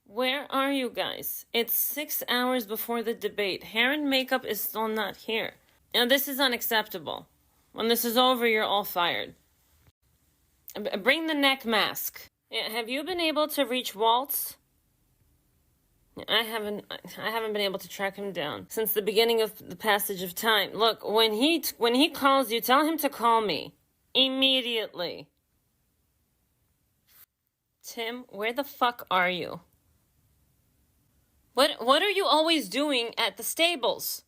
Where are you guys? It's 6 hours before the debate. Hair and makeup is still not here. Now, this is unacceptable. When this is over, you're all fired. Bring the neck mask. Have you been able to reach Waltz? I haven't been able to track him down since the beginning of the passage of time. Look, when he calls you, tell him to call me immediately. Tim, where the fuck are you? What are you always doing at the stables?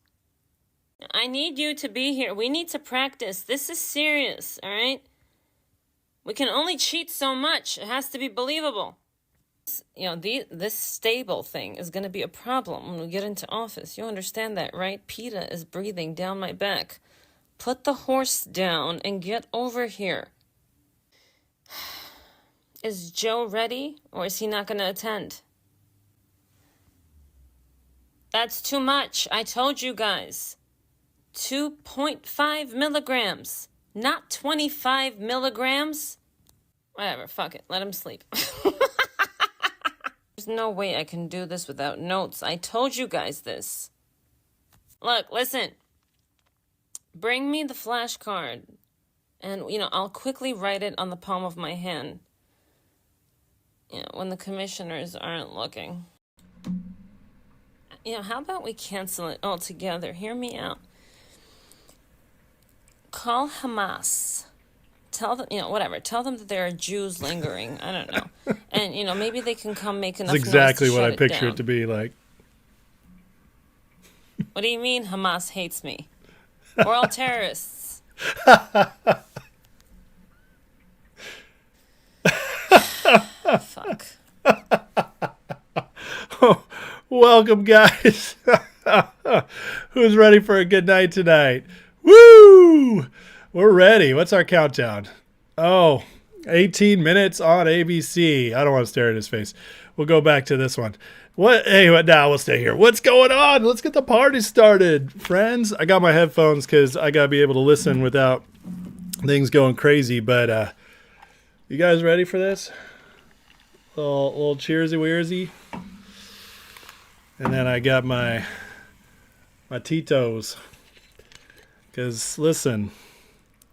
I need you to be here. We need to practice. This is serious, all right? We can only cheat so much. It has to be believable. This stable thing is going to be a problem when we get into office. You understand that, right? PETA is breathing down my back. Put the horse down and get over here. Is Joe ready, or is he not going to attend? That's too much. I told you guys. 2.5 milligrams, not 25 milligrams. Whatever, fuck it. Let him sleep. There's no way I can do this without notes. I told you guys this. Look, listen. Bring me the flashcard. And, I'll quickly write it on the palm of my hand. When the commissioners aren't looking. How about we cancel it altogether? Hear me out. Call Hamas. Tell them, whatever. Tell them that there are Jews lingering. I don't know. And, maybe they can come make enough noise to shut it down. That's exactly what I picture it to be like. What do you mean Hamas hates me? We're all terrorists. Fuck. Welcome, guys. Who's ready for a good night tonight? Woo! We're ready. What's our countdown? 18 minutes on ABC. I don't want to stare at his face. We'll go back to this one. Now we'll stay here. What's going on? Let's get the party started, friends. I got my headphones because I got to be able to listen without things going crazy. But you guys ready for this? Little cheersy weersy. And then I got my Tito's. Because, listen,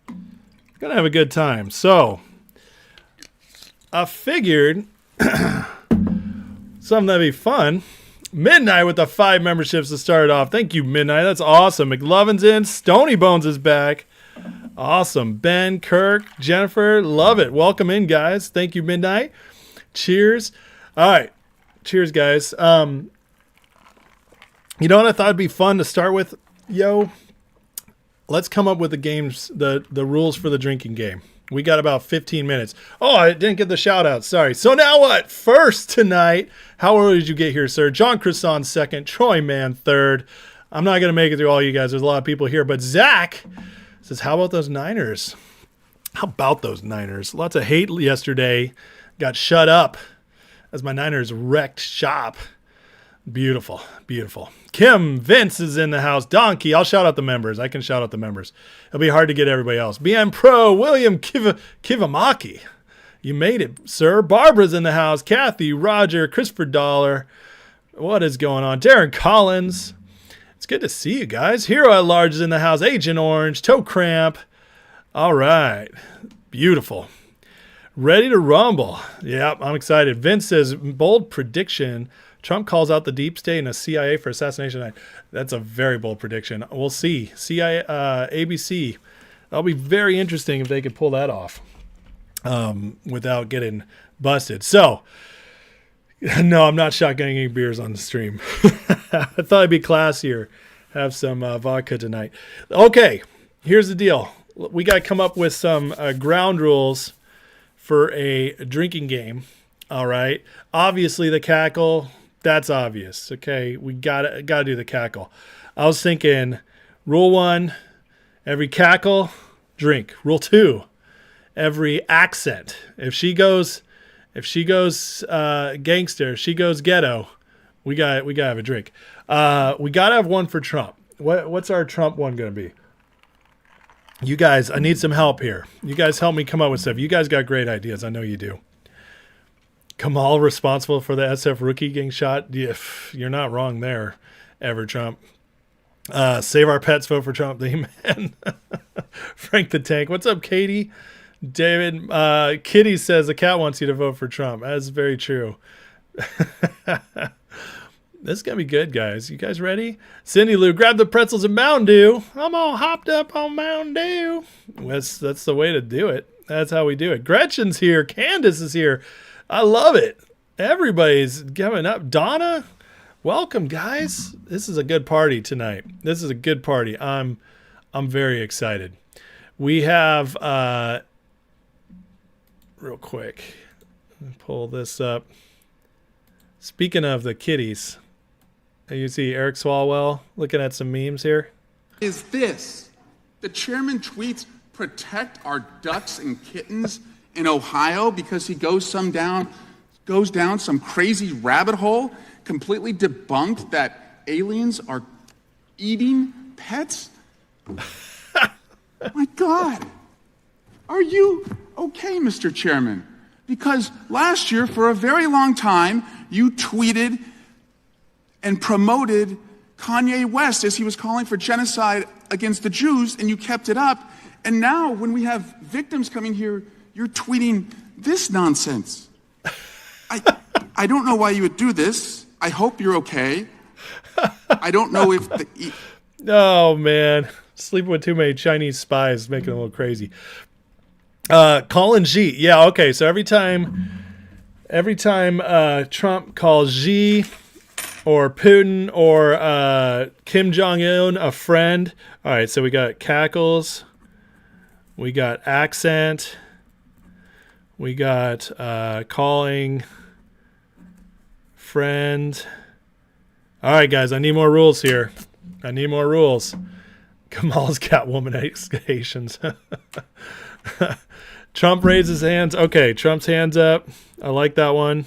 I'm going to have a good time. So, I figured something that'd be fun. Midnight with the 5 memberships to start off. Thank you, Midnight. That's awesome. McLovin's in. Stony Bones is back. Awesome. Ben, Kirk, Jennifer. Love it. Welcome in, guys. Thank you, Midnight. Cheers. All right. Cheers, guys. You know what I thought would be fun to start with? Let's come up with the games, the rules for the drinking game. We got about 15 minutes. Oh, I didn't get the shout out. Sorry. So now what? First tonight. How early did you get here, sir? John Crisson second. Troy Mann third. I'm not going to make it through all you guys. There's a lot of people here. But Zach says, how about those Niners? How about those Niners? Lots of hate yesterday. Got shut up as my Niners wrecked shop. Beautiful, beautiful. Kim, Vince is in the house. Donkey, I'll shout out the members. I can shout out the members. It'll be hard to get everybody else. BM Pro, William Kivamaki. You made it, sir. Barbara's in the house. Kathy, Roger, Christopher Dollar. What is going on? Darren Collins. It's good to see you guys. Hero at Large is in the house. Agent Orange, Toe Cramp. All right. Beautiful. Ready to rumble. Yep, I'm excited. Vince says, bold prediction. Trump calls out the deep state and a CIA for assassination night. That's a very bold prediction. We'll see. CIA, ABC. That'll be very interesting if they could pull that off without getting busted. So, no, I'm not shotgunning any beers on the stream. I thought I'd be classier. Have some vodka tonight. Okay, here's the deal. We got to come up with some ground rules for a drinking game. All right. Obviously, the cackle. That's obvious. Okay, we gotta do the cackle. I was thinking, rule 1, every cackle, drink. Rule 2, every accent. If she goes gangster, she goes ghetto. We gotta have a drink. We gotta have one for Trump. What's our Trump one gonna be? You guys, I need some help here. You guys help me come up with stuff. You guys got great ideas. I know you do. Kamal responsible for the SF rookie getting shot. Yeah, you're not wrong there, ever Trump. Save our pets, vote for Trump. Amen. Frank the Tank. What's up, Katie? David. Kitty says the cat wants you to vote for Trump. That's very true. This is going to be good, guys. You guys ready? Cindy Lou, grab the pretzels and Mountain Dew. I'm all hopped up on Mountain Dew. That's the way to do it. That's how we do it. Gretchen's here. Candace is here. I love it. Everybody's coming up. Donna, welcome, guys. This is a good party tonight. This is a good party. I'm very excited. We have real quick. Let me pull this up. Speaking of the kitties, you see Eric Swalwell looking at some memes here. Is this the chairman tweets protect our ducks and kittens in Ohio because he goes down some crazy rabbit hole, completely debunked that aliens are eating pets? My God. Are you okay, Mr. Chairman? Because last year, for a very long time, you tweeted and promoted Kanye West as he was calling for genocide against the Jews, and you kept it up. And now, when we have victims coming here, you're tweeting this nonsense. I don't know why you would do this. I hope you're okay. I don't know if the... Oh, man. Sleeping with too many Chinese spies is making it a little crazy. Colin Xi. Yeah, okay. So every time Trump calls Xi or Putin or Kim Jong-un a friend. All right, so we got cackles. We got accent. We got calling friend. All right, guys, I need more rules here. I need more rules. Kamal's Catwoman excavations. Trump raises hands. Okay, Trump's hands up. I like that one.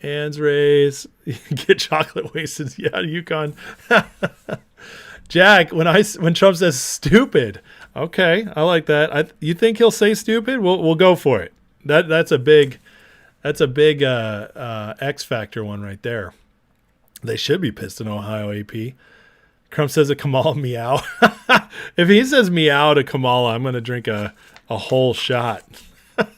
Hands raised. Get chocolate wasted. Yeah, Yukon. Jack, when Trump says stupid. Okay, I like that. You think he'll say stupid? We'll go for it. That's a big X Factor one right there. They should be pissed in Ohio, AP. Trump says a Kamala meow. If he says meow to Kamala, I'm going to drink a whole shot. Are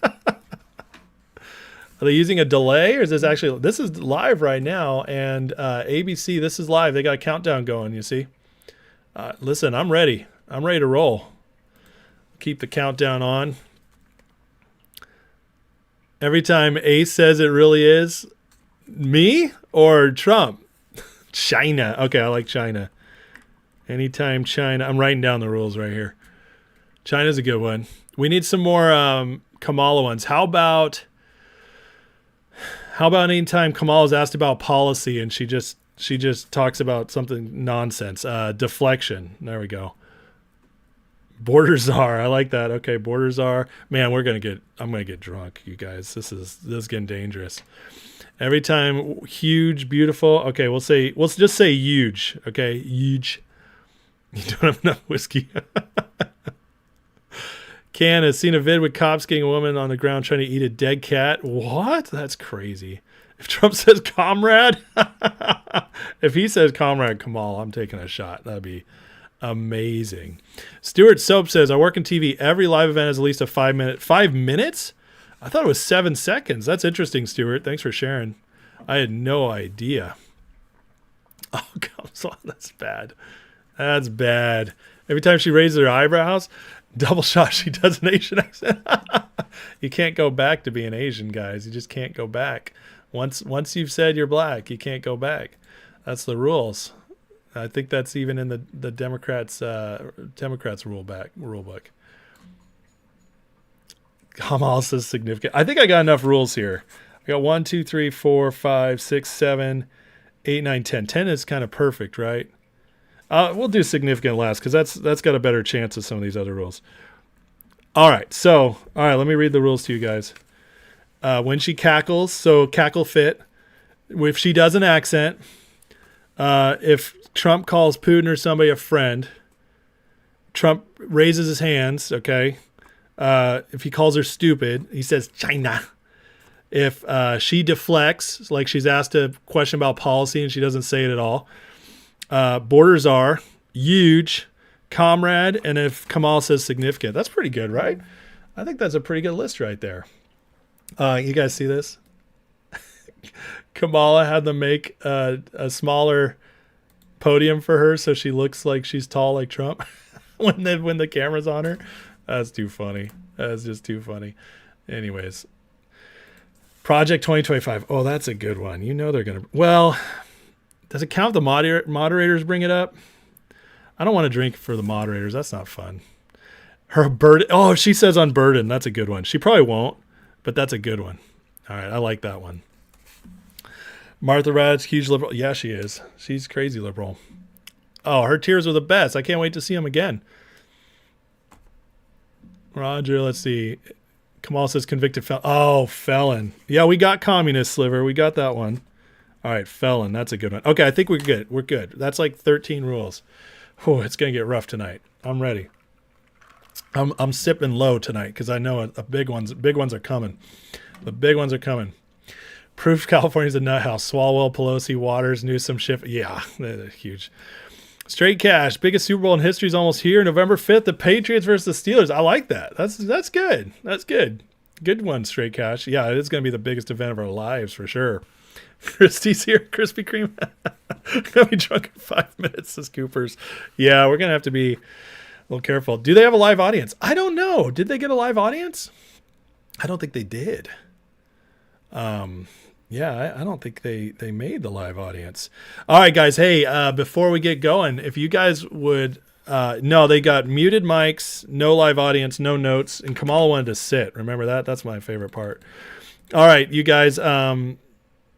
they using a delay, or is this actually... This is live right now, and ABC, this is live. They got a countdown going, you see. Listen, I'm ready. I'm ready to roll. Keep the countdown on. Every time Ace says it really is me or Trump? China. Okay, I like China. Anytime China. I'm writing down the rules right here. China's a good one. We need some more Kamala ones. How about anytime Kamala's asked about policy and she just talks about something nonsense. Deflection. There we go. Border czar. I like that. Okay, border czar. Man, I'm gonna get drunk, you guys. This is getting dangerous. Every time huge, beautiful. Okay, we'll just say huge. Okay, huge. You don't have enough whiskey. Ken has seen a vid with cops getting a woman on the ground trying to eat a dead cat. What? That's crazy. If Trump says comrade, if he says comrade Kamal, I'm taking a shot. That'd be amazing. Stuart Soap says, I work in TV. Every live event has at least a 5 minute. 5 minutes? I thought it was 7 seconds. That's interesting, Stuart. Thanks for sharing. I had no idea. Oh, God, that's bad. That's bad. Every time she raises her eyebrows, double shot, she does an Asian accent. You can't go back to being Asian, guys. You just can't go back. Once you've said you're black, you can't go back. That's the rules. I think that's even in the Democrats' rule book. Kamal says significant. I think I got enough rules here. I got 1, 2, 3, 4, 5, 6, 7, 8, 9, 10. 10 is kind of perfect, right? We'll do significant last because that's got a better chance of some of these other rules. All right, let me read the rules to you guys. When she cackles, so cackle fit. If she does an accent, if Trump calls Putin or somebody a friend, Trump raises his hands, okay? If he calls her stupid, he says China. If she deflects, like she's asked a question about policy and she doesn't say it at all. Borders are huge, comrade, and if Kamala says significant. That's pretty good, right? I think that's a pretty good list right there. You guys see this? Kamala had them make a smaller podium for her so she looks like she's tall like Trump when the camera's on her. That's too funny. That's just too funny. Anyways, Project 2025. Oh, that's a good one. You know they're gonna. Well, does it count if the moderators bring it up? I don't want to drink for the moderators. That's not fun. Her burden. Oh, she says unburdened. That's a good one. She probably won't, but that's a good one. All right, I like that one. Martha Raddatz, huge liberal. Yeah, she is. She's crazy liberal. Oh, her tears are the best. I can't wait to see them again. Roger, let's see. Kamal says convicted felon. Oh, felon. Yeah, we got communist sliver. We got that one. All right, felon. That's a good one. Okay, I think we're good. We're good. That's like 13 rules. Oh, it's going to get rough tonight. I'm ready. I'm sipping low tonight because I know big ones are coming. The big ones are coming. Proof California's a nut house. Swalwell, Pelosi, Waters, Newsom, Schiff. Yeah, they're huge. Straight cash. Biggest Super Bowl in history is almost here. November 5th, the Patriots versus the Steelers. I like that. That's good. That's good. Good one, Straight cash. Yeah, it is going to be the biggest event of our lives for sure. Christy's here. Krispy Kreme. Gonna be drunk in 5 minutes, says Coopers. Yeah, we're going to have to be a little careful. Do they have a live audience? I don't know. Did they get a live audience? I don't think they did. Yeah, I don't think they made the live audience. All right, guys. Hey, before we get going, if you guys would, no, they got muted mics, no live audience, no notes, and Kamala wanted to sit. Remember that? That's my favorite part. All right, you guys.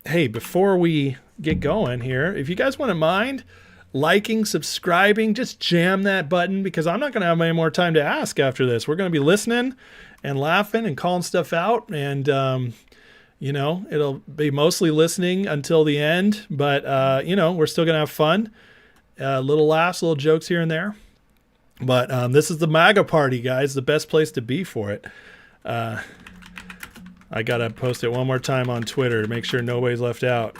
Hey, before we get going here, if you guys wouldn't mind liking, subscribing, just jam that button because I'm not going to have any more time to ask after this. We're going to be listening and laughing and calling stuff out and, you know, it'll be mostly listening until the end, but, you know, we're still going to have fun. Little laughs, little jokes here and there. But this is the MAGA party, guys, the best place to be for it. I got to post it one more time on Twitter to make sure nobody's left out.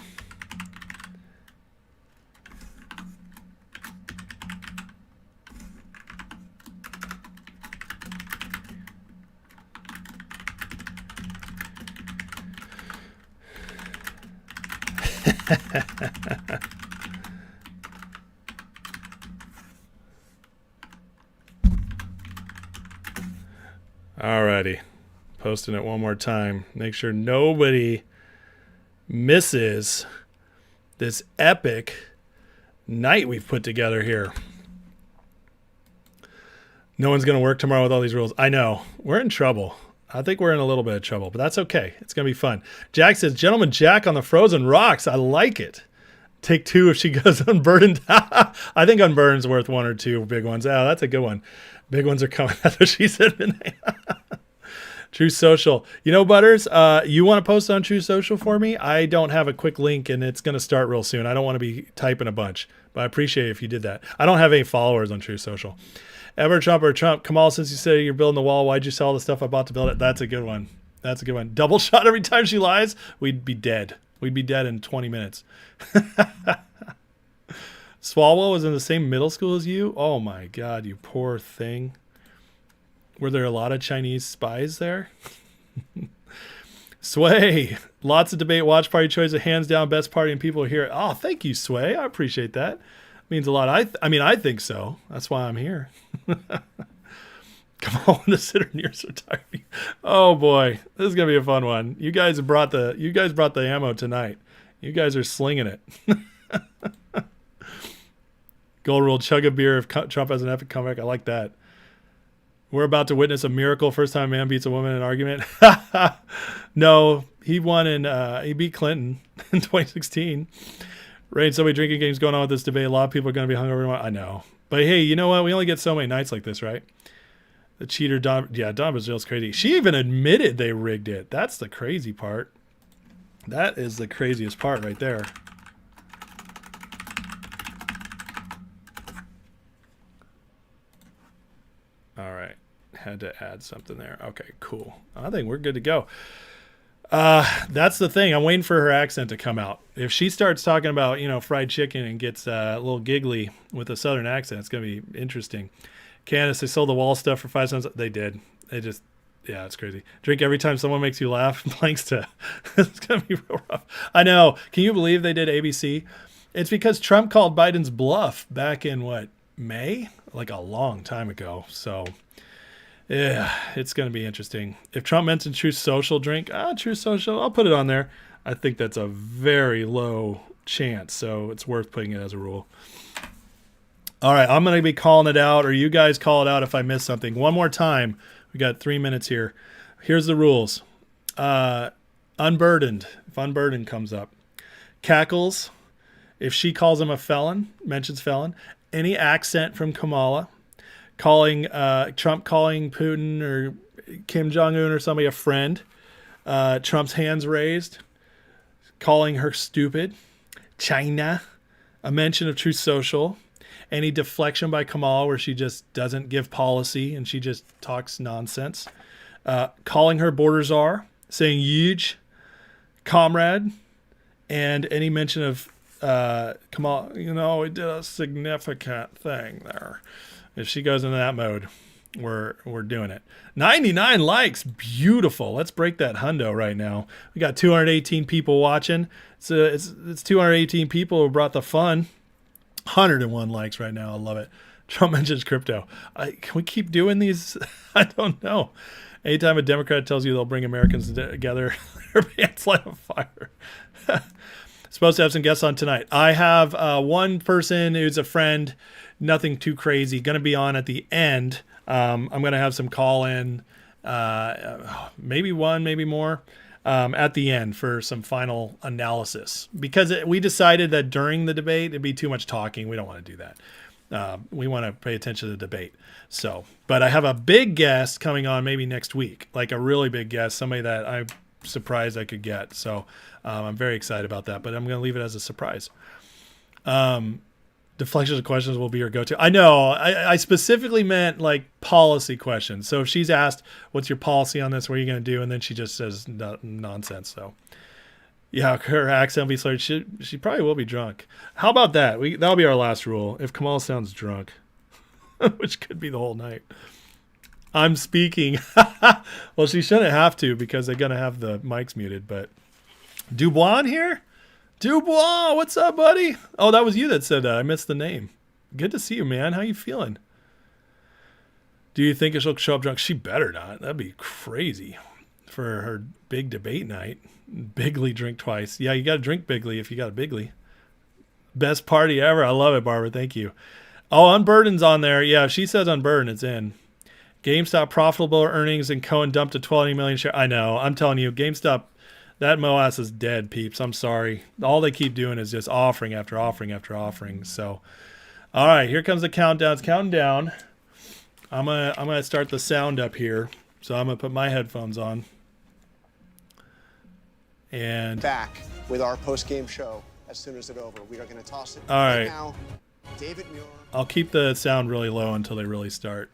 Alrighty, posting it one more time. Make sure nobody misses this epic night we've put together here. No one's going to work tomorrow with all these rules. I know. We're in trouble. I think we're in a little bit of trouble, but that's okay. It's going to be fun. Jack says, Gentleman Jack on the frozen rocks. I like it. Take two if she goes unburdened. I think unburdened's worth one or two big ones. Oh, that's a good one. Big ones are coming. That's what she said. True Social. You know, Butters, you want to post on True Social for me? I don't have a quick link, and it's going to start real soon. I don't want to be typing a bunch, but I appreciate it if you did that. I don't have any followers on True Social. Ever Trump or Trump? Kamal, since you said you're building the wall, why'd you sell the stuff I bought to build it? That's a good one. That's a good one. Double shot every time she lies? We'd be dead. We'd be dead in 20 minutes. Swalwell was in the same middle school as you? Oh my God, you poor thing. Were there a lot of Chinese spies there? Sway, lots of debate, watch party choice, hands down best party and people here. Oh, thank you, Sway. I appreciate that. Means a lot. I mean, I think so. That's why I'm here. Come on, the sitter near so tired. Oh boy, this is gonna be a fun one. You guys brought the ammo tonight. You guys are slinging it. Gold rule: chug a beer if Trump has an epic comeback. I like that. We're about to witness a miracle. First time a man beats a woman in an argument. No, he won he beat Clinton in 2016. Right, so many drinking games going on with this debate. A lot of people are going to be hungover. I know. But hey, you know what? We only get so many nights like this, right? The cheater, Don Brazil's crazy. She even admitted they rigged it. That's the crazy part. That is the craziest part right there. All right. Had to add something there. Okay, cool. I think we're good to go. That's the thing. I'm waiting for her accent to come out. If she starts talking about, fried chicken and gets a little giggly with a southern accent, it's going to be interesting. Candace, they sold the wall stuff for 5 cents. They did. They just, yeah, it's crazy. Drink every time someone makes you laugh. Blanks to, it's going to be real rough. I know. Can you believe they did ABC? It's because Trump called Biden's bluff back in May? Like a long time ago. So, yeah, it's going to be interesting. If Trump mentioned Truth Social drink, Truth Social, I'll put it on there. I think that's a very low chance, so it's worth putting it as a rule. All right, I'm going to be calling it out, or you guys call it out if I miss something. One more time. We got 3 minutes here. Here's the rules. Unburdened, if unburdened comes up. Cackles, if she calls him a felon, mentions felon. Any accent from Kamala. Trump calling Putin or Kim Jong-un or somebody a friend. Trump's hands raised. Calling her stupid. China. A mention of Truth Social. Any deflection by Kamala where she just doesn't give policy and she just talks nonsense. Calling her border czar. Saying huge. Comrade. And any mention of Kamala, we did a significant thing there. If she goes into that mode, we're doing it. 99 likes, beautiful. Let's break that hundo right now. We got 218 people watching. It's 218 people who brought the fun. 101 likes right now. I love it. Trump mentions crypto. Can we keep doing these? I don't know. Anytime a Democrat tells you they'll bring Americans together, their pants light on fire. Supposed to have some guests on tonight. I have one person who's a friend. Nothing too crazy. Going to be on at the end. I'm going to have some call in, maybe one, maybe more, at the end for some final analysis. Because we decided that during the debate, it'd be too much talking. We don't want to do that. We want to pay attention to the debate. So, but I have a big guest coming on maybe next week, like a really big guest, somebody that I'm surprised I could get. So I'm very excited about that, but I'm going to leave it as a surprise. Deflections of questions will be your go-to. I know. I specifically meant like policy questions. So if she's asked, what's your policy on this? What are you going to do? And then she just says nonsense. So yeah, her accent will be slurred. She probably will be drunk. How about that? That'll be our last rule. If Kamala sounds drunk, which could be the whole night. I'm speaking. Well, she shouldn't have to because they're going to have the mics muted. But Dubois in here? Dubois, what's up, buddy? Oh, that was you that said that. I missed the name. Good to see you, man. How you feeling? Do you think she'll show up drunk? She better not. That'd be crazy for her big debate night. Bigly drink twice. Yeah, you got to drink bigly if you got a bigly. Best party ever. I love it, Barbara. Thank you. Oh, Unburden's on there. Yeah, if she says Unburden, it's in. GameStop profitable earnings and Cohen dumped a 20 million share. I know. I'm telling you, GameStop, that Moas is dead, peeps. I'm sorry. All they keep doing is just offering after offering after offering. So, all right, here comes the countdown. It's counting down. I'm gonna start the sound up here. So I'm gonna put my headphones on. And back with our post-game show as soon as it's over. We are going to toss it all right now. David Muir. I'll keep the sound really low until they really start.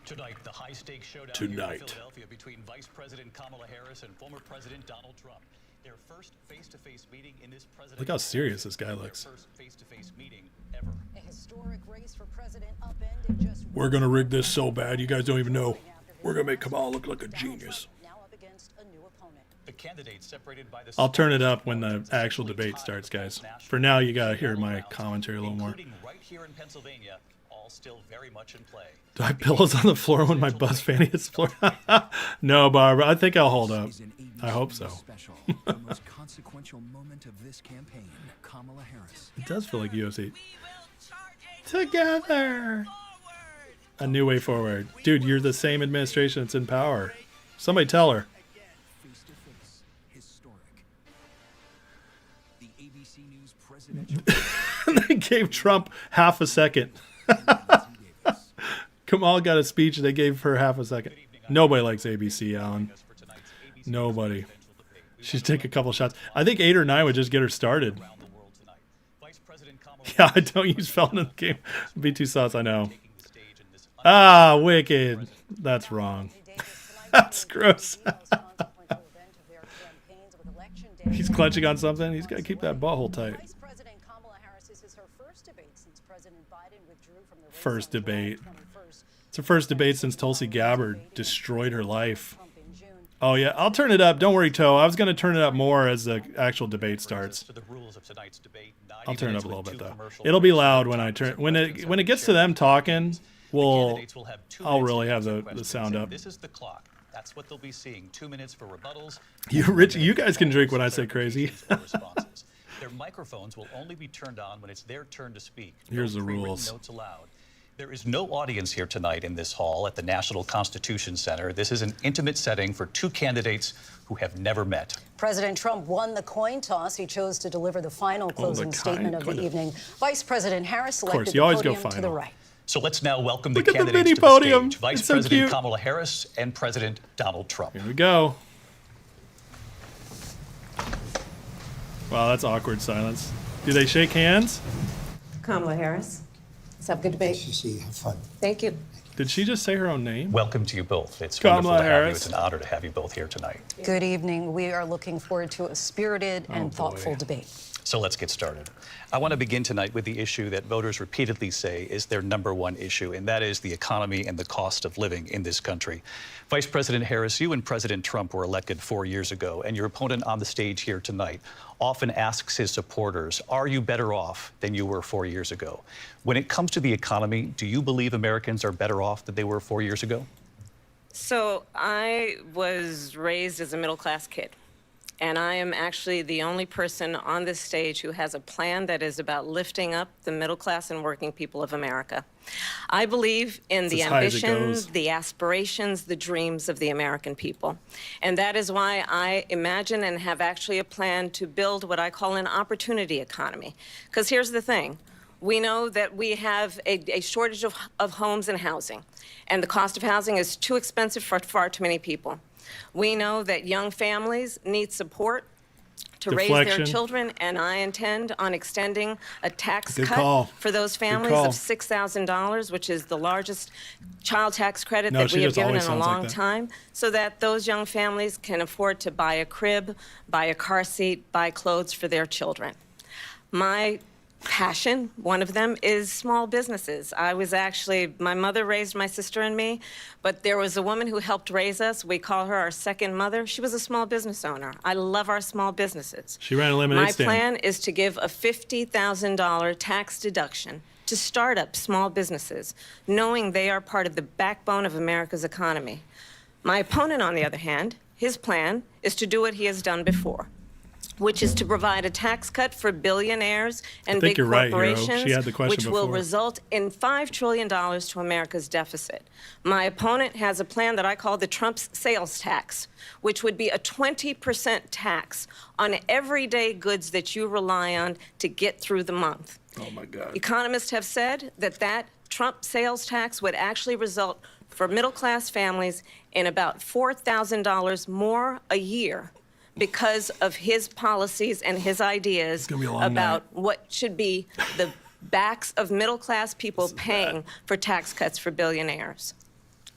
Tonight, the high-stakes showdown here in Philadelphia between Vice President Kamala Harris and former President Donald Trump. Their first face-to-face meeting in this presidential. Look how serious this guy looks. Their first face-to-face meeting ever. A historic race for president upended just. We're gonna rig this so bad, you guys don't even know. We're gonna make Kamala look like a genius. Now up against a new opponent. The candidates separated by the. I'll turn it up when the actual debate starts, guys. For now, you gotta hear my commentary a little more. Including right here in Pennsylvania, all still very much in play. Do I have pillows on the floor when my bus fanny hits the floor? No, Barbara. I think I'll hold up. I hope so. The most consequential moment of this campaign, Kamala Harris. It does feel like UFC. Together. A new way forward. Dude, you're the same administration that's in power. Somebody tell her. Face-to-face, historic. The ABC News presidential. They gave Trump half a second. Kamala got a speech. They gave her half a second. Nobody likes ABC, Alan. Nobody. She'd take a couple shots. I think 8 or 9 would just get her started. Yeah, I don't use felon in the game. B2 sauce, I know. Ah, wicked. That's wrong. That's gross. He's clutching on something. He's got to keep that butthole tight. Vice President Kamala Harris, this is her first debate since President Biden withdrew from the race First on July debate. 21st. It's her first debate since Tulsi Gabbard destroyed her life. Trump in June. Oh, yeah. I'll turn it up. Don't worry, Toe. I was going to turn it up more as the actual debate starts. To the rules of tonight's debate, 90 I'll turn it up minutes a little with bit, two though. commercial It'll be breaks. loud when I turn... When it gets to them talking, Candidates will have 2 I'll minutes really to have answer the questions, sound and up. This is the clock. That's what they'll be seeing. 2 minutes for rebuttals. You guys can drink when I say crazy. or responses. Their microphones will only be turned on when it's their turn to speak. Here's No the pre-written rules. Notes allowed. There is no audience here tonight in this hall at the National Constitution Center. This is an intimate setting for two candidates who have never met. President Trump won the coin toss. He chose to deliver the final closing statement of the evening. Vice President Harris selected the you always go podium to the final. right. So let's now welcome the Look at the candidates mini to the podium. stage. Vice It's so President cute. Kamala Harris and President Donald Trump. Here we go. Wow, that's awkward silence. Do they shake hands? Kamala Harris. Let's have a good debate. See, have fun. Thank you. Did she just say her own name? Welcome to you both. It's Kamala wonderful to have you. Harris. It's an honor to have you both here tonight. Good evening. We are looking forward to a spirited and boy. thoughtful debate. So let's get started. I want to begin tonight with the issue that voters repeatedly say is their #1 issue, and that is the economy and the cost of living in this country. Vice President Harris, you and President Trump were elected 4 years ago, and your opponent on the stage here tonight often asks his supporters, are you better off than you were 4 years ago? When it comes to the economy, do you believe Americans are better off than they were 4 years ago? So I was raised as a middle-class kid, and I am actually the only person on this stage who has a plan that is about lifting up the middle class and working people of America. I believe in the as high as it ambitions, goes. the aspirations, the dreams of the American people. And that is why I imagine and have actually a plan to build what I call an opportunity economy. Because here's the thing. We know that we have a shortage of homes and housing, and the cost of housing is too expensive for far too many people. We know that young families need support to raise their Deflection. children, and I intend on extending a tax Good cut call. for those families call. of $6,000, which is the largest child tax credit No, that she we have just given in always a sounds like long that. time, so that those young families can afford to buy a crib, buy a car seat, buy clothes for their children. My passion, one of them, is small businesses. My mother raised my sister and me, but there was a woman who helped raise us. We call her our second mother. She was a small business owner. I love our small businesses. She ran a lemonade My stand. plan is to give a $50,000 tax deduction to start up small businesses, knowing they are part of the backbone of America's economy. My opponent, on the other hand, his plan is to do what he has done before, which is to provide a tax cut for billionaires and think big you're right, Hero. corporations, She had the question which will before. result in $5 trillion to America's deficit. My opponent has a plan that I call the Trump's sales tax, which would be a 20% tax on everyday goods that you rely on to get through the month. Oh, my God. Economists have said that Trump sales tax would actually result for middle-class families in about $4,000 more a year because of his policies and his ideas gonna be a long about night. what should be the backs of middle-class people paying for tax cuts for billionaires.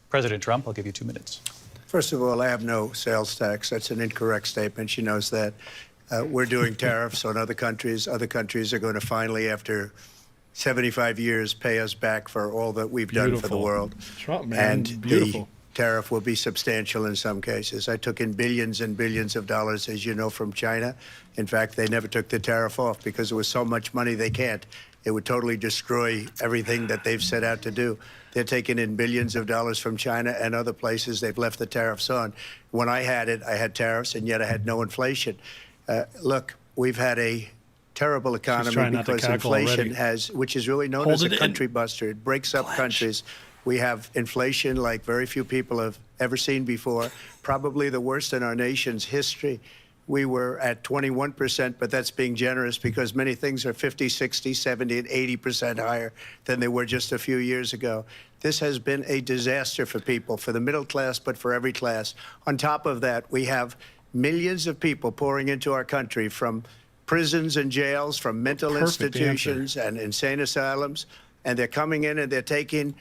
President Trump, I'll give you 2 minutes. First of all, I have no sales tax. That's an incorrect statement. She knows that. We're doing tariffs on other countries. Other countries are going to finally, after 75 years, pay us back for all that we've done for the Beautiful. world. Trump, man, And beautiful. the tariff will be substantial in some cases. I took in billions and billions of dollars, as you know, from China. In fact, they never took the tariff off because there was so much money they can't. It would totally destroy everything that they've set out to do. They're taking in billions of dollars from China and other places. They've left the tariffs on. When I had it, I had tariffs, and yet I had no inflation. Look, we've had a terrible economy trying not to because cackle inflation already. which is really known Hold as it a in. country buster. It breaks up countries. We have inflation like very few people have ever seen before, probably the worst in our nation's history. We were at 21%, but that's being generous because many things are 50, 60, 70, and 80% higher than they were just a few years ago. This has been a disaster for people, for the middle class, but for every class. On top of that, we have millions of people pouring into our country from prisons and jails, from mental Perfect institutions and insane asylums, and they're coming in and they're taking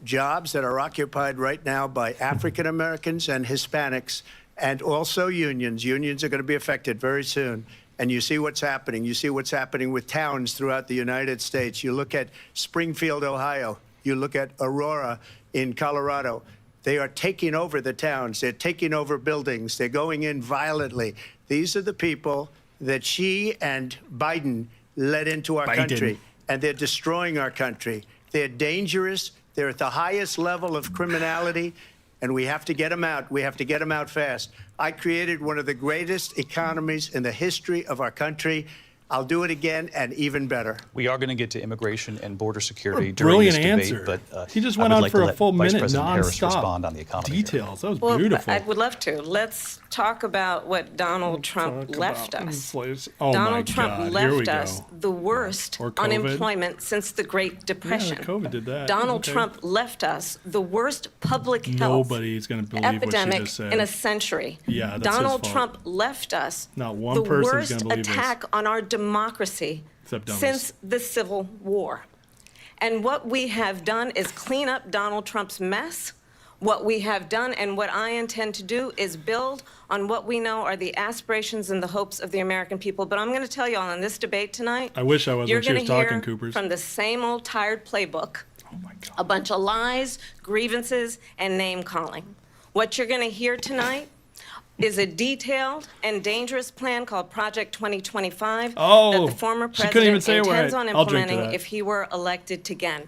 jobs that are occupied right now by African Americans and Hispanics, and also unions. Unions are going to be affected very soon. And you see what's happening. You see what's happening with towns throughout the United States. You look at Springfield, Ohio. You look at Aurora in Colorado. They are taking over the towns. They're taking over buildings. They're going in violently. These are the people that she and Biden led into our country, and they're destroying our country. They're dangerous. They're at the highest level of criminality, and we have to get them out. We have to get them out fast. I created one of the greatest economies in the history of our country. I'll do it again and even better. We are going to get to immigration and border security during this debate, answer. but He just went on for a full Vice minute President Harris nonstop. respond on the economy. Details. That was Well, beautiful. I would love to. Let's talk about what Donald Trump left us. Oh Donald my Trump God. Here we left us go. the worst Or COVID. unemployment since the Great Depression. Yeah, COVID did that. Donald Okay. Trump left us the worst public health Nobody's going to believe what she epidemic just said. in a century. Yeah, that's Donald his fault. Trump left us Not one the person's worst gonna believe this. attack on our democracy Except dummies. since the Civil War. And what we have done is clean up Donald Trump's mess. What we have done and what I intend to do is build on what we know are the aspirations and the hopes of the American people. But I'm going to tell you all in this debate tonight, I wish I was you're when she was going to talking, hear Coopers. from the same old tired playbook, Oh my God. a bunch of lies, grievances, and name-calling. What you're going to hear tonight is a detailed and dangerous plan called Project 2025 Oh, that the former she couldn't even president say it intends right. on I'll drink to implementing that. if he were elected again.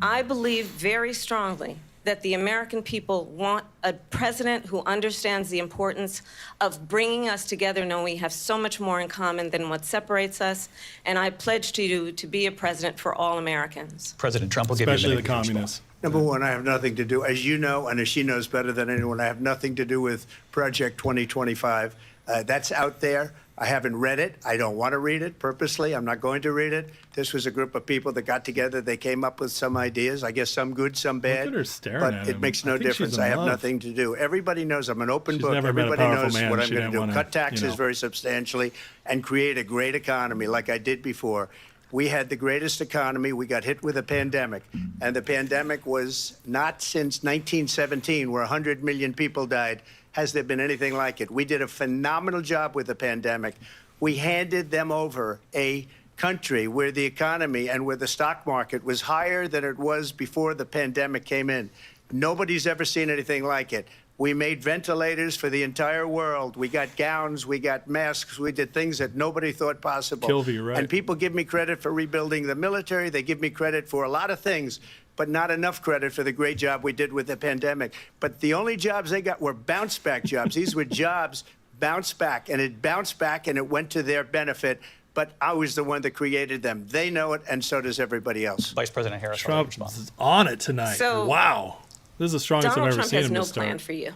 I believe very strongly that the American people want a president who understands the importance of bringing us together, knowing we have so much more in common than what separates us. And I pledge to you to be a president for all Americans. President Trump will give you a Especially minute the to respond. communists. Number one, I have nothing to do, as you know, and as she knows better than anyone, I have nothing to do with Project 2025. That's out there. I haven't read it. I don't want to read it purposely. I'm not going to read it. This was a group of people that got together. They came up with some ideas, I guess some good, some bad. at her staring but at it him. makes I no think she's difference. in I have love. nothing to do. Everybody knows I'm an open She's book. never met a Everybody powerful knows man. what She I'm going didn't to do. wanna, Cut taxes you know. very substantially and create a great economy like I did before. We had the greatest economy. We got hit with a pandemic. And the pandemic was not since 1917, where 100 million people died, has there been anything like it. We did a phenomenal job with the pandemic. We handed them over a country where the economy and where the stock market was higher than it was before the pandemic came in. Nobody's ever seen anything like it. We made ventilators for the entire world. We got gowns, we got masks, we did things that nobody thought possible. Kilvey, you're right. And people give me credit for rebuilding the military. They give me credit for a lot of things, but not enough credit for the great job we did with the pandemic. But the only jobs they got were bounce back jobs. These were jobs bounce back, and it bounced back and it went to their benefit. But I was the one that created them. They know it, and so does everybody else. Vice President Harris, I'll let you Trump respond. is on it tonight. So, wow. This is the strongest Donald I've ever Trump seen has him no to start. plan for you.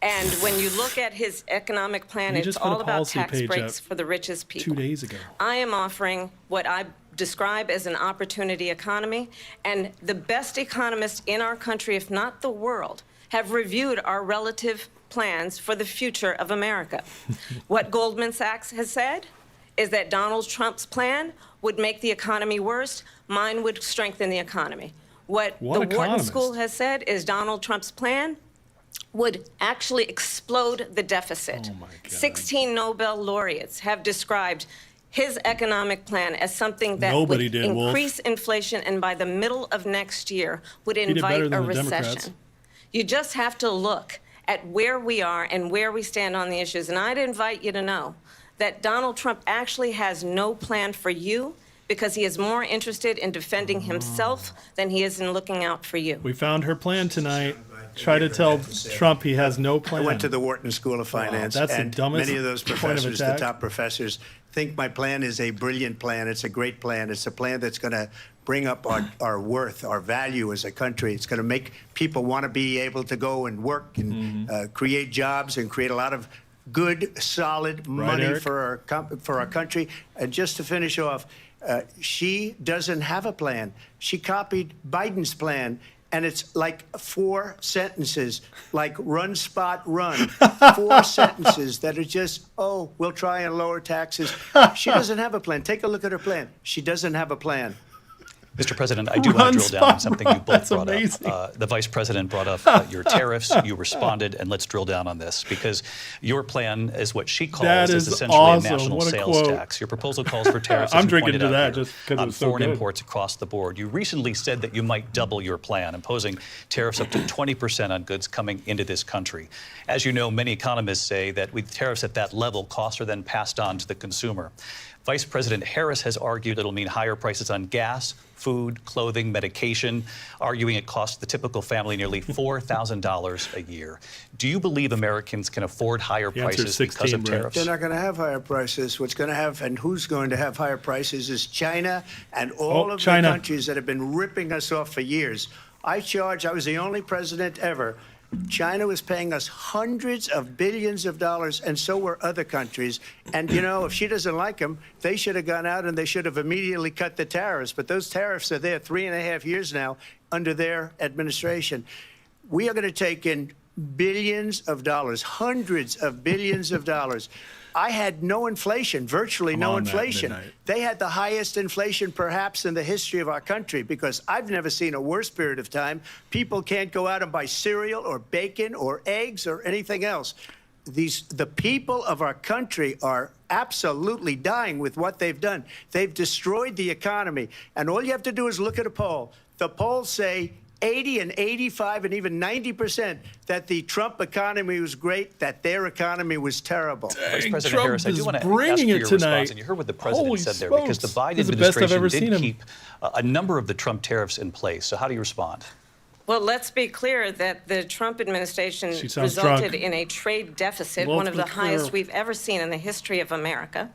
And when you look at his economic plan, He it's just put a all about policy tax page breaks up for the richest people. 2 days ago. I am offering what I describe as an opportunity economy, and the best economists in our country, if not the world, have reviewed our relative plans for the future of America. What Goldman Sachs has said is that Donald Trump's plan would make the economy worse, mine would strengthen the economy. What the Wharton economist? School has said is Donald Trump's plan would actually explode the deficit. Oh my God. 16 Nobel laureates have described his economic plan as something that Nobody would did, Wolf. increase inflation and by the middle of next year would did better invite than a the Democrats. recession. You just have to look at where we are and where we stand on the issues. And I'd invite you to know that Donald Trump actually has no plan for you because he is more interested in defending himself than he is in looking out for you. We found her plan tonight. Try to tell Trump he has no I plan. went to the Wharton School of Finance, that's the and dumbest many of those point of professors, the attack. top professors, think my plan is a brilliant plan. It's a great plan. It's a plan that's going to bring up our worth, our value as a country. It's going to make people want to be able to go and work and create jobs and create a lot of good, solid money Eric? for our country. And just to finish off, she doesn't have a plan. She copied Biden's plan. And it's like 4 sentences, like run, spot, run. 4 sentences that are just, oh, we'll try and lower taxes. She doesn't have a plan. Take a look at her plan. She doesn't have a plan. Mr. President, I do want to drill down on something you both That's brought amazing. up. The Vice President brought up your tariffs. You responded, and let's drill down on this because your plan is what she calls is essentially awesome. a national What a sales quote. tax. Your proposal calls for tariffs, as I'm you drinking pointed to out that here, just because on it's so foreign good. imports across the board. You recently said that you might double your plan, imposing tariffs up to 20% on goods coming into this country. As you know, many economists say that with tariffs at that level, costs are then passed on to the consumer. Vice President Harris has argued it'll mean higher prices on gas, food, clothing, medication, arguing it costs the typical family nearly $4,000 a year. Do you believe Americans can afford higher The answer is prices because 16, of Brett. tariffs? They're not going to have higher prices. What's going to have and who's going to have higher prices is China and all of China. the countries that have been ripping us off for years. I was the only president ever. China was paying us hundreds of billions of dollars, and so were other countries. And, you know, if she doesn't like them, they should have gone out and they should have immediately cut the tariffs. But those tariffs are there 3.5 years now under their administration. We are going to take in billions of dollars, hundreds of billions of dollars. I had no inflation, virtually no inflation. They had the highest inflation perhaps in the history of our country because I've never seen a worse period of time. People can't go out and buy cereal or bacon or eggs or anything else. The people of our country are absolutely dying with what they've done. They've destroyed the economy. And all you have to do is look at a poll. The polls say 80 and 85 and even 90% that the Trump economy was great, that their economy was terrible. Vice President Trump Harris, I do is want to ask for bringing your it response, tonight. and you heard what the president Holy said there, because the smokes. Biden This is the best I've ever administration seen did him. keep a number of the Trump tariffs in place. So how do you respond? Well, let's be clear that the Trump administration She sounds resulted drunk. in a trade deficit, Let's one of be the clear. highest we've ever seen in the history of America.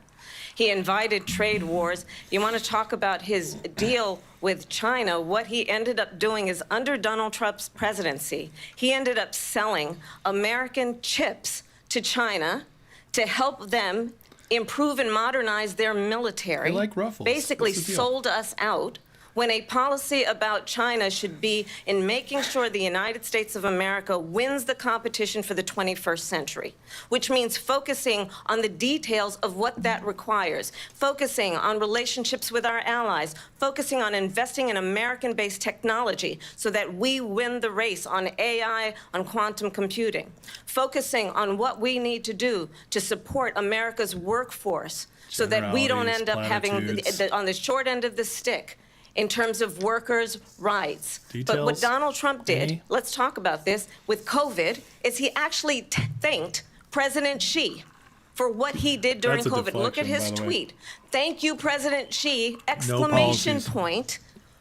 He invited trade wars. You want to talk about his deal with China? What he ended up doing is under Donald Trump's presidency, he ended up selling American chips to China to help them improve and modernize their military. They like Ruffles. Basically What's the deal? sold us out, when a policy about China should be in making sure the United States of America wins the competition for the 21st century, which means focusing on the details of what that requires, focusing on relationships with our allies, focusing on investing in American-based technology so that we win the race on AI, on quantum computing, focusing on what we need to do to support America's workforce so that we don't end up having on the short end of the stick in terms of workers' rights. But what Details? Donald Trump did, Any? let's talk about this, with COVID, is he actually thanked President Xi for what he did during That's a COVID. Look at deflection, his by the way. tweet. Thank you, President Xi, exclamation policies. point,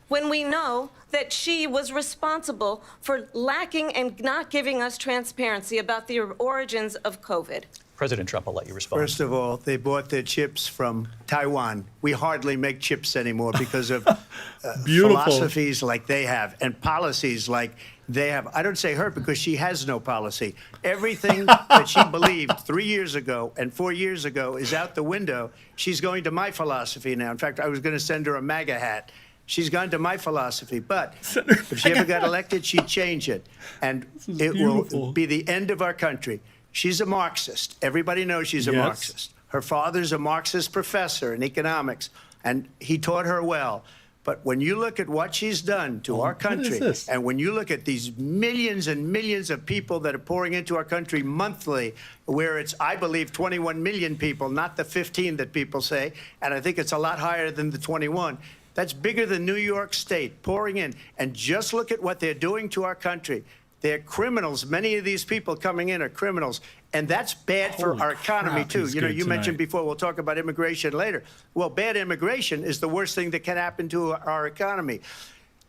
when we know that Xi was responsible for lacking and not giving us transparency about the origins of COVID. President Trump, I'll let you respond. First of all, they bought their chips from Taiwan. We hardly make chips anymore because of Beautiful. philosophies like they have and policies like they have. I don't say her because she has no policy. Everything that she believed 3 years ago and 4 years ago is out the window. She's going to my philosophy now. In fact, I was going to send her a MAGA hat. She's gone to my philosophy. But if she ever got elected, she'd change it. And it beautiful. will be the end of our country. She's a Marxist. Everybody knows she's a Yes. Marxist. Her father's a Marxist professor in economics, and he taught her well. But when you look at what she's done to our what country, is this? and when you look at these millions and millions of people that are pouring into our country monthly, where it's, I believe, 21 million people, not the 15 that people say, and I think it's a lot higher than the 21. That's bigger than New York State pouring in. And just look at what they're doing to our country. They're criminals. Many of these people coming in are criminals. And that's bad for Holy our economy, crap, too. he's You know, good you mentioned tonight. before, we'll talk about immigration later. Well, bad immigration is the worst thing that can happen to our economy.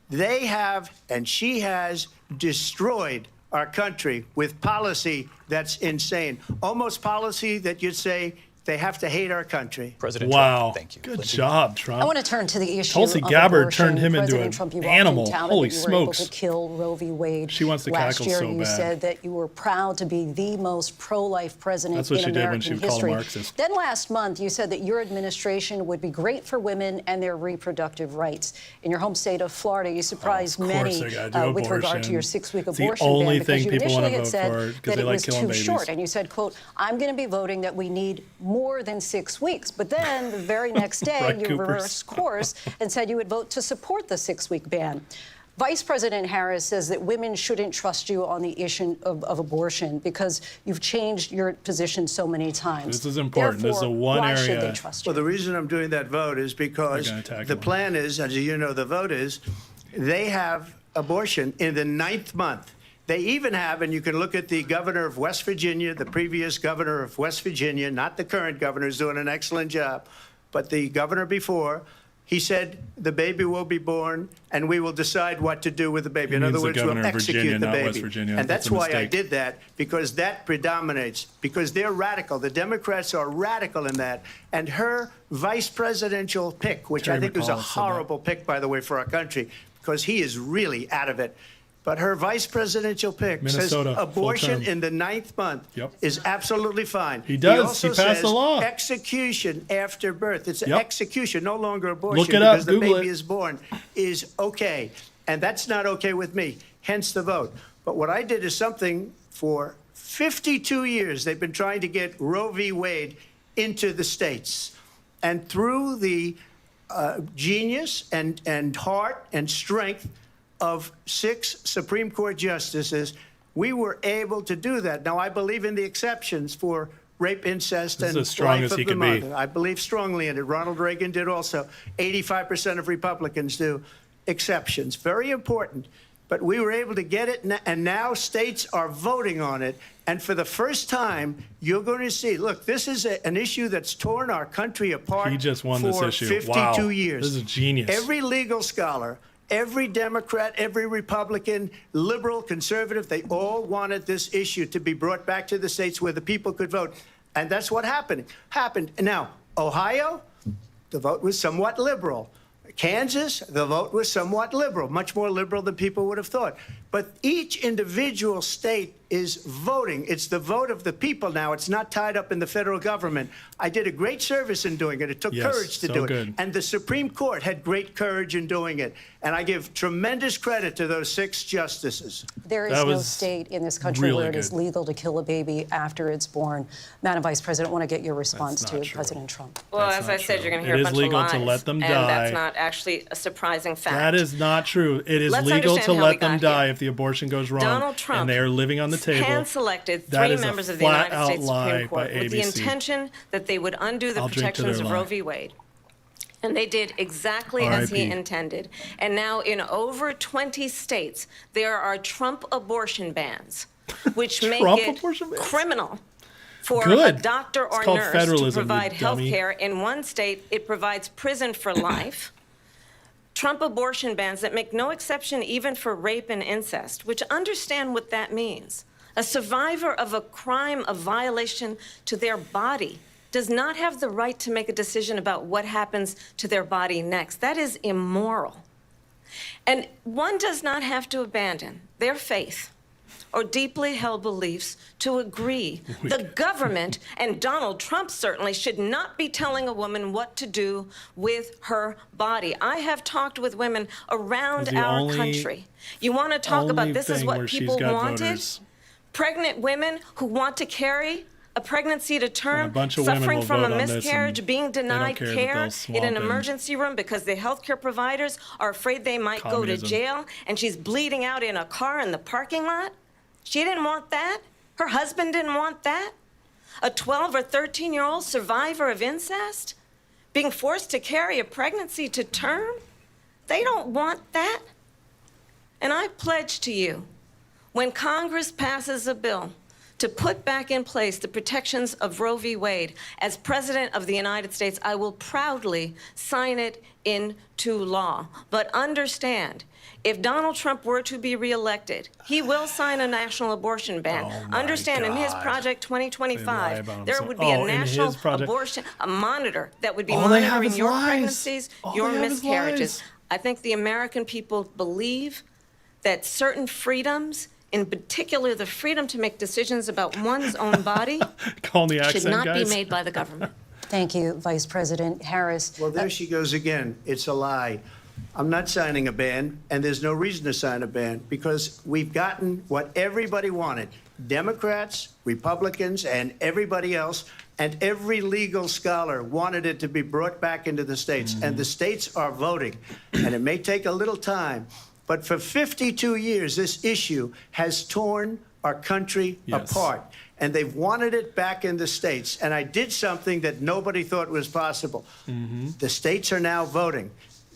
They have, and she has, destroyed our country with policy that's insane. Almost policy that you'd say they have to hate our country. President Wow. Trump, thank you. Good Lindsey? job, Trump. I want to turn to the issue Tulsi of Gabbard abortion. turned him into President an Trump, you animal. often touted Holy that you were able smokes. to kill Roe v. Wade. She wants to Last cackle year, so you bad. said that you were proud to be the most pro-life president That's what in she did when American she called history. Marxist. Then last month, you said that your administration would be great for women and their reproductive rights. In your home state of Florida, you surprised Of course many they gotta do with regard to your abortion. 6-week It's the abortion only ban thing because you people wanna initially had vote said for, 'cause that they it like was killing too babies. short. And you said, quote, I'm going to be voting that we need more more than 6 weeks. But then the very next day, Right, you Coopers. reversed course and said you would vote to support the 6-week ban. Vice President Harris says that women shouldn't trust you on the issue of abortion because you've changed your position so many times. This is important. This is the one why area. should they trust you? Well, the reason I'm doing that vote is because the plan is, as you know, the vote is, they have abortion in the 9th month. They even have, and you can look at the governor of West Virginia, the previous governor of West Virginia, not the current governor, who's doing an excellent job, but the governor before, he said the baby will be born and we will decide what to do with the baby. In other words, we'll execute the baby. And that's why I did that, because that predominates, because they're radical. The Democrats are radical in that. And her vice presidential pick, which I think was a horrible pick, by the way, for our country, because he is really out of it. But her vice presidential pick says abortion in the 9th month is absolutely fine. He does. He also He passed says the law. execution after birth. It's an execution, no longer abortion. Look it up. Because the Google baby it. is born is okay. And that's not okay with me, hence the vote. But what I did is something for 52 years. They've been trying to get Roe v. Wade into the states. And through the genius and heart and strength of 6 Supreme Court justices, we were able to do that. Now, I believe in the exceptions for rape, incest, and life of the mother. I believe strongly in it. Ronald Reagan did also. 85% of Republicans do. Exceptions. Very important. But we were able to get it, and now states are voting on it. And for the first time, you're going to see, look, this is an issue that's torn our country apart. He just won for this issue. 52 years. This is genius. Every legal scholar, every Democrat, every Republican, liberal, conservative, they all wanted this issue to be brought back to the states where the people could vote. And that's what happened. Now, Ohio, the vote was somewhat liberal. Kansas, the vote was somewhat liberal, much more liberal than people would have thought. But each individual state is voting. It's the vote of the people now. It's not tied up in the federal government. I did a great service in doing it. It took courage to do it. And the Supreme Court had great courage in doing it. And I give tremendous credit to those 6 justices. There is no state in this country where it is legal to kill a baby after it's born. Madam Vice President, I want to get your response to President Trump. Well, as I said, you're going to hear a bunch of lies. It is legal to let them die. And that's not actually a surprising fact. That is not true. It is legal to let them die if the abortion goes wrong. Donald Trump and they are living on the table. Hand-selected 3 members of the United States Supreme Court with the ABC. intention that they would undo the protections of Roe v. Wade. And they did exactly as he intended. And now in over 20 states, there are Trump abortion bans, which make it criminal for a doctor or nurse to provide health care. In one state, it provides prison for life. Trump abortion bans that make no exception even for rape and incest, which understand what that means. A survivor of a crime of violation to their body does not have the right to make a decision about what happens to their body next. That is immoral. And one does not have to abandon their faith or deeply held beliefs to agree. The government, and Donald Trump certainly, should not be telling a woman what to do with her body. I have talked with women around our country. You want to talk about this is what people wanted? Pregnant women who want to carry a pregnancy to term, suffering from a miscarriage, being denied care in an emergency room because the healthcare providers are afraid they might go to jail, and she's bleeding out in a car in the parking lot. She didn't want that. Her husband didn't want that. A 12 or 13-year-old survivor of incest being forced to carry a pregnancy to term. They don't want that. And I pledge to you, when Congress passes a bill to put back in place the protections of Roe v. Wade, as President of the United States, I will proudly sign it into law. But understand, if Donald Trump were to be reelected, he will sign a national abortion ban. Understand, in his Project 2025, there would be a national abortion, a monitor that would be monitoring your pregnancies, your miscarriages. I think the American people believe that certain freedoms, in particular the freedom to make decisions about one's own body, should not be made by the government. Thank you, Vice President Harris. Well, there she goes again. It's a lie. I'm not signing a ban, and there's no reason to sign a ban because we've gotten what everybody wanted. Democrats, Republicans, and everybody else, and every legal scholar wanted it to be brought back into the states, and the states are voting. And it may take a little time, but for 52 years, this issue has torn our country apart, and they've wanted it back in the states. And I did something that nobody thought was possible. The states are now voting.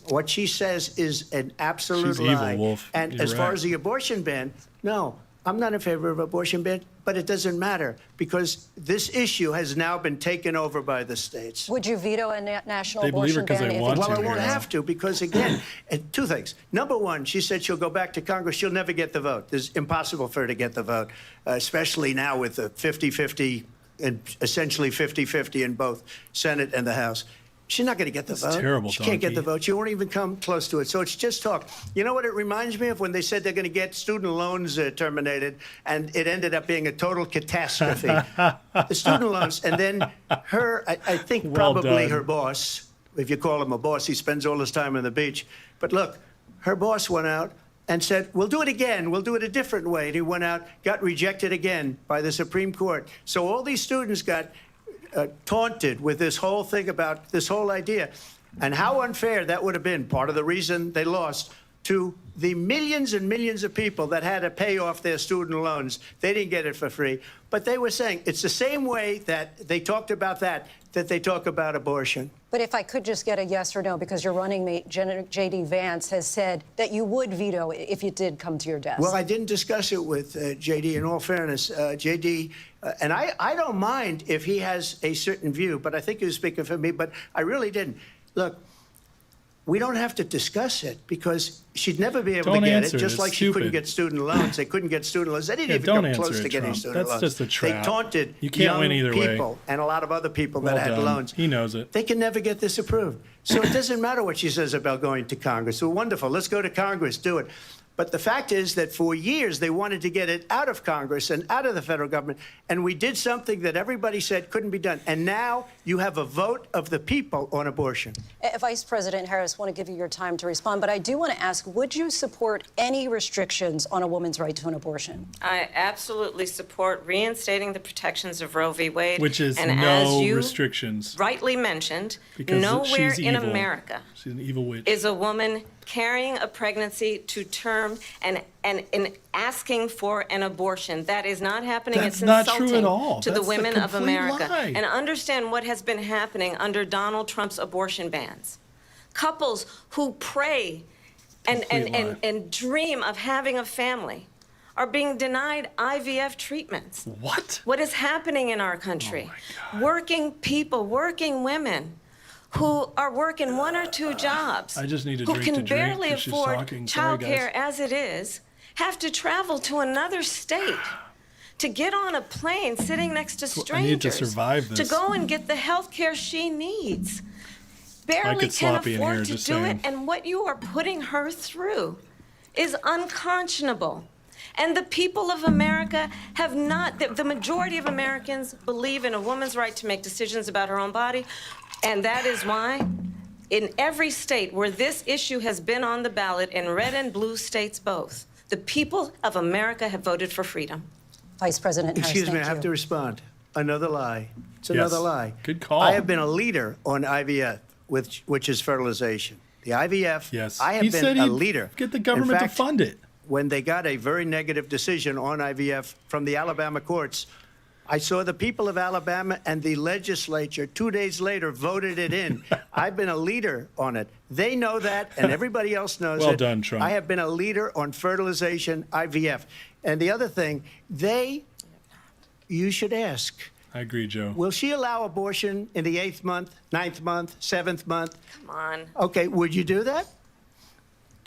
What she says is an absolute lie. Evil, Wolf. And You're as far right. as the abortion ban, no, I'm not in favor of abortion ban, but it doesn't matter because this issue has now been taken over by the states. Would you veto a national They believe her abortion 'cause ban? they if want it- Well, I to won't here. have to because, again, two things. Number one, she said she'll go back to Congress. She'll never get the vote. It's impossible for her to get the vote, especially now with the 50-50 and essentially 50-50 in both Senate and the House. She's not going to get the vote. terrible, She can't get Donkey. the vote. She won't even come close to it. So it's just talk. You know what it reminds me of when they said they're going to get student loans terminated, and it ended up being a total catastrophe. The student loans, and then her, I think Well probably done. her boss, if you call him a boss, he spends all his time on the beach. But look, her boss went out and said, we'll do it again. We'll do it a different way. And he went out, got rejected again by the Supreme Court. So all these students got taunted with this whole thing about this whole idea. And how unfair that would have been, part of the reason they lost, to the millions and millions of people that had to pay off their student loans. They didn't get it for free. But they were saying it's the same way that they talked about that they talk about abortion. But if I could just get a yes or no, because your running mate, J.D. Vance, has said that you would veto it if it did come to your desk. Well, I didn't discuss it with J.D. In all fairness, J.D. And I don't mind if he has a certain view, but I think he was speaking for me, but I really didn't. Look, we don't have to discuss it because she'd never be able Don't to get answer it, it. just It's like she couldn't stupid. get student loans. They couldn't get student loans. They didn't even don't come answer close it, to getting Trump. student That's loans. just a trap. They taunted You can't young win either way. people and a lot of other people Well that had done. loans. He knows it. They can never get this approved. So it doesn't matter what she says about going to Congress. Well, wonderful. Let's go to Congress. Do it. But the fact is that for years they wanted to get it out of Congress and out of the federal government. And we did something that everybody said couldn't be done. And now you have a vote of the people on abortion. Vice President Harris, I want to give you your time to respond, but I do want to ask, would you support any restrictions on a woman's right to an abortion? I absolutely support reinstating the protections of Roe v. Wade. Which is and no as you restrictions. rightly mentioned, Because nowhere she's in evil. America She's an evil witch. is a woman carrying a pregnancy to term and asking for an abortion. That is not happening. That's it's not true insulting at all. to That's the a women of complete America. lie. And understand what has been happening under Donald Trump's abortion bans. Couples who pray and dream of having a family are being denied IVF treatments. What? What is happening in our country? Working people, working women who are working one or two jobs, I just need a who drink can to drink barely 'cause she's afford talking. Sorry, guys. childcare as it is, have to travel to another state to get on a plane sitting next to strangers I need to survive to this. go and get the health care she needs. Barely get can sloppy in here, afford to do just saying. it, and what you are putting her through is unconscionable. And the people of America have not, the majority of Americans believe in a woman's right to make decisions about her own body. And that is why in every state where this issue has been on the ballot, in red and blue states both, the people of America have voted for freedom. Vice President Harris, Excuse me, I thank have you. to respond. Another lie. It's another lie. Good call. I have been a leader on IVF, which is fertilization. The IVF, Yes. I have He been said a he'd leader. get the government In fact, to fund it. When they got a very negative decision on IVF from the Alabama courts, I saw the people of Alabama and the legislature 2 days later voted it in. I've been a leader on it. They know that, and everybody else knows it. Well done, Trump. I have been a leader on fertilization, IVF. And the other thing, you should ask, I agree, Joe. will she allow abortion in the 8th month, 9th month, 7th month? Come on. Okay, would you do that?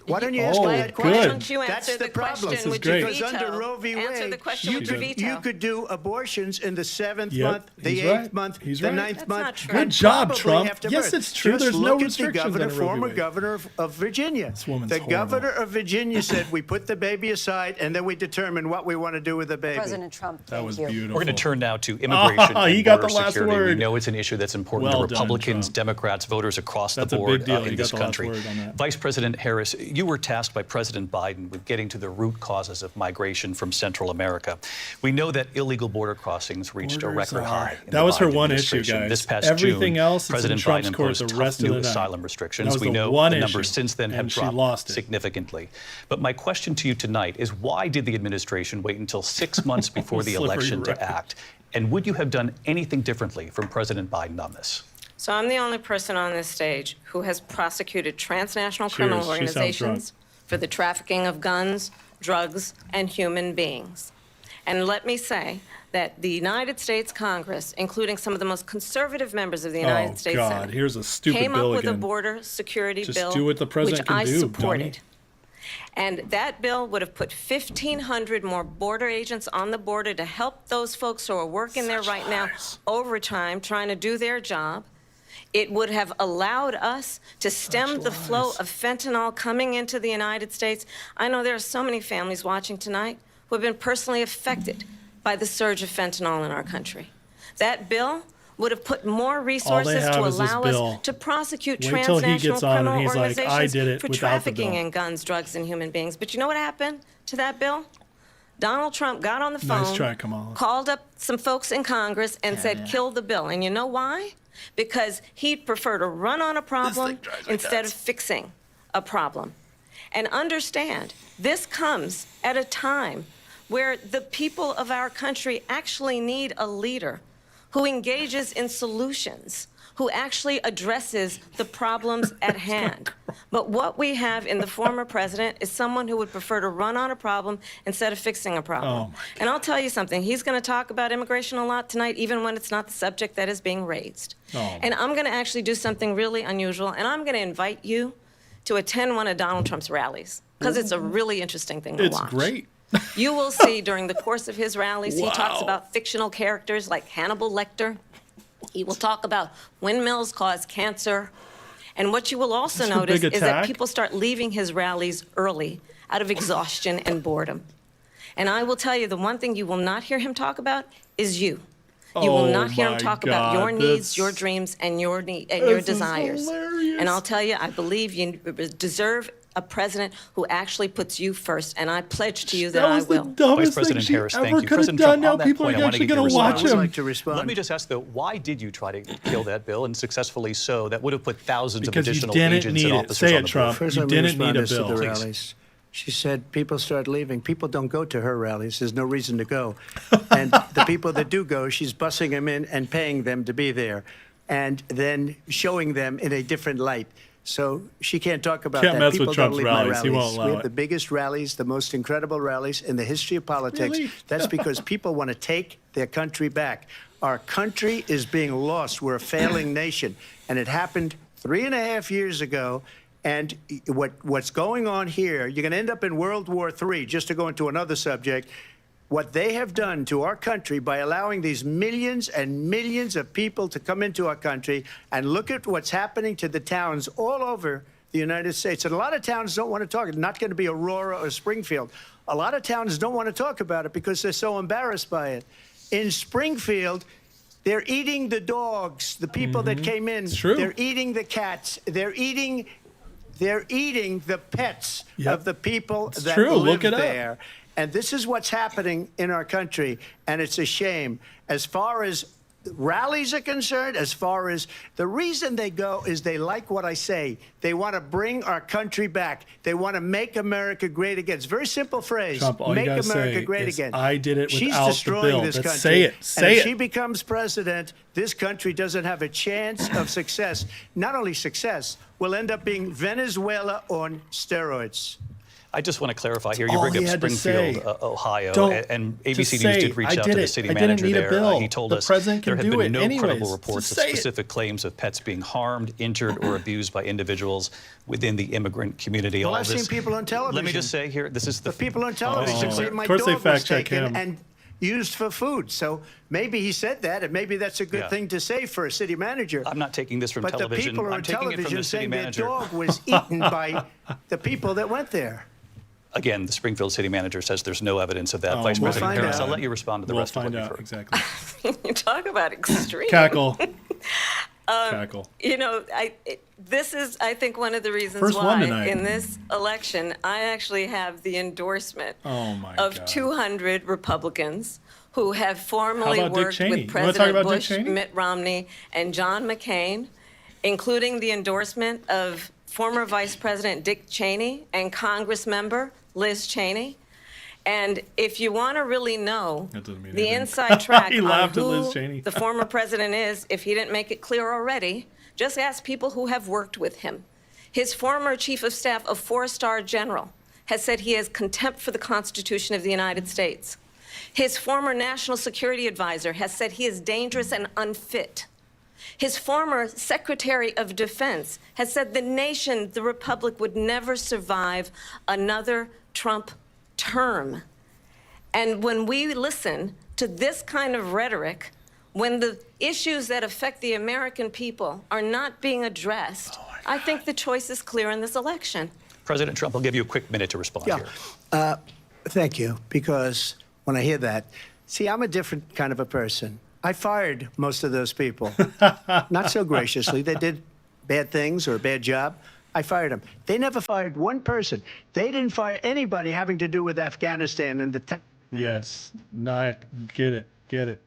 Why don't you ask Oh, me that good. question? Why don't you That's answer the the problem. question with great. your Because veto? under Roe v. Answer Wade, the question you with your could- veto. you could do abortions in the 7th Yep, month, the he's 8th right. month, He's the right. 9th That's month. not true. Good and job, probably Trump. after Yes, birth. it's true. Just There's no look at the restrictions governor, under Roe v. former Wade. governor of Virginia. woman's The horrible. governor of Virginia said, we put the baby aside, and then we determine what we want to do with the baby. President Trump, That thank was you. beautiful. We're going to turn now to immigration he and got border the last security. We word. know it's an issue that's important Well to done, Republicans, Trump. Democrats, voters across That's the a big board deal. You in got this the last country. word on that. Vice President Harris, you were tasked by President Biden with getting to the root causes of migration from Central America. We know that illegal border crossings reached a record high. In That the was her Biden one issue, administration. guys. This past Everything June, else is in President Trump's Biden court imposed the tough rest of new the night. asylum That restrictions. was We the know one the numbers issue, since then have and she dropped lost it. significantly. But my question to you tonight is, why did the administration wait until 6 months before the Slippery election right. to act? And would you have done anything differently from President Biden on this? So I'm the only person on this stage who has prosecuted transnational criminal Cheers. She sounds drunk. organizations for the trafficking of guns, drugs, and human beings. And let me say that the United States Congress, including some of the most conservative members of the United Oh, States God. Senate, Here's a stupid came bill up with again. a border security Just bill, do what the president which can I do, supported. dummy. And that bill would have put 1,500 more border agents on the border to help those folks who are working there right now overtime, trying to do their job. It would have allowed us to stem the flow of fentanyl coming into the United States. I know there are so many families watching tonight who have been personally affected by the surge of fentanyl in our country. That bill would have put more resources have to is this allow bill. us to prosecute Wait till he transnational gets on and criminal he's like, organizations "I did it for without the trafficking bill." in guns, drugs, and human beings. But you know what happened to that bill? Donald Trump got on the phone, Nice try, Kamala. called up some folks in Congress and said, kill the bill. And you know why? Because he'd prefer to run on a problem instead of fixing a problem. And understand, this comes at a time where the people of our country actually need a leader who engages in solutions, who actually addresses the problems at hand. But what we have in the former president is someone who would prefer to run on a problem instead of fixing a problem. And I'll tell you something, he's going to talk about immigration a lot tonight, even when it's not the subject that is being raised. And I'm going to actually do something really unusual, and I'm going to invite you to attend one of Donald Trump's rallies, because it's a really interesting thing to watch. It's great. You will see during the course of his rallies, he talks Wow. about fictional characters like Hannibal Lecter. He will talk about windmills cause cancer. And what you will also Is this a notice big is that attack? people start leaving his rallies early out of exhaustion and boredom. And I will tell you, the one thing you will not hear him talk about is you. You will not hear him my talk about your God, needs, this- your dreams, and your your is desires. hilarious. And I'll tell you, I believe you deserve a president who actually puts you first, and I pledge to you that That I was the will. dumbest Vice thing President she Harris, ever thank you. could have President done. Trump, Now on that people point, I are want to actually get going to your watch response. I would him. like to respond. Let me just ask, though, why did you try to kill that bill, and successfully so? That would have put thousands Because of you additional didn't agents need and it. officers Say on it, the Trump. border. First, You let me didn't respond need a as to bill. the Please. rallies. She said people start leaving. People don't go to her rallies. There's no reason to go. And the people that do go, she's bussing them in and paying them to be there, and then showing them in a different light. So she can't talk about Can't that. mess with People Trump's don't leave my rallies. He won't allow We have it. the biggest rallies, the most incredible rallies in the history of politics. Really? That's because people want to take their country back. Our country is being lost. We're a failing nation. And it happened 3.5 years ago. And what's going on here, you're going to end up in World War III, just to go into another subject. What they have done to our country by allowing these millions and millions of people to come into our country, and look at what's happening to the towns all over the United States. And a lot of towns don't want to talk. It's not going to be Aurora or Springfield. A lot of towns don't want to talk about it because they're so embarrassed by it. In Springfield, they're eating the dogs, the people that came in. It's true. They're eating the cats. They're eating the pets Yep. of the people It's that true. live Look it up. there. And this is what's happening in our country, and it's a shame. As far as rallies are concerned, as far as the reason they go is they like what I say. They want to bring our country back. They want to make America great again. It's a very simple phrase. Trump, all you make gotta America say great is, again. "I did it She's without the destroying bill." this Let's country. say it. And Say if it. she becomes president, this country doesn't have a chance of success. Not only success, we'll end up being Venezuela on steroids. I just want to clarify here. You all bring he up had to Springfield, say. Ohio, and ABC News did reach out to the city manager there. He told us there have been no credible reports of specific claims of pets being harmed, injured, or abused by individuals within the immigrant community. Well, I've seen people on television. Let me just say here, this is the people on television say my of course dog they fact was check taken him. and used for food. So maybe he said that, and maybe that's a good thing to say for a city manager. I'm not taking this from but television. The people I'm on taking it from television the city saying manager. their dog was eaten by the people that went there. Again, the Springfield city manager says there's no evidence of that. Oh, Vice we'll President find Harris, out. I'll let you respond to the rest of what you've heard. Exactly. You talk about extreme. Cackle. Cackle. You know, this is, I think, one of the reasons First one why tonight. in this election, I actually have the endorsement of God. 200 Republicans who have formally How about Dick worked Cheney? with You wanna talk President about Dick Bush, Cheney? Mitt Romney, and John McCain, including the endorsement of former Vice President Dick Cheney and Congress member Liz Cheney. And if you want to really know That doesn't mean the anything. inside track He on laughed at who Liz Cheney. the former president is, if he didn't make it clear already, just ask people who have worked with him. His former chief of staff, a four-star general, has said he has contempt for the Constitution of the United States. His former national security advisor has said he is dangerous and unfit. His former Secretary of Defense has said the nation, the Republic, would never survive another Trump term. And when we listen to this kind of rhetoric, when the issues that affect the American people are not being addressed, I think the choice is clear in this election. President Trump, I'll give you a quick minute to respond here. Thank you, because when I hear that, see, I'm a different kind of a person. I fired most of those people. Not so graciously. They did bad things or a bad job. I fired them. They never fired one person. They didn't fire anybody having to do with Afghanistan and the... Yes. Not get it. Get it.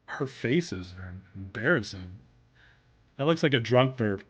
Her faces are embarrassing. That looks like a drunk verb.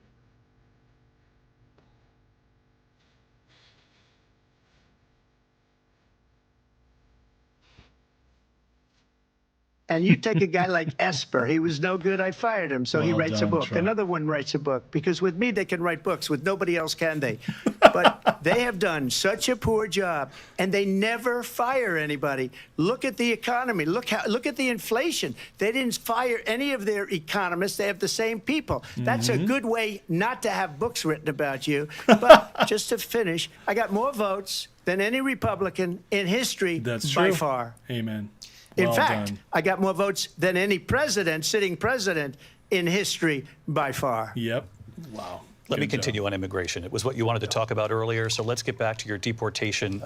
And you take a guy like Esper. He was no good. I fired him. So he Well writes a done, book. Trump. Another one writes a book. Because with me, they can write books. With nobody else can they. But they have done such a poor job. And they never fire anybody. Look at the economy. Look at the inflation. They didn't fire any of their economists. They have the same people. That's a good way not to have books written about you. But just to finish, I got more votes than any Republican in history That's by true. far. Amen. In Well fact, done. I got more votes than any president, sitting president, in history by far. Yep. Wow. Let me Good job. continue on immigration. It was what you wanted to talk about earlier, so let's get back to your deportation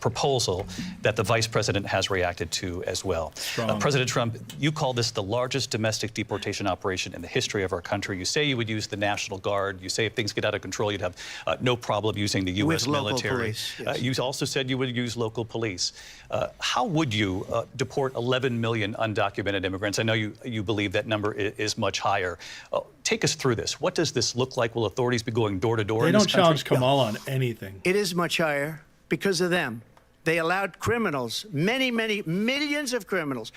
proposal that the vice president has reacted to as well. President Trump, you call this the largest domestic deportation operation in the history of our country. You say you would use the National Guard. You say if things get out of control, you'd have no problem using the U.S. With local military. police, yes. You also said you would use local police. How would you deport 11 million undocumented immigrants? I know you believe that number is much higher. Take us through this. What does this look like? Will authorities be going door to door They in this don't challenge country? Kamala on anything. It is much higher because of them. They allowed criminals, many, many millions of criminals.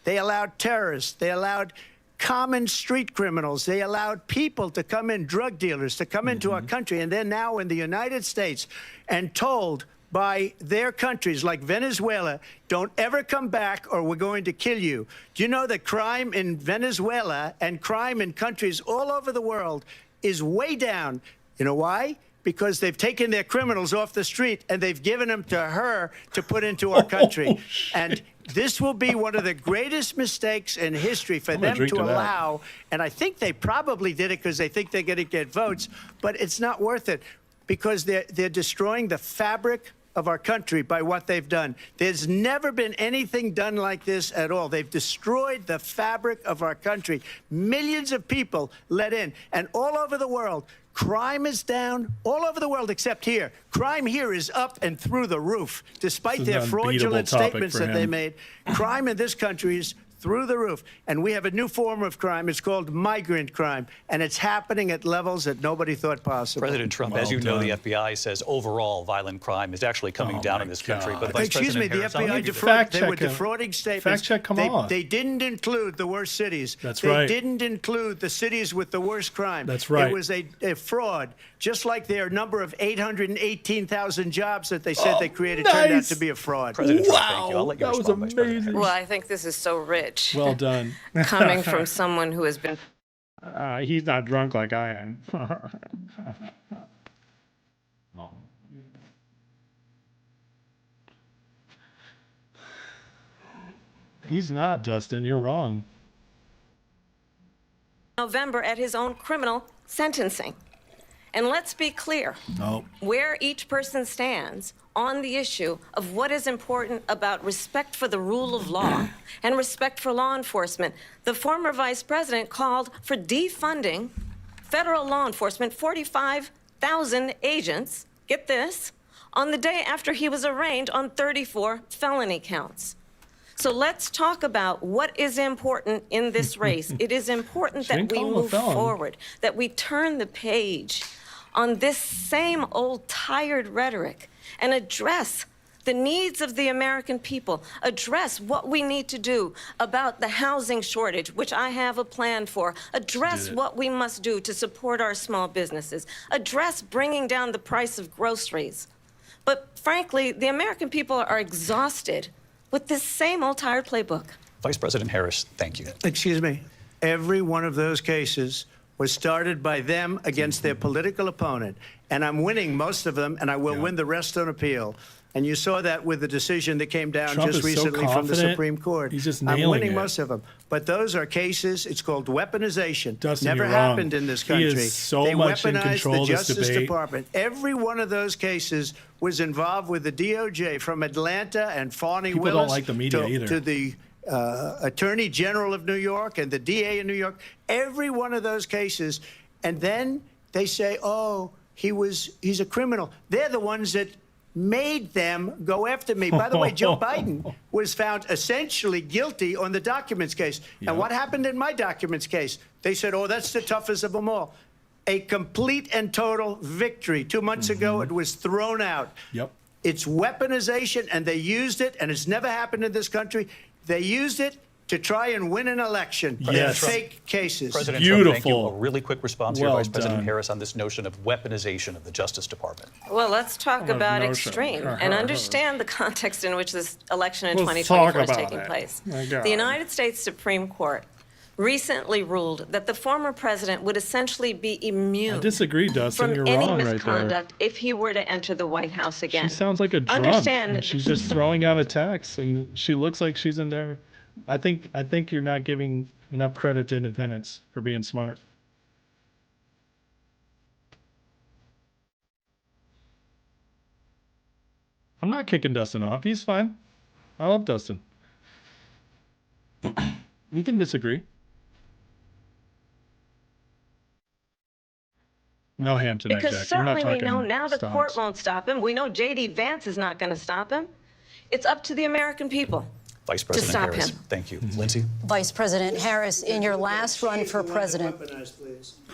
They allowed terrorists. They allowed common street criminals. They allowed people to come in, drug dealers, to come into our country. And they're now in the United States and told by their countries like Venezuela, don't ever come back or we're going to kill you. Do you know that crime in Venezuela and crime in countries all over the world is way down? You know why? Because they've taken their criminals off the street and they've given them to her to put into our country. And this will be one of the greatest mistakes in history for them to allow. And I think they probably did it because they think they're going to get votes, but it's not worth it because they're destroying the fabric of our country by what they've done. There's never been anything done like this at all. They've destroyed the fabric of our country. Millions of people let in, and all over the world, crime is down all over the world except here. Crime here is up and through the roof, despite their fraudulent statements that they made. Crime in this country is through the roof. And we have a new form of crime. It's called migrant crime. And it's happening at levels that nobody thought possible. President Trump, as you know, the FBI says overall violent crime is actually coming down in this country. But Vice Excuse me, President the Harris, FBI they were defrauding statements. Fact check Kamala. They didn't include the worst cities. That's they right. They didn't include the cities with the worst crime. That's right. It was a fraud, just like their number of 818,000 jobs that they said they created turned out to be a fraud. President Trump, thank you. I'll let you that was respond, Vice President amazing. Well, I think this is so rich. Well done. Coming from someone who has been He's not drunk like I am. No. He's not, Dustin. You're wrong. November at his own criminal sentencing. And let's be clear No. where each person stands on the issue of what is important about respect for the rule of law and respect for law enforcement. The former vice president called for defunding federal law enforcement, 45,000 agents, get this, on the day after he was arraigned on 34 felony counts. So let's talk about what is important in this race. It is important that we move forward, that we turn the page on this same old tired rhetoric and address the needs of the American people, address what we need to do about the housing shortage, which I have a plan for, address what we must do to support our small businesses, address bringing down the price of groceries. But frankly, the American people are exhausted with this same old tired playbook. Vice President Harris, thank you. Excuse me. Every one of those cases was started by them against their political opponent. And I'm winning most of them, and I will win the rest on appeal. And you saw that with the decision that came down Trump just is so recently from the confident. Supreme Court. He's just I'm nailing winning it. most of them. But those are cases, it's called weaponization. Dustin, Never you're wrong. happened in this He country. is so they much in weaponized control the of this Justice debate. Department. Every one of those cases was involved with the DOJ, from Atlanta and Fani People Willis don't like the media either. to the Attorney General of New York and the DA in New York. Every one of those cases. And then they say, oh, he's a criminal. They're the ones that made them go after me. By the way, Joe Biden was found essentially guilty on the documents case. Yep. And what happened in my documents case? They said, oh, that's the toughest of them all. A complete and total victory. 2 months ago, it was thrown out. Yep. It's weaponization, and they used it, and it's never happened in this country. They used it to try and win an election. Yes. Fake cases. President Trump, thank you. Beautiful. A really quick response here, Well Vice President done. Harris, on this notion of weaponization of the Justice Department. Well, let's talk about notion. extreme and understand the context in which this election in Let's talk 2024 is about taking it. place. My God. The United States Supreme Court recently ruled that the former president would essentially be immune I disagree, Dustin. from You're any wrong right there. misconduct if he were to enter the White House again. She sounds like a drunk. Understand- And she's just throwing out attacks, and she looks like she's in there. I think you're not giving enough credit to independents for being smart. I'm not kicking Dustin off. He's fine. I love Dustin. We can disagree. No ham tonight, Because Jack. We're not certainly we talking know now the stocks. court won't stop him. We know J.D. Vance is not going to stop him. It's up to the American people. Vice President stop Harris, him. thank you. Lindsay? Vice President Harris, in your last run for president.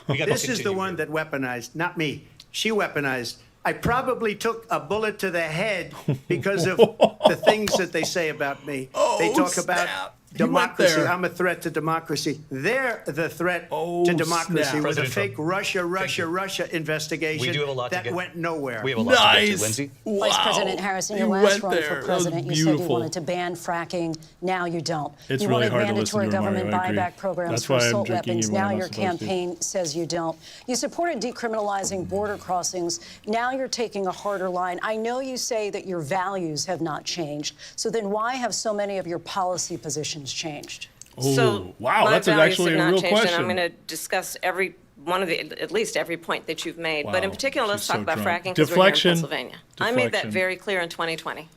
This is the one that weaponized, not me. She weaponized. I probably took a bullet to the head because of the things that they say about me. They talk about democracy. I'm a threat to democracy. They're the threat to democracy snap. with a President fake Trump. Russia investigation We do have a lot to that get- went nowhere. We have a lot to get to, Nice. Lindsay. Wow. Vice President Harris, in your You last went run there. for That was president, you said you beautiful. wanted to ban fracking. Now you don't. It's you really wanted hard to listen mandatory to her, government Mario. I agree. buyback programs That's for why I'm assault drinking weapons. even when Now I'm your not supposed to. campaign says you don't. You supported decriminalizing border crossings. Now you're taking a harder line. I know you say that your values have not changed. So then why have so many of your policy positions changed? So wow, my that's values actually have a not real changed, question. and I'm going to discuss at least every point that you've made. But in Wow, particular, let's she's talk so about drunk. fracking because we're here in Deflection. Pennsylvania. I made that Deflection. very clear in 2020.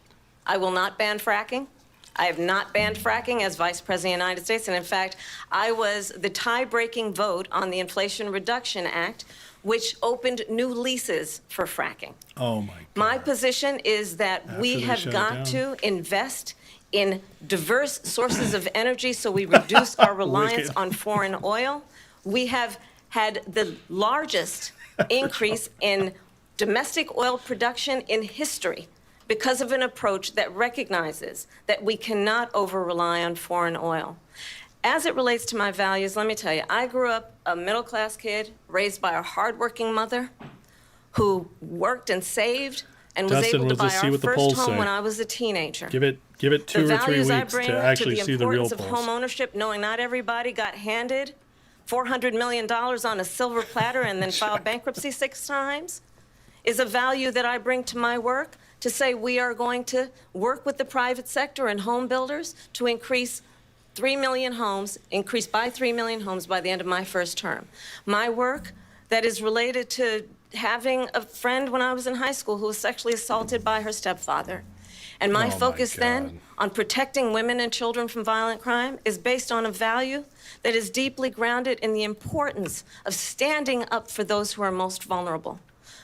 I will not ban fracking. I have not banned fracking as Vice President of the United States. And in fact, I was the tie-breaking vote on the Inflation Reduction Act, which opened new leases for fracking. Oh my God. My position is that we they have shut it got down. to invest in diverse sources of energy so we reduce our reliance on foreign oil. We have had the largest increase in domestic oil production in history because of an approach that recognizes that we cannot over-rely on foreign oil. As it relates to my values, let me tell you, I grew up a middle-class kid raised by a hardworking mother who worked and saved and was able to buy our first home when I was a teenager. Give it 2 or 3 weeks to actually see the real The values I bring to the importance of polls. home ownership, knowing not everybody got handed $400 million on a silver platter and then filed bankruptcy 6 times, is a value that I bring to my work to say we are going to work with the private sector and home builders to increase 3 million homes, increase by 3 million homes by the end of my first term. My work that is related to having a friend when I was in high school who was sexually assaulted by her stepfather. And my focus then on protecting women and children from violent crime is based on a value that is deeply grounded in the importance of standing up for those who are most vulnerable.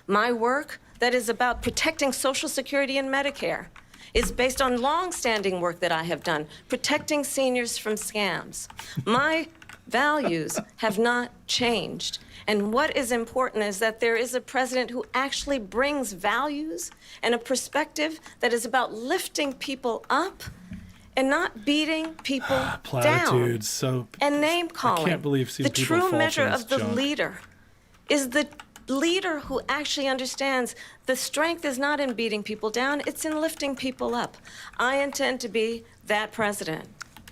My work that is about protecting Social Security and Medicare is based on long-standing work that I have done, protecting seniors from scams. My values have not changed. And what is important is that there is a president who actually brings values and a perspective that is about lifting people up and not beating people Platitudes, down. And name calling. I can't believe seeing the people true fall measure for this of the junk. leader is the leader who actually understands the strength is not in beating people down, it's in lifting people up. I intend to be that president.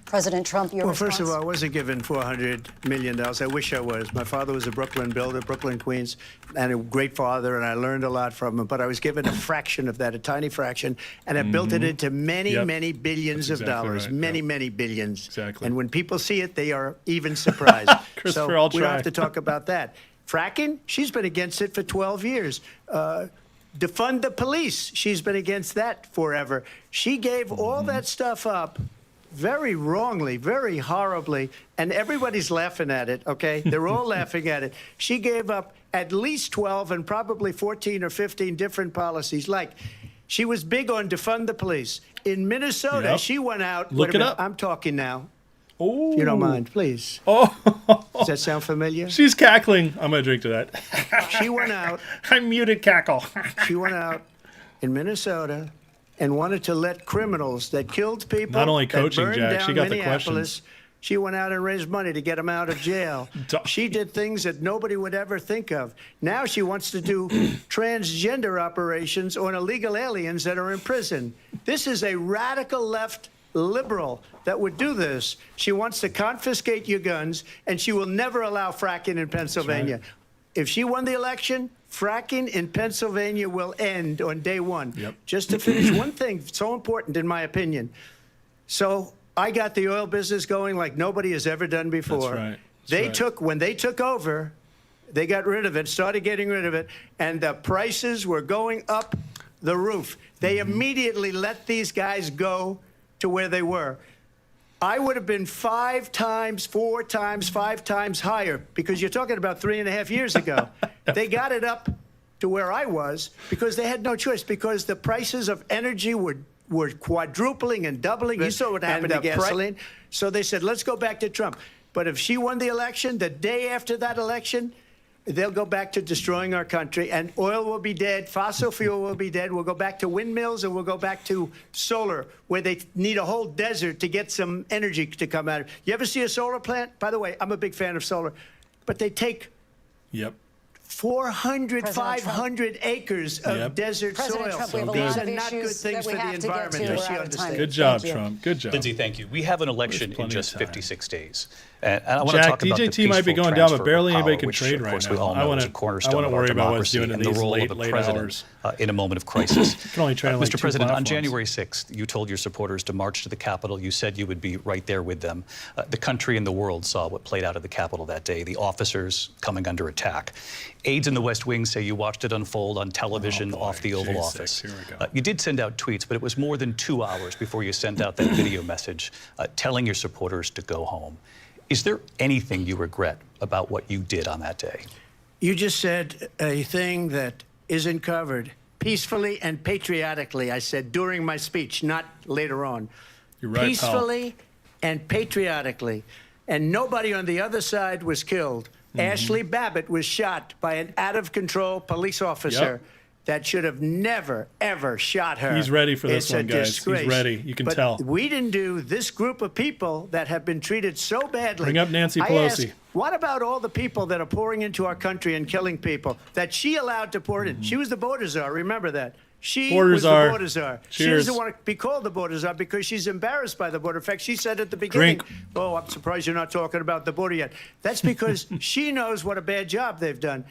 President Trump, your response? First of all, I wasn't given $400 million. I wish I was. My father was a Brooklyn builder, Brooklyn, Queens, and a great father, and I learned a lot from him. But I was given a fraction of that, a tiny fraction, and I built it into many, many billions of dollars. Right. Many, many billions. Exactly. And when people see it, they are even surprised. Christopher, so I'll we don't try. have to talk about that. Fracking, she's been against it for 12 years. Defund the police, she's been against that forever. She gave all that stuff up very wrongly, very horribly, and everybody's laughing at it, okay? They're all laughing at it. She gave up at least 12 and probably 14 or 15 different policies. Like, she was big on defund the police. In Minnesota, she went out. Look wait a it minute, up. I'm talking now. Oh, If you don't mind, please. Oh, Does that sound familiar? she's cackling. I'm gonna drink to that. She went out. I muted cackle. She went out in Minnesota and wanted to let criminals that killed people, Not only that coaching, burned Jack, down she got the Minneapolis, she went out and raised money to get them out of jail. She did things that nobody would ever think of. Now she wants to do transgender operations on illegal aliens that are in prison. This is a radical left liberal that would do this. She wants to confiscate your guns, and she will never allow fracking in Pennsylvania. Right. If she won the election, fracking in Pennsylvania will end on day one. Just to finish one thing so important, in my opinion. So I got the oil business going like nobody has ever done before. That's right. When they took over, they got rid of it, started getting rid of it, and the prices were going up the roof. They immediately let these guys go to where they were. I would have been 5 times, 4 times, 5 times higher, because you're talking about 3.5 years ago. They got it up to where I was because they had no choice, because the prices of energy were quadrupling and doubling. You saw what happened to gasoline. So they said, let's go back to Trump. But if she won the election, the day after that election, they'll go back to destroying our country, and oil will be dead, fossil fuel will be dead. We'll go back to windmills, and we'll go back to solar, where they need a whole desert to get some energy to come out of it. You ever see a solar plant? By the way, I'm a big fan of solar, but they take 400, 500 acres of desert President soil. Trump, we have a These lot are of not good issues things that for we the have to get to. environment. We're Does she out of understand? time. Good job, Thank you. Trump. Good job. Lindsay, thank you. We have an election in plenty just of time. 56 days. And I want to Jack, talk about the DJT might be peaceful going down, transfer but of barely anybody power, can which, trade of right course, now. we all know is a cornerstone of our worry about what it's democracy doing in and the these role late, of a late president hours. in a moment of crisis. Can only trade on like Mr. 2 President, on platforms. January 6th, you told your supporters to march to the Capitol. You said you would be right there with them. The country and the world saw what played out at the Capitol that day, the officers coming under attack. Aides in the West Wing say you watched it unfold on television off the Oval Office. Here we go. You did send out tweets, but it was more than 2 hours before you sent out that video message telling your supporters to go home. Is there anything you regret about what you did on that day? You just said a thing that isn't covered. Peacefully and patriotically, I said during my speech, not later on. You're right, pal. peacefully and patriotically. And nobody on the other side was killed. Ashley Babbitt was shot by an out-of-control police officer that should have never, ever shot her. He's ready for this It's one, a guys. disgrace. He's ready. You can But tell. we didn't do this group of people that have been treated so badly. Bring up Nancy I Pelosi. ask, what about all the people that are pouring into our country and killing people that she allowed to pour in? She was the border czar. Remember that. She Border was czar. the border czar. She Cheers. doesn't want to be called the border czar because she's embarrassed by the border. In fact, she said at the beginning, Drink. "Oh, I'm surprised you're not talking about the border yet." That's because she knows what a bad job they've done.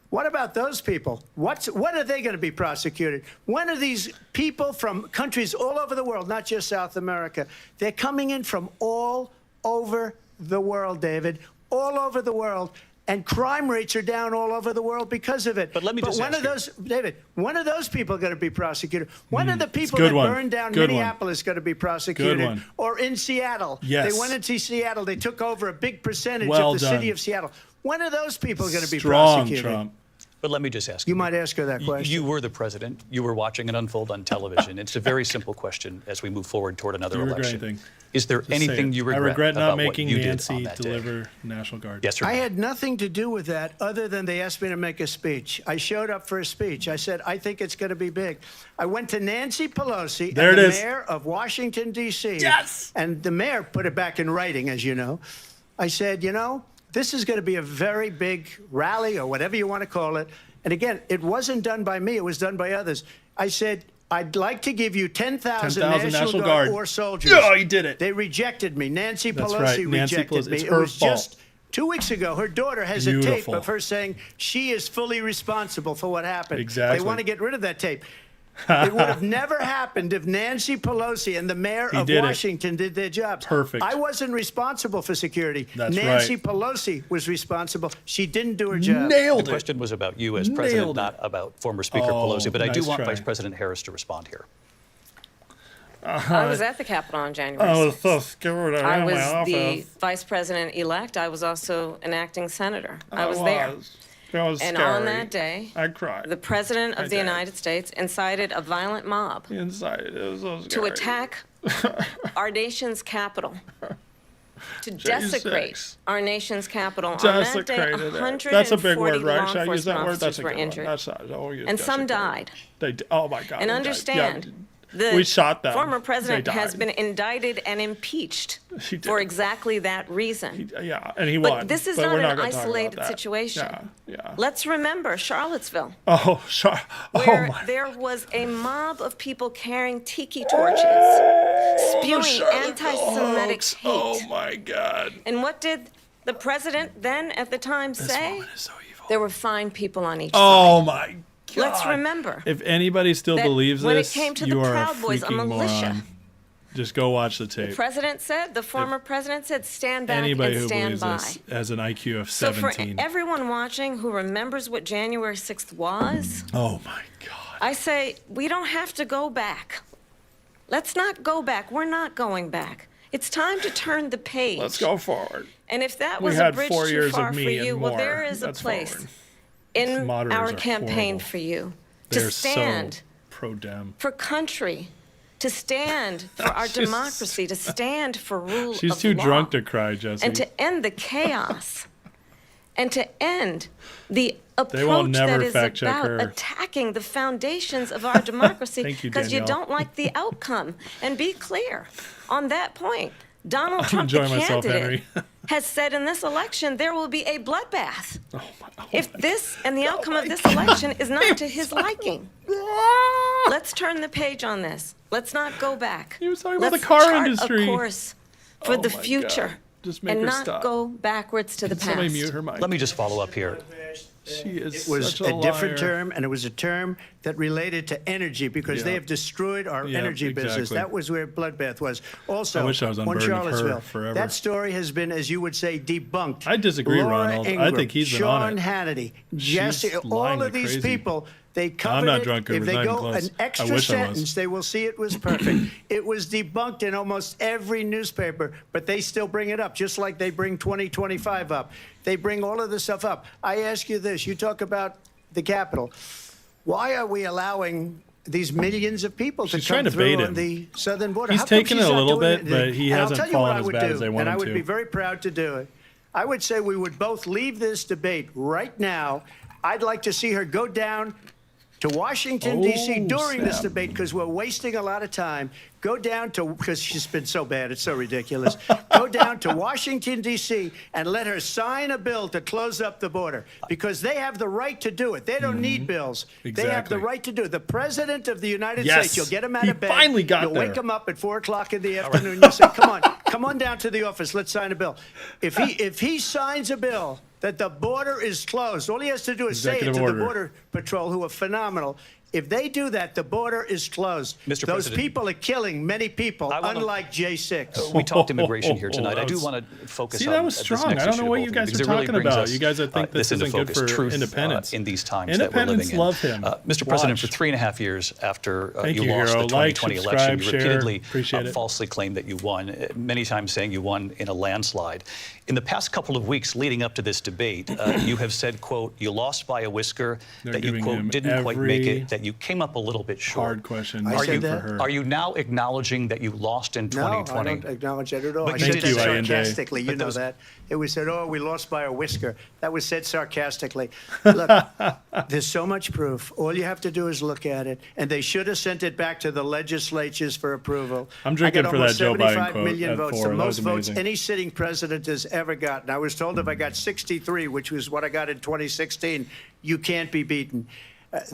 What about those people? When are they going to be prosecuted? When are these people from countries all over the world, not just South America? They're coming in from all over the world, David, all over the world. And crime rates are down all over the world because of it. But let me just when ask are those, David, when are those people going to be prosecuted? When are the people good that one. burned down Good one. Minneapolis going to be prosecuted? Good one. Or in Seattle? Yes. They went into Seattle. They took over a big percentage Well of the done. city of Seattle. When are those people going to be Strong, prosecuted? Trump. But let me just ask You might ask her that question. You were the president. You were watching it unfold on television. It's a very simple question as we move forward toward another Do you regret election. anything? Is there Just say anything it. you I regret regret not about making what you Nancy did on that day? deliver National Guard. Yes or no? I had nothing to do with that other than they asked me to make a speech. I showed up for a speech. I said, I think it's going to be big. I went to Nancy Pelosi, There and it the is. mayor of Washington, D.C. Yes! And the mayor put it back in writing, as you know. I said, this is going to be a very big rally or whatever you want to call it. And again, it wasn't done by me. It was done by others. I said, I'd like to give you 10,000 National Guard or soldiers. Yeah, he did it. They rejected me. Nancy That's Pelosi right. Nancy rejected Pelosi. me. It's It her was fault. just 2 weeks ago. Her daughter has a tape Beautiful. of her saying she is fully responsible for what happened. Exactly. They want to get rid of that tape. It would have never happened if Nancy Pelosi and the mayor of did it. Washington did their jobs. Perfect. I wasn't responsible for security. That's Nancy right. Pelosi was responsible. She didn't do her job. Nailed The it. question was about you as president, Nailed it. not about former Speaker Oh, Pelosi. But I do nice want try. Vice President Harris to respond here. I was at the Capitol on January 6th. so scared. I was the vice president-elect. I was also an acting senator. I was there. It was And scary. on that day, I cried. the President I of the did. United States incited a violent mob Inside, it was so to scary. attack our nation's capital, to desecrate Jesus. our nation's capital. On that day, Desecrated it. 140 That's a big word, right? law Should I use that enforcement word? That's officers a were good one. injured, That's I'll use and some desecrated. died. They oh my God. And they died. understand, Yeah, the we shot them. former They president has died. been indicted and impeached He did. for exactly that reason. Yeah, and he But won. this is but not we're an gonna talk about isolated that. situation. Yeah. Let's remember Charlottesville, Oh, sure. where Oh my. there was a mob of people carrying tiki torches, spewing Charlottesville anti-Semitic hoax. hate. Oh my God. And what did the president then at the time say? Woman is so evil. There were fine people on each Oh side. my God. Let's remember If anybody still that believes when it this, came to you the are Proud a Boys, a freaking militia. moron. Just go watch the tape. The president said, the former president said, stand back Anybody and who stand believes by. this has an IQ of So for 17. everyone watching who remembers what January 6th was, Oh my God. I say we don't have to go back. Let's not go back. We're not going back. It's time to turn the page. Let's go forward. And if that We was a had bridge 4 too years far of for me and you, more. well, there is a That's place forward. in Moderators our are campaign horrible. for you They're to stand so pro-dem. for country, to stand for our She's- democracy, to stand for rule She's of too law, drunk to cry, Jesse. and to end the chaos, and to end the They will approach never that is fact check about her. attacking the foundations of our democracy Thank you, because you Danielle. don't like the outcome. And be clear on that point. Donald Trump, the enjoying myself, candidate, Henry. has said in this election there will be a bloodbath oh if my this and the outcome of this election is not to his liking. Let's turn the page on this. Let's not go back. He was talking about Let's the car chart industry. a course for Oh the my future God. Just make and her not stop. go backwards to the past. Somebody mute her mic. Let me just follow up here. She is It was such a different liar. term, and it was a term that related to energy because they Yeah. have destroyed our Yeah, energy business. exactly. That was where bloodbath was. Also, I wish I was on unburdened of her Charlottesville, forever. that story has been, as you would say, debunked. I disagree, Laura Ronald. I Ingraham, think he's been on Sean it. Hannity, She's Jesse, all lying of like these crazy. people. They covered not it. drunk, it If was they not even go close. an I extra wish I was. sentence, they will see it was perfect. It was debunked in almost every newspaper, but they still bring it up, just like they bring 2025 up. They bring all of this stuff up. I ask you this. You talk about the Capitol. Why are we allowing these millions of people to She's come trying to through bait on him. the southern border. He's How come taking she's it a not little doing bit, but he And I'll hasn't tell you what fallen I as would bad do, as they want and I him would to. be very proud to do it. I would say we would both leave this debate right now. I'd like to see her go down to Washington, D.C. during this debate, because we're wasting a lot of time. Go down to, because she's been so bad, it's so ridiculous. Go down to Washington, D.C., and let her sign a bill to close up the border, because they have the right to do it. They don't need bills. They have the right to do it. The President of the United States, you'll get him out of bed. Finally got You'll there. wake him up at 4 o'clock in the afternoon. You say, come on down to the office. Let's sign a bill. If he signs a bill that the border is closed, all he has to do is say it to the Border Patrol, who are phenomenal. If they do that, the border is closed. Mr. Those President, people are killing many people, unlike J6. We talked immigration here tonight. I do want to focus See, on that was this strong. next I don't issue know of what both you of guys because are it really talking brings about. us, You guys, I think this into isn't good focus, for truth, independence. in these times that we're living Independents in. love him. Mr. President, for Watch. 3.5 years after Thank you you, lost Hero. the Like, 2020 subscribe, election, you share. repeatedly Appreciate it. falsely claimed that you won, many times saying you won in a landslide. In the past couple of weeks leading up to this debate, you have said, quote, you lost by a whisker, They're that you, giving quote, him didn't quite make every it, that you came up a little bit short. hard question. I said for that. her. Are you now acknowledging that you lost in 2020? No, I don't acknowledge that at all. But I you said did that say- sarcastically. You But know those- that. It was said, oh, we lost by a whisker. That was said sarcastically. Look, there's so much proof. All you have to do is look at it. And they should have sent it back to the legislatures for approval. I'm drinking I got for that almost Joe Biden 75 quote million at votes, 4. the That was most votes amazing. any sitting president has ever gotten. I was told if I got 63, which was what I got in 2016, you can't be beaten.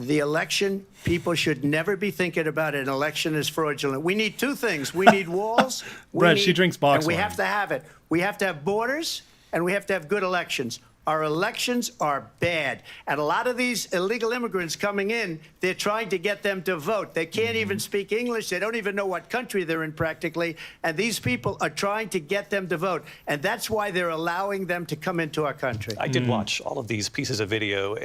The election, people should never be thinking about an election as fraudulent. We need two things. We need walls. Brett, she drinks box and we wine. have to have it. We have to have borders, and we have to have good elections. Our elections are bad. And a lot of these illegal immigrants coming in, they're trying to get them to vote. They can't even speak English. They don't even know what country they're in practically. And these people are trying to get them to vote. And that's why they're allowing them to come into our country. I did watch all of these pieces of video.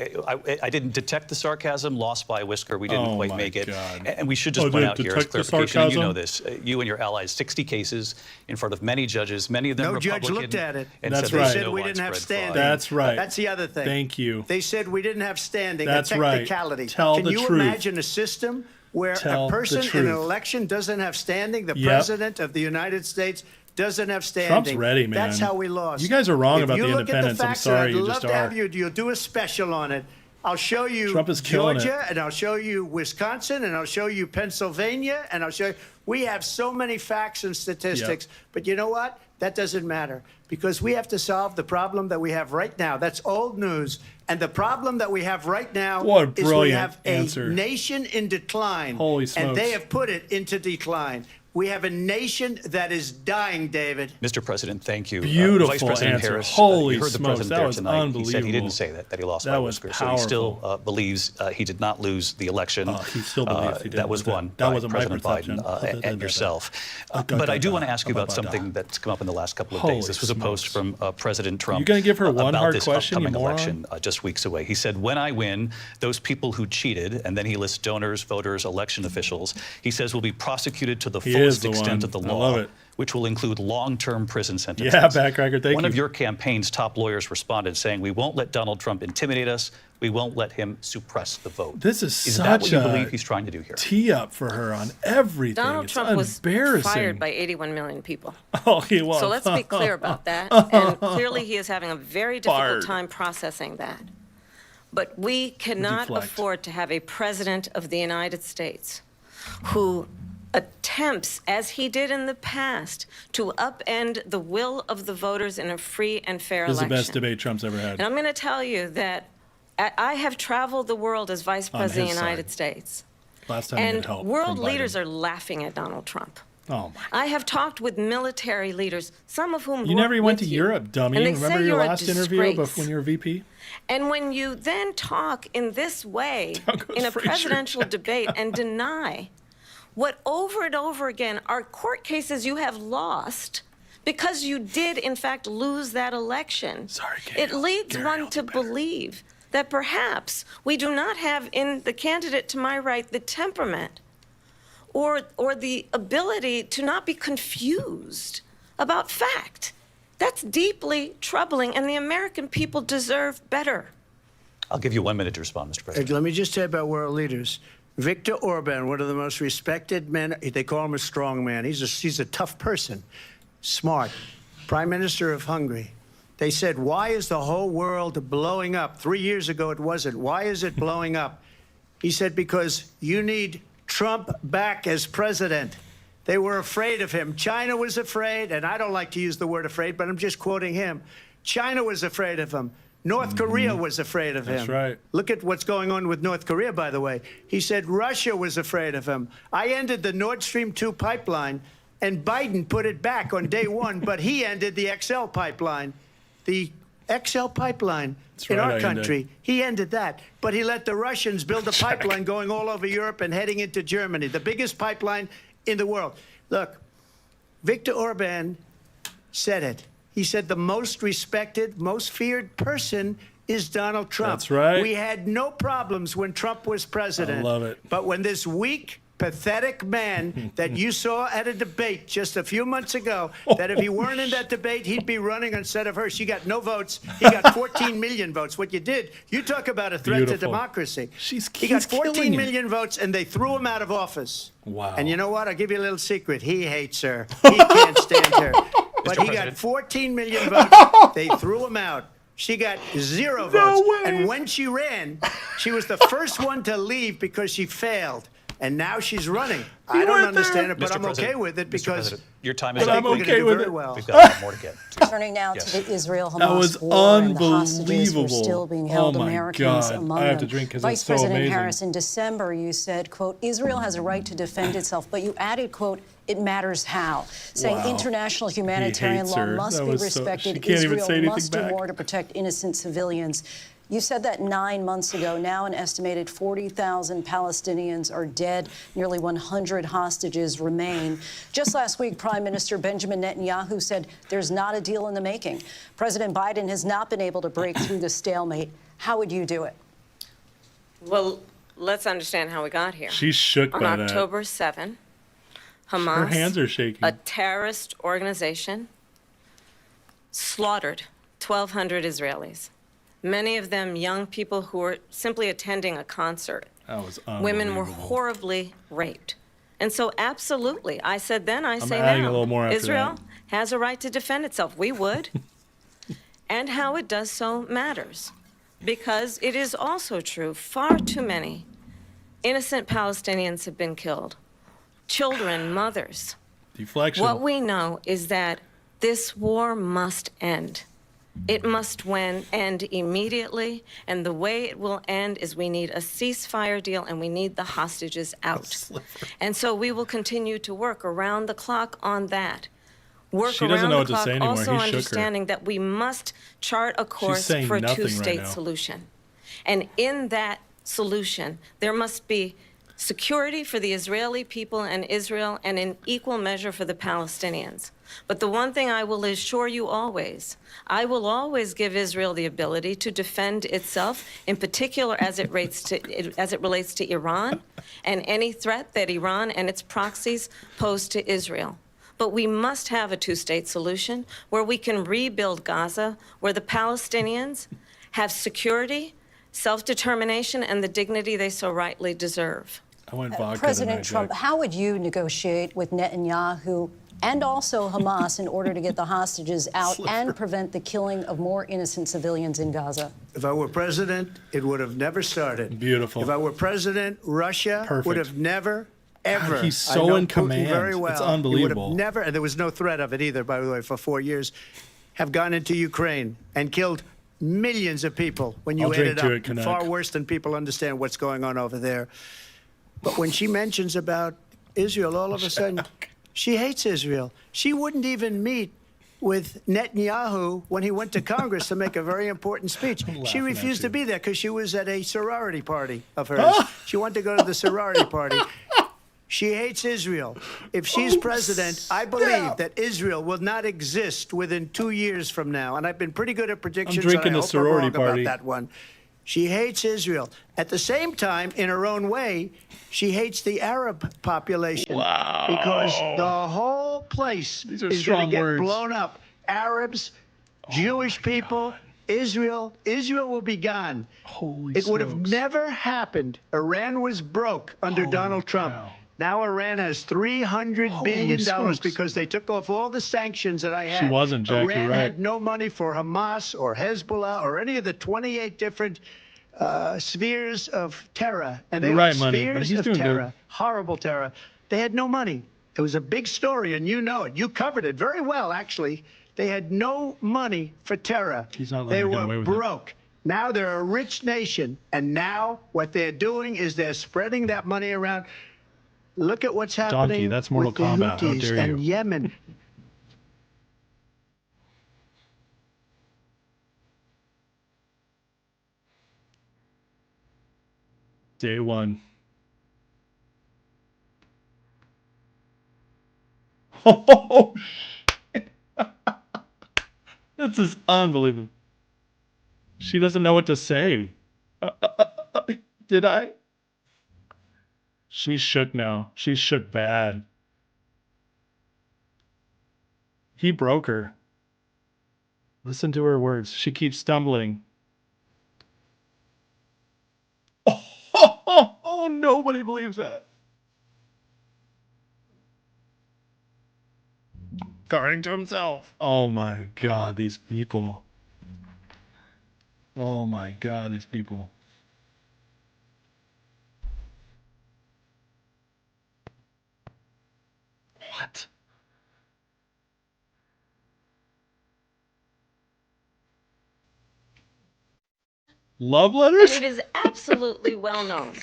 I didn't detect the sarcasm. Lost by a whisker. We didn't quite my make it. God. And we should just point out here as detect the clarification, and you know sarcasm? this, you and your allies, 60 cases in front of many judges, many of them No Republican. judge looked at it. And That's said right. there's They said no we didn't have widespread fraud. standing. That's right. That's the other thing. Thank you. They said we didn't have standing. That's a right. technicality. Tell Can the you truth. imagine a system where Tell a the person in truth. an election doesn't have standing? The Yep. president of the United States doesn't have standing. Trump's ready, man. That's how we lost. You guys are wrong If about you the look independents. At the I'm facts, sorry, I'd you love just to have are. you'll do a special on it. I'll show you Trump is killing Georgia, it. and I'll show you Wisconsin, and I'll show you Pennsylvania, and I'll show you. We have so many facts and statistics, but you know what? That doesn't matter because we have to solve the problem that we have right now. That's old news. And the problem that we have right now What a is we brilliant have answer. a nation in decline. Holy And smokes. they have put it into decline. We have a nation that is dying, David. Mr. President, thank you. Beautiful Vice President answer. Harris, Holy you heard the smokes, president that there was tonight. He said he unbelievable. didn't say that he lost That by was whisker. So he still powerful. believes he did not lose the election. He still believes he did. That was won That by wasn't my President perception. Biden and yourself. But I do want to ask you about something that's come up in the last couple of Holy days. This was a post from President Trump. You gonna give her one about hard this question, you upcoming moron? election just weeks away. He said, when I win, those people who cheated, and then he lists donors, voters, election officials, he says will be prosecuted to the He is fullest the extent one. of the I law. love it. Which will include long-term prison sentences. Yeah, Backcracker, thank One you. of your campaign's top lawyers responded saying, we won't let Donald Trump intimidate us. We won't let him suppress the vote. This is Is that what such you a believe he's trying to do here? tee up for her on everything. Donald It's Trump was embarrassing. fired by 81 million people. Oh, he was. So let's be clear about that. And clearly he is having a very difficult Fired. time processing that. But we cannot Deflect. afford to have a president of the United States who attempts, as he did in the past, to upend the will of the voters in a free and fair This is the election. best debate Trump's ever had. And I'm going to tell you that I have traveled the world as Vice President of his the United side. States. Last time he And had help world from leaders Biden. are laughing at Donald Trump. Oh my! I have talked with military leaders, some of whom You never worked went to with you, Europe, dummy. and they Remember say your you're a last interview disgrace. when you were VP? And when you then talk in this way Down goes in a Frazier. presidential debate and deny what over and over again are court cases you have lost because you did in fact lose that election. Sorry, it Gail. leads Gary, one I'll to do better. believe that perhaps we do not have in the candidate to my right the temperament or the ability to not be confused about fact. That's deeply troubling, and the American people deserve better. I'll give you 1 minute to respond, Mr. President. Let me just say about world leaders. Viktor Orban, one of the most respected men, they call him a strong man. He's a tough person, smart, Prime Minister of Hungary. They said, why is the whole world blowing up? 3 years ago, it wasn't. Why is it blowing up? He said, because you need Trump back as president. They were afraid of him. China was afraid, and I don't like to use the word afraid, but I'm just quoting him. China was afraid of him. North Korea was afraid of him. That's right. Look at what's going on with North Korea, by the way. He said Russia was afraid of him. I ended the Nord Stream 2 pipeline, and Biden put it back on day one, but he ended the XL pipeline. The XL pipeline in our country, he ended that. But he let the Russians build a pipeline going all over Europe and heading into Germany, the biggest pipeline in the world. Look, Viktor Orban said it. He said the most respected, most feared person is Donald Trump. That's right. We had no problems when Trump was president. I love it. But when this weak, pathetic man that you saw at a debate just a few months ago, that if he weren't in that debate, he'd be running instead of her. She got no votes. He got 14 million votes. What you did, you talk about a threat to democracy. He got 14 million votes, and they threw him out of office. Wow. And you know what? I'll give you a little secret. He hates her. He can't stand her. But he got 14 million votes. They threw him out. She got 0 votes. And when she ran, she was the first one to leave because she failed. And now she's running. I don't understand it, but I'm okay with it because your time is up. I'm okay with it. Well. We've got a lot more to get to. Turning now to the Israel-Hamas war. war, That and the was hostages were still unbelievable. being held. Oh my Americans God. among I have them. to drink 'cause Vice it's so President amazing. Harris, in December, you said, quote, Israel has a right to defend itself, but you added, quote, it matters how, saying international humanitarian law must be respected. She can't even say Israel anything must do back. more to protect innocent civilians. You said that 9 months ago. Now an estimated 40,000 Palestinians are dead. Nearly 100 hostages remain. Just last week, Prime Minister Benjamin Netanyahu said there's not a deal in the making. President Biden has not been able to break through the stalemate. How would you do it? Well, let's understand how we got here. She's shook by that. On October 7, Hamas, Her hands are shaking. a terrorist organization, slaughtered 1,200 Israelis. Many of them young people who were simply attending a concert. That was Women were unbelievable. horribly raped. And so absolutely, I said then, I say adding now, a little more after Israel that. has a right to defend itself. We would. And how it does so matters. Because it is also true, far too many innocent Palestinians have been killed. Children, mothers. Deflection. What we know is that this war must end. It must end immediately, and the way it will end is we need a ceasefire deal and we need the hostages out. And so we will continue to work around the clock on that. Work She doesn't around know the what to clock, say anymore. also He shook her. understanding that we must chart a course saying for a nothing right two-state now. solution. And in that solution, there must be security for the Israeli people and Israel, and in equal measure for the Palestinians. But the one thing I will assure you always, I will always give Israel the ability to defend itself, in particular as it relates to Iran and any threat that Iran and its proxies pose to Israel. But we must have a two-state solution where we can rebuild Gaza, where the Palestinians have security, self-determination, and the dignity they so rightly deserve. I went vodka President tonight, Trump, Jack. how would you negotiate with Netanyahu and also Hamas in order to get the hostages out and prevent the killing of more innocent civilians in Gaza? If I were president, it would have never started. Beautiful. If I were president, Russia would have never, ever. God, he's so I know in Putin command. very well. It's He would unbelievable. have never, and there was no threat of it either, by the way, for 4 years, have gone into Ukraine and killed millions of people when you I'll add drink it to up. it, Canuck. Far worse than people understand what's going on over there. But when she mentions about Israel, all of a sudden, she hates Israel. She wouldn't even meet with Netanyahu when he went to Congress to make a very important speech. She refused to be there because she was at a sorority party of hers. She wanted to go to the sorority party. She hates Israel. If she's president, I believe that Israel will not exist within 2 years from now. And I've been pretty good at predictions. I'm drinking and I the hope I'm sorority wrong party. about that one. She hates Israel. At the same time, in her own way, she hates the Arab population. Wow. Because the whole place These are is going strong to get words. blown up. Arabs, Jewish people, Israel will be gone. Holy It would have smokes. never happened. Iran was broke under Donald Trump. cow. Now Iran has $300 billion smokes. because they took off all the sanctions that I had. She wasn't, Jack, Iran you're right. had no money for Hamas or Hezbollah or any of the 28 different spheres of terror. And they You're were right, Money, but spheres he's of doing good. terror, horrible terror. They had no money. It was a big story, and you know it. You covered it very well, actually. They had no money for terror. He's not They letting her get were away with it. broke. Now they're a rich nation, and now what they're doing is they're spreading that money around. Look at what's happening Donkey, that's Mortal with the Kombat. How Houthis dare and you. Yemen. Day one. Oh, shit. This is unbelievable. She doesn't know what to say. Did I? She's shook now. She's shook bad. He broke her. Listen to her words. She keeps stumbling. Oh, nobody believes that. Guarding to himself. Oh my God, these people. Oh my God, these people. What? Love letters? And it is absolutely well known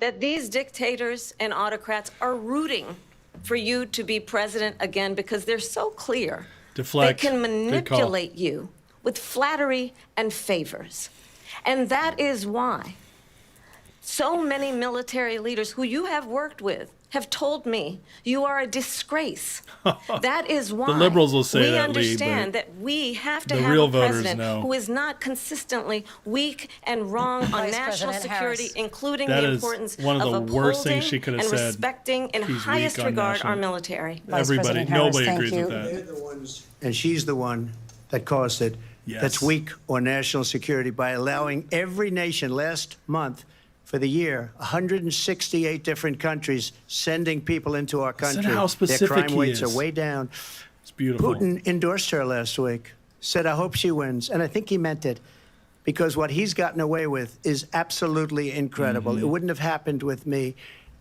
that these dictators and autocrats are rooting for you to be president again because they're so clear. Deflect. They can Good call. manipulate you with flattery and favors. And that is why so many military leaders who you have worked with have told me you are a disgrace. That is why The liberals will say we that, Lee, understand but that we have to the have real a voters president know. who is not consistently weak and wrong on Vice national President security, Harris. including That the is importance one of the worst upholding things she could have and said. respecting in He's weak highest on regard national- our military. Vice Everybody, President Harris, nobody thank agrees you. with that. They're the ones, and she's the one that caused it. Yes. That's weak on national security by allowing every nation last month for the year, 168 different countries sending people into our Listen country. how Their specific crime he rates is. are way down. It's beautiful. Putin endorsed her last week, said, I hope she wins. And I think he meant it because what he's gotten away with is absolutely incredible. Mm-hmm. It wouldn't have happened with me.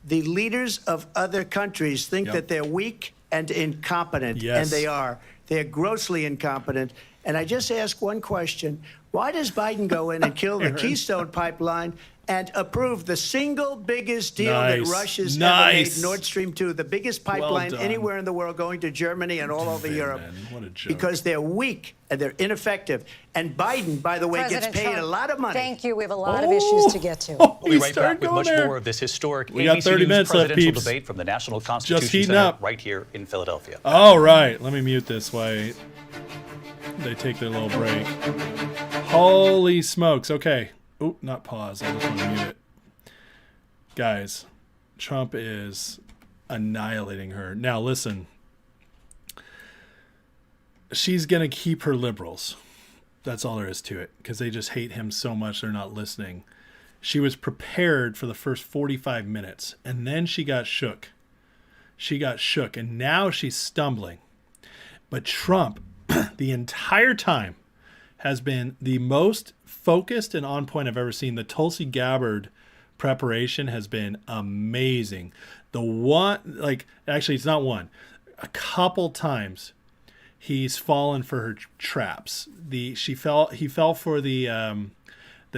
The leaders of other countries think Yep. that they're weak and incompetent, Yes. and they are. They're grossly incompetent. And I just ask one question. Why does Biden go in and kill the Aaron. Keystone Pipeline and approve the single biggest deal that Nice. Russia's Nice. ever made, Nord Stream 2, the biggest pipeline done. anywhere in the world going to Germany and all over Man, Europe? man, what a joke. Because they're weak and they're ineffective. And Biden, by the way, President gets paid Trump, a lot of money. Thank you. We have a lot of issues to get to. We'll be We right started back with going much there. more of this historic We got ABC 30 News minutes left, presidential peeps. debate from the National Constitution heating Center up. right here in Philadelphia. All right, let me mute this while they take their little break. Holy smokes. Okay. Oh, not pause. I just want to mute it. Guys, Trump is annihilating her. Now, listen. She's going to keep her liberals. That's all there is to it, because they just hate him so much they're not listening. She was prepared for the first 45 minutes, and then she got shook. She got shook, and now she's stumbling. But Trump, the entire time, has been the most focused and on point I've ever seen. The Tulsi Gabbard preparation has been amazing. The one, like, actually, it's not one. A couple times he's fallen for her traps. He fell for the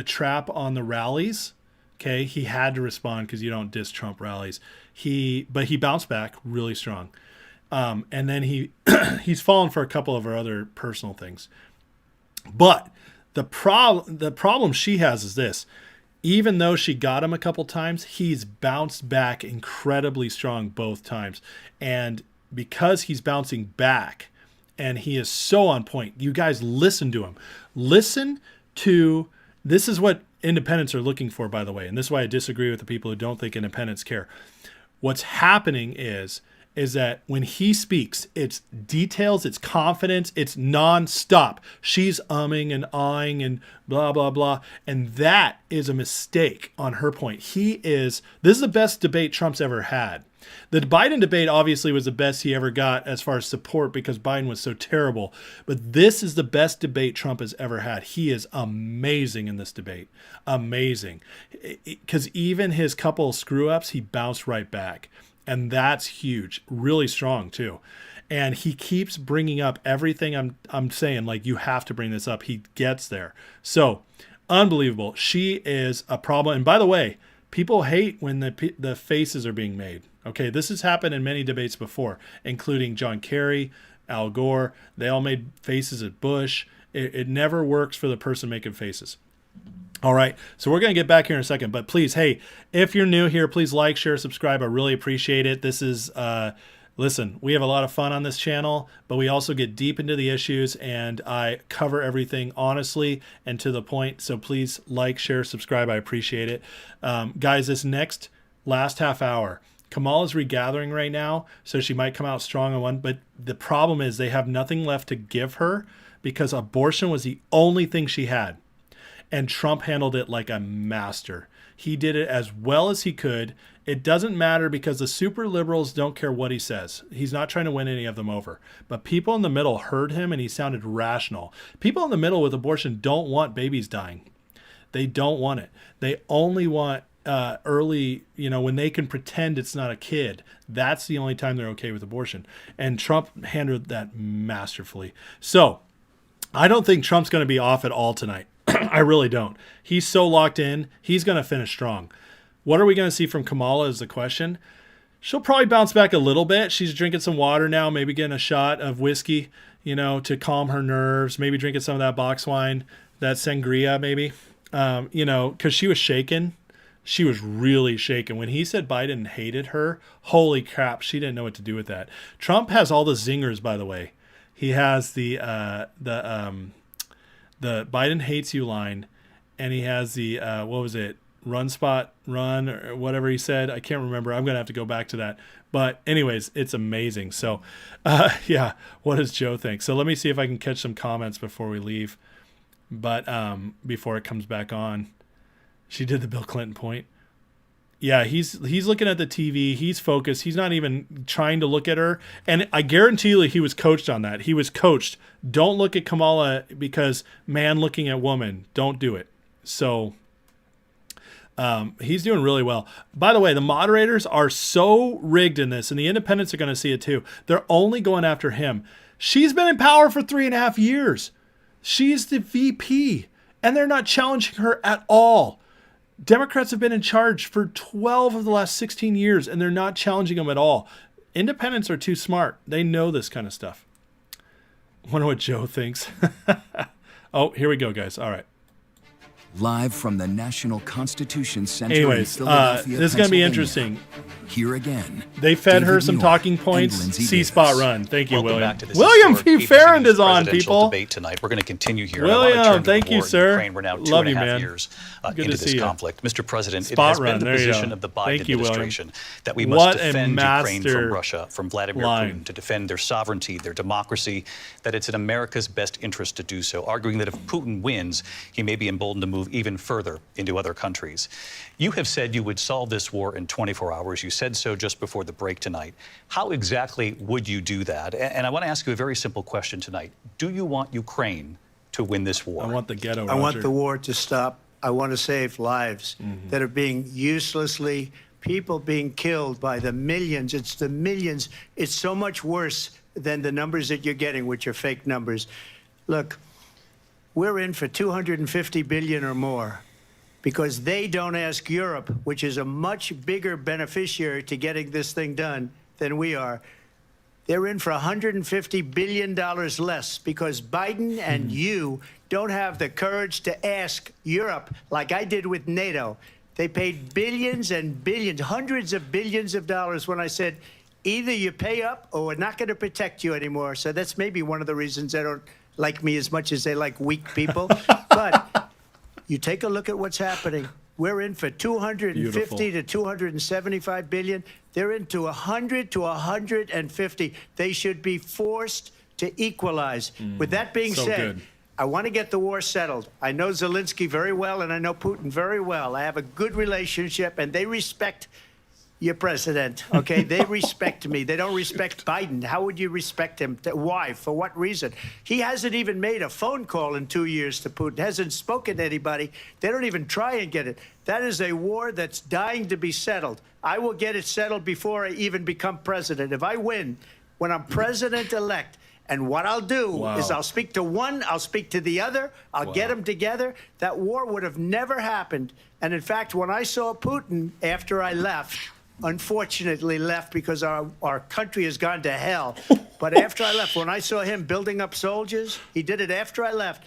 trap on the rallies. Okay, he had to respond because you don't diss Trump rallies. But he bounced back really strong. And then he's fallen for a couple of her other personal things. But the problem she has is this. Even though she got him a couple times, he's bounced back incredibly strong both times. And because he's bouncing back and he is so on point, you guys listen to him. Listen to, this is what independents are looking for, by the way. And this is why I disagree with the people who don't think independents care. What's happening is is that when he speaks, it's details, it's confidence, it's nonstop. She's umming and ahhing and blah, blah, blah. And that is a mistake on her point. This is the best debate Trump's ever had. The Biden debate obviously was the best he ever got as far as support because Biden was so terrible. But this is the best debate Trump has ever had. He is amazing in this debate. Amazing. Because even his couple of screw-ups, he bounced right back. And that's huge. Really strong, too. And he keeps bringing up everything I'm saying. Like, you have to bring this up. He gets there. So, unbelievable. She is a problem. And by the way, people hate when the faces are being made. Okay, this has happened in many debates before, including John Kerry, Al Gore. They all made faces at Bush. It never works for the person making faces. All right, so we're going to get back here in a second. But please, hey, if you're new here, please like, share, subscribe. I really appreciate it. This is, listen, we have a lot of fun on this channel, but we also get deep into the issues, and I cover everything honestly and to the point. So please like, share, subscribe. I appreciate it. Guys, this last half hour, Kamala's regathering right now, so she might come out strong on one. But the problem is they have nothing left to give her because abortion was the only thing she had. And Trump handled it like a master. He did it as well as he could. It doesn't matter because the super liberals don't care what he says. He's not trying to win any of them over. But people in the middle heard him and he sounded rational. People in the middle with abortion don't want babies dying. They don't want it. They only want early, when they can pretend it's not a kid. That's the only time they're okay with abortion. And Trump handled that masterfully. So I don't think Trump's going to be off at all tonight. I really don't. He's so locked in. He's going to finish strong. What are we going to see from Kamala is the question. She'll probably bounce back a little bit. She's drinking some water now, maybe getting a shot of whiskey, to calm her nerves, maybe drinking some of that box wine, that sangria maybe, because she was shaken. She was really shaken. When he said Biden hated her, holy crap, she didn't know what to do with that. Trump has all the zingers, by the way. He has the Biden hates you line, and he has the, what was it? Run spot, run, or whatever he said. I can't remember. I'm going to have to go back to that. But anyways, it's amazing. So, yeah, what does Joe think? So let me see if I can catch some comments before we leave. But before it comes back on. She did the Bill Clinton point. Yeah, he's looking at the TV. He's focused. He's not even trying to look at her. And I guarantee you he was coached on that. He was coached. Don't look at Kamala because man looking at woman. Don't do it. So he's doing really well. By the way, the moderators are so rigged in this, and the independents are going to see it too. They're only going after him. She's been in power for 3.5 years. She's the VP, and they're not challenging her at all. Democrats have been in charge for 12 of the last 16 years, and they're not challenging them at all. Independents are too smart. They know this kind of stuff. Wonder what Joe thinks. Oh, here we go, guys. All right. Live from the National Constitution Center in Anyways, Philadelphia, this is going to be Pennsylvania. interesting. Here again. They fed her David some Muir talking and points. Lindsay C-spot Davis. run. Thank you, Welcome William. back to this William historic P. Farrand ABC is on, presidential people. Debate tonight. We're going to continue here. William, I want to turn to thank the you, war in sir. Ukraine. We're now Love you, 2.5 man. years Good into to this see you. conflict. Mr. President, Spot it has run. been the There you position go. of the Biden Thank you, William. administration that we What must a defend Ukraine master from Russia, from Vladimir line. Putin, to defend their sovereignty, their democracy, that it's in America's best interest to do so, arguing that if Putin wins, he may be emboldened to move even further into other countries. You have said you would solve this war in 24 hours. You said so just before the break tonight. How exactly would you do that? And I want to ask you a very simple question tonight. Do you want Ukraine to win this war? I want the ghetto, I want Roger. the war to stop. I want to save lives that are being uselessly, people being killed by the millions. It's the millions. It's so much worse than the numbers that you're getting, which are fake numbers. Look, we're in for 250 billion or more because they don't ask Europe, which is a much bigger beneficiary to getting this thing done than we are. They're in for $150 billion less because Biden and you don't have the courage to ask Europe like I did with NATO. They paid billions and billions, hundreds of billions of dollars when I said, either you pay up or we're not going to protect you anymore. So that's maybe one of the reasons they don't like me as much as they like weak people. But you take a look at what's happening. We're in for 250 Beautiful. to 275 billion. They're into 100 to 150. They should be forced to equalize. With that being So said, good. I want to get the war settled. I know Zelensky very well, and I know Putin very well. I have a good relationship, and they respect your president, okay? They respect me. They don't respect Biden. How would you respect him? Why? For what reason? He hasn't even made a phone call in 2 years to Putin, hasn't spoken to anybody. They don't even try and get it. That is a war that's dying to be settled. I will get it settled before I even become president. If I win, when I'm president-elect, and what I'll do is I'll speak to one, I'll speak to the other, I'll get them together. That war would have never happened. And in fact, when I saw Putin after I left, unfortunately left because our country has gone to hell. But after I left, when I saw him building up soldiers, he did it after I left.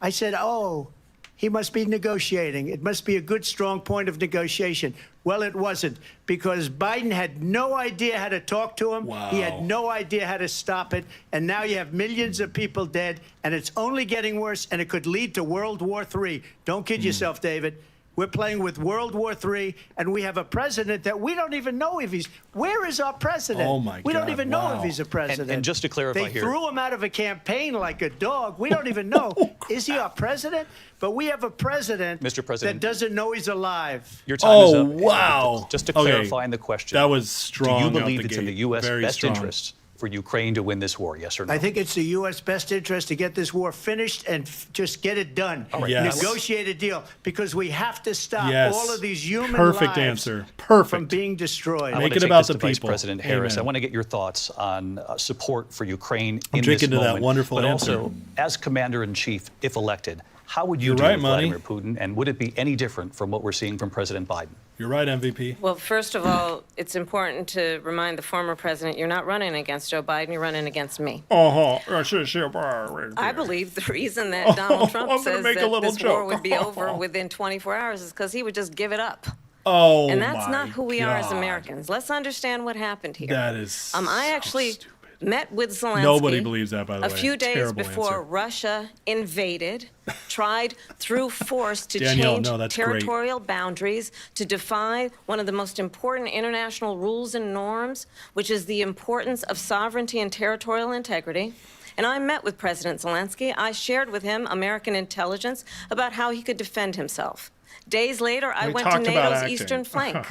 I said, oh, he must be negotiating. It must be a good, strong point of negotiation. Well, it wasn't, because Biden had no idea how to talk to him. He had no idea how to stop it. And now you have millions of people dead, and it's only getting worse, and it could lead to World War III. Don't kid yourself, David. We're playing with World War III, and we have a president that we don't even know if he's... Where is our president? Oh, my God. We don't even know if he's a president. And just to clarify they here... threw him out of a campaign like a dog. We don't even know. Is he our president? But we have a president, Mr. President, that doesn't know he's alive. Your time is up. Wow. Just to clarify the question. That was strong. Do you out believe the it's in gate. the U.S. Very best strong. interest for Ukraine to win this war, yes or no? I think it's the U.S. best interest to get this war finished and just get it done. All right. Yes. Negotiate a deal, because we have to stop Yes. all of these human Perfect lives answer. Perfect. from being destroyed. I Make want to it take about this the to Vice people. President Harris. Amen. I want to get your thoughts on support for Ukraine I'm in drinking this to that moment. wonderful but answer. also, as Commander-in-Chief, if elected, how would you You're deal right, with Money. Vladimir Putin, and would it be any different from what we're seeing from President Biden? You're right, MVP. Well, first of all, it's important to remind the former president you're not running against Joe Biden, you're running against me. I believe the reason that Donald Trump I'm gonna says make a that little this war joke. would be over within 24 hours is because he would just give it up. Oh, And that's my not who we are as God. Americans. Let's understand what happened here. That is I so actually stupid. met with Zelensky Nobody believes that, by the a way. few days Terrible before answer. Russia invaded, tried through force to Danielle, change no, that's great. territorial boundaries, to defy one of the most important international rules and norms, which is the importance of sovereignty and territorial integrity. And I met with President Zelensky. I shared with him American intelligence about how he could defend himself. Days later, I We went to talked about NATO's acting. eastern flank,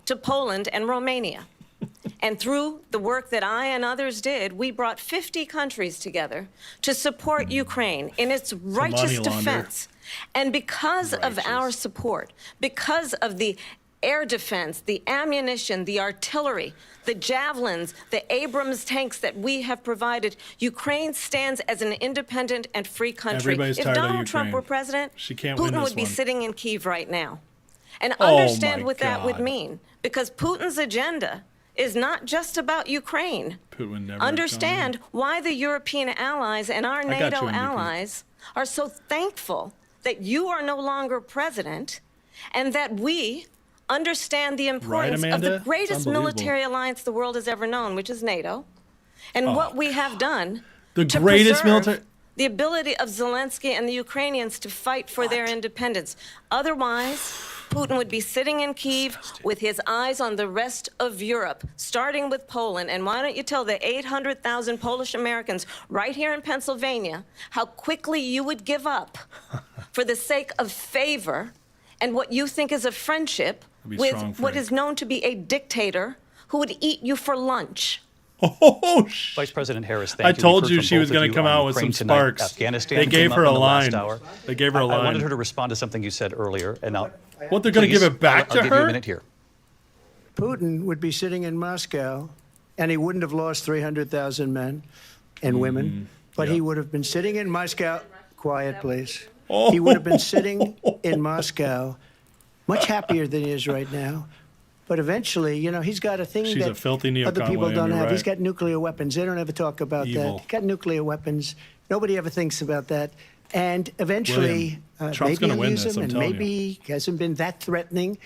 to Poland and Romania. And through the work that I and others did, we brought 50 countries together to support Ukraine in its righteous money launder. defense. And because of our support, because of the air defense, the ammunition, the artillery, the javelins, the Abrams tanks that we have provided, Ukraine stands as an independent and free country. Everybody's If tired of Donald Trump Ukraine. were president, She can't win Putin this would be one. sitting in Kyiv right now. And Oh, understand my what that would God. mean, because Putin's agenda is not just about Ukraine. Putin would never Understand why the European allies and our got NATO you, MVP. allies are so thankful that you are no longer president, and that we understand the importance of Amanda? the It's greatest unbelievable. military alliance the world has ever known, which is NATO, and what we have done The to greatest preserve military- the ability of Zelensky and the Ukrainians to fight for their independence. Otherwise, Putin would be sitting in Kyiv with his eyes on the rest of Europe, starting with Poland. And why don't you tell the 800,000 Polish Americans right here in Pennsylvania how quickly you would give up for the sake of favor and what you think is a friendship Be with strong, what Frank. is known to be a dictator who would eat you for lunch. Oh, Vice President Harris, thank I you. We've told heard you from she both was of going you to come on out with Ukraine some tonight. sparks. Afghanistan They came gave up her in a the last line. hour. They gave her a I line. wanted her to respond to something you said earlier, and now... What, they're going to give it back I'll to give you her? a minute here. Putin would be sitting in Moscow, and he wouldn't have lost 300,000 men and women, but he would have been sitting in Moscow. Quiet, please. He would have been sitting in Moscow, much happier than he is right now. But eventually, you know, he's got a thing She's that a filthy other neocon, people William, don't you're have. He's right. got nuclear weapons. They don't ever talk about Evil. that. He's got nuclear weapons. Nobody ever thinks about that. And eventually, William, Trump's maybe gonna he'll win use this, him, I'm and telling maybe he hasn't been that threatening.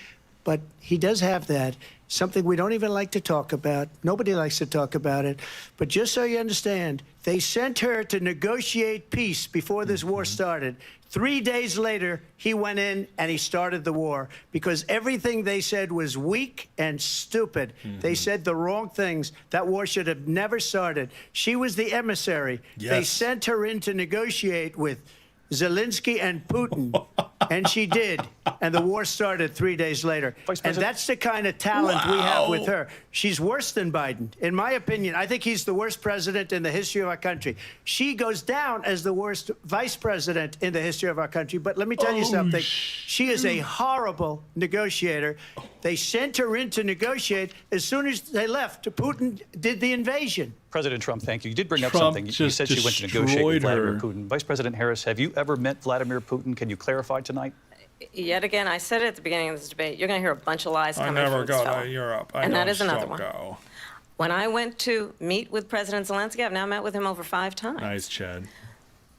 but he does have that. Something we don't even like to talk about. Nobody likes to talk about it. But just so you understand, they sent her to negotiate peace before this war started. 3 days later, he went in and he started the war because everything they said was weak and stupid. They said the wrong things. That war should have never started. She was the emissary. Yes. They sent her in to negotiate with Zelensky and Putin, and she did. And the war started 3 days later. And that's the kind of talent we have with her. She's worse than Biden. In my opinion, I think he's the worst president in the history of our country. She goes down as the worst vice president in the history of our country. But let me tell you something. She is a horrible negotiator. They sent her in to negotiate. As soon as they left, Putin did the invasion. President Trump, thank you. You did bring up Trump something. You just said she went to negotiate with destroyed Vladimir her. Putin. Vice President Harris, have you ever met Vladimir Putin? Can you clarify tonight? Yet again, I said it at the beginning of this debate, you're going to hear a bunch of lies I coming never from this go fellow. to Europe. And that is another don't one. go. When I went to meet with President Zelensky, I've now met with him over 5 times. Nice, Chad.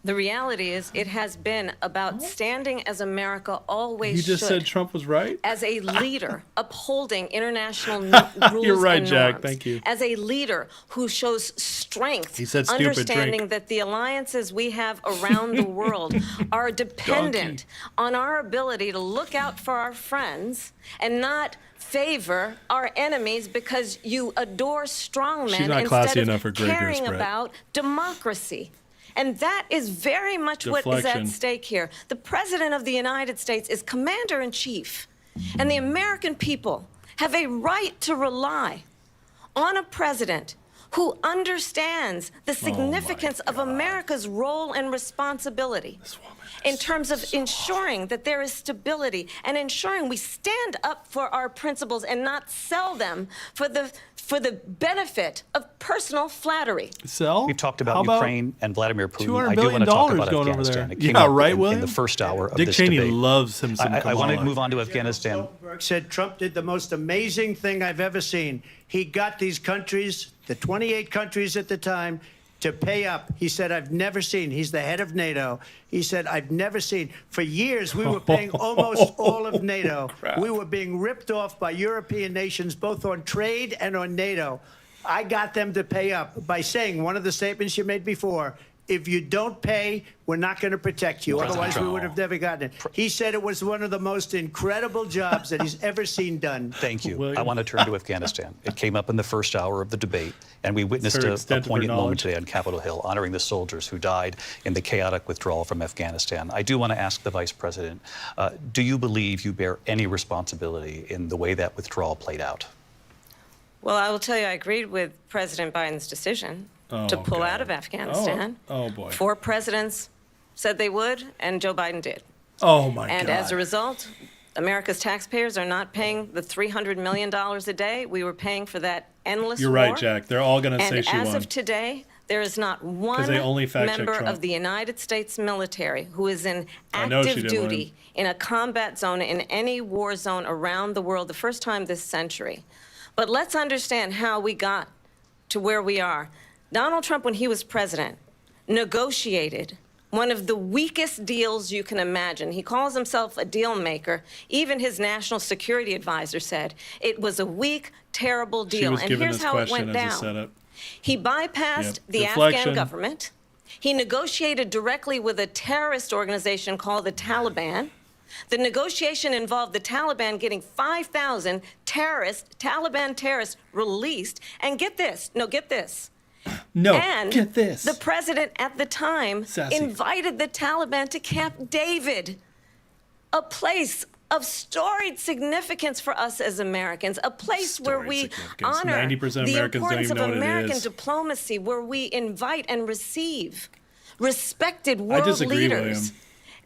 The reality is it has been about standing as America always He just should, said Trump was right? as a leader upholding international rules You're right, and Jack. norms. Thank you. As a leader who shows strength, He said stupid understanding drink. that the alliances we have around the world are dependent on our ability to look out for our friends and not favor our enemies because you adore strongmen She's not classy instead enough of for Grey Goose, caring Brett. about democracy. And that is very much what is Deflection. at stake here. The President of the United States is Commander-in-Chief, and the American people have a right to rely on a president who understands the significance of America's role and responsibility in terms of ensuring that there is stability and ensuring we stand up for our principles and not sell them for the benefit of personal flattery. Sell? We've talked How about Ukraine and Vladimir Putin. $200 I do billion want to talk about going over Afghanistan. there. It came Yeah, up right, in William? the first hour of Dick this Cheney debate. loves him some I want to Kamala. move on to Afghanistan. Said Trump did the most amazing thing I've ever seen. He got these countries, the 28 countries at the time, to pay up. He said, I've never seen. He's the head of NATO. He said, I've never seen. For years, we were paying almost all of NATO. We were being ripped off by European nations, both on trade and on NATO. I got them to pay up by saying one of the statements you made before, if you don't pay, we're not going to protect you. President Otherwise, we Trump. would have never gotten it. He said it was one of the most incredible jobs that he's ever seen done. Thank you. William. I want to turn to Afghanistan. It came up in the first hour of the debate, and we witnessed her a extent of her poignant moment knowledge. today on Capitol Hill, honoring the soldiers who died in the chaotic withdrawal from Afghanistan. I do want to ask the Vice President, do you believe you bear any responsibility in the way that withdrawal played out? Well, I will tell you, I agreed with President Biden's decision to pull out of Afghanistan. Oh, boy. 4 presidents said they would, and Joe Biden did. Oh, my And God. as a result, America's taxpayers are not paying the $300 million a day we were paying for that endless You're war. right, Jack. They're all going to say And she as won. of today, there is not one they only fact-check member Trump. of the United States military who is in I know she active did, duty William. in a combat zone in any war zone around the world, the first time this century. But let's understand how we got to where we are. Donald Trump, when he was president, negotiated one of the weakest deals you can imagine. He calls himself a deal maker. Even his national security advisor said it was a weak, terrible She deal. was And given here's this how it question went as a down. setup. He bypassed Yep. the Deflection. Afghan government. He negotiated directly with a terrorist organization called the Taliban. The negotiation involved the Taliban getting 5,000 Taliban terrorists released. And get this, No, and get this. the president at the time Sassy. invited the Taliban to Camp David, a place of storied significance for us as Americans, a place where Storied we significance. honor 90% of the Americans don't importance even of know what it American is. diplomacy, where we invite and receive respected I world disagree, leaders. William.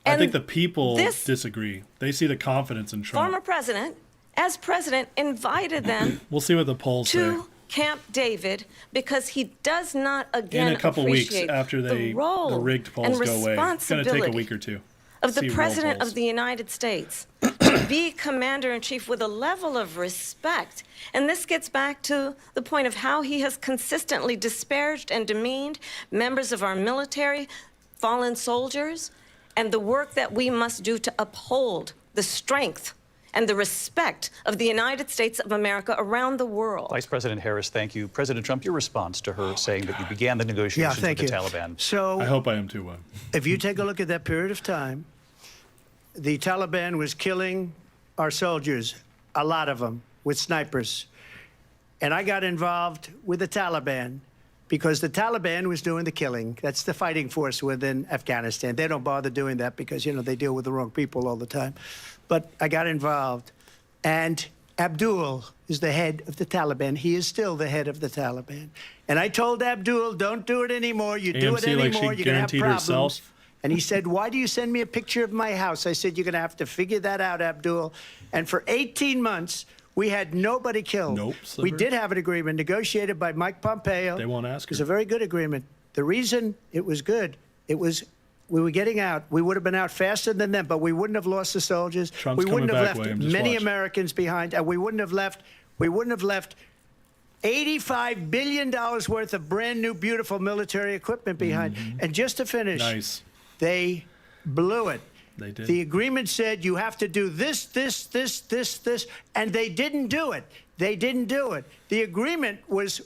I And think the people this disagree. They see the confidence in Trump. former president, as president, invited them We'll see what the polls say. to Camp David because he does not again In a couple weeks appreciate after the role the rigged polls and go away. It's going to take a responsibility week or two. of the See real President polls. of the United States to be commander-in-chief with a level of respect. And this gets back to the point of how he has consistently disparaged and demeaned members of our military, fallen soldiers, and the work that we must do to uphold the strength and the respect of the United States of America around the world. Vice President Harris, thank you. President Trump, your response to her saying that you began the negotiations with the Taliban. So I hope I am too. if you take a look at that period of time, the Taliban was killing our soldiers, a lot of them, with snipers. And I got involved with the Taliban because the Taliban was doing the killing. That's the fighting force within Afghanistan. They don't bother doing that because, you know, they deal with the wrong people all the time. But I got involved. And Abdul is the head of the Taliban. He is still the head of the Taliban. And I told Abdul, don't do it anymore. You do it AMC, like anymore, she you're going to have guaranteed problems. herself. And he said, why do you send me a picture of my house? I said, you're going to have to figure that out, Abdul. And for 18 months, we had nobody killed. Nope, we Sliver. did have an agreement negotiated by Mike Pompeo. They won't ask It was her. a very good agreement. The reason it was good, it was we were getting out. We would have been out faster than them, but we wouldn't have lost the soldiers. Trump's we wouldn't coming have back, left William, just many watch. Americans behind, and we wouldn't have left $85 billion worth of brand new, beautiful military equipment behind. And just to finish, Nice. they blew it. They did. The agreement said you have to do this, and they didn't do it. They didn't do it. The agreement was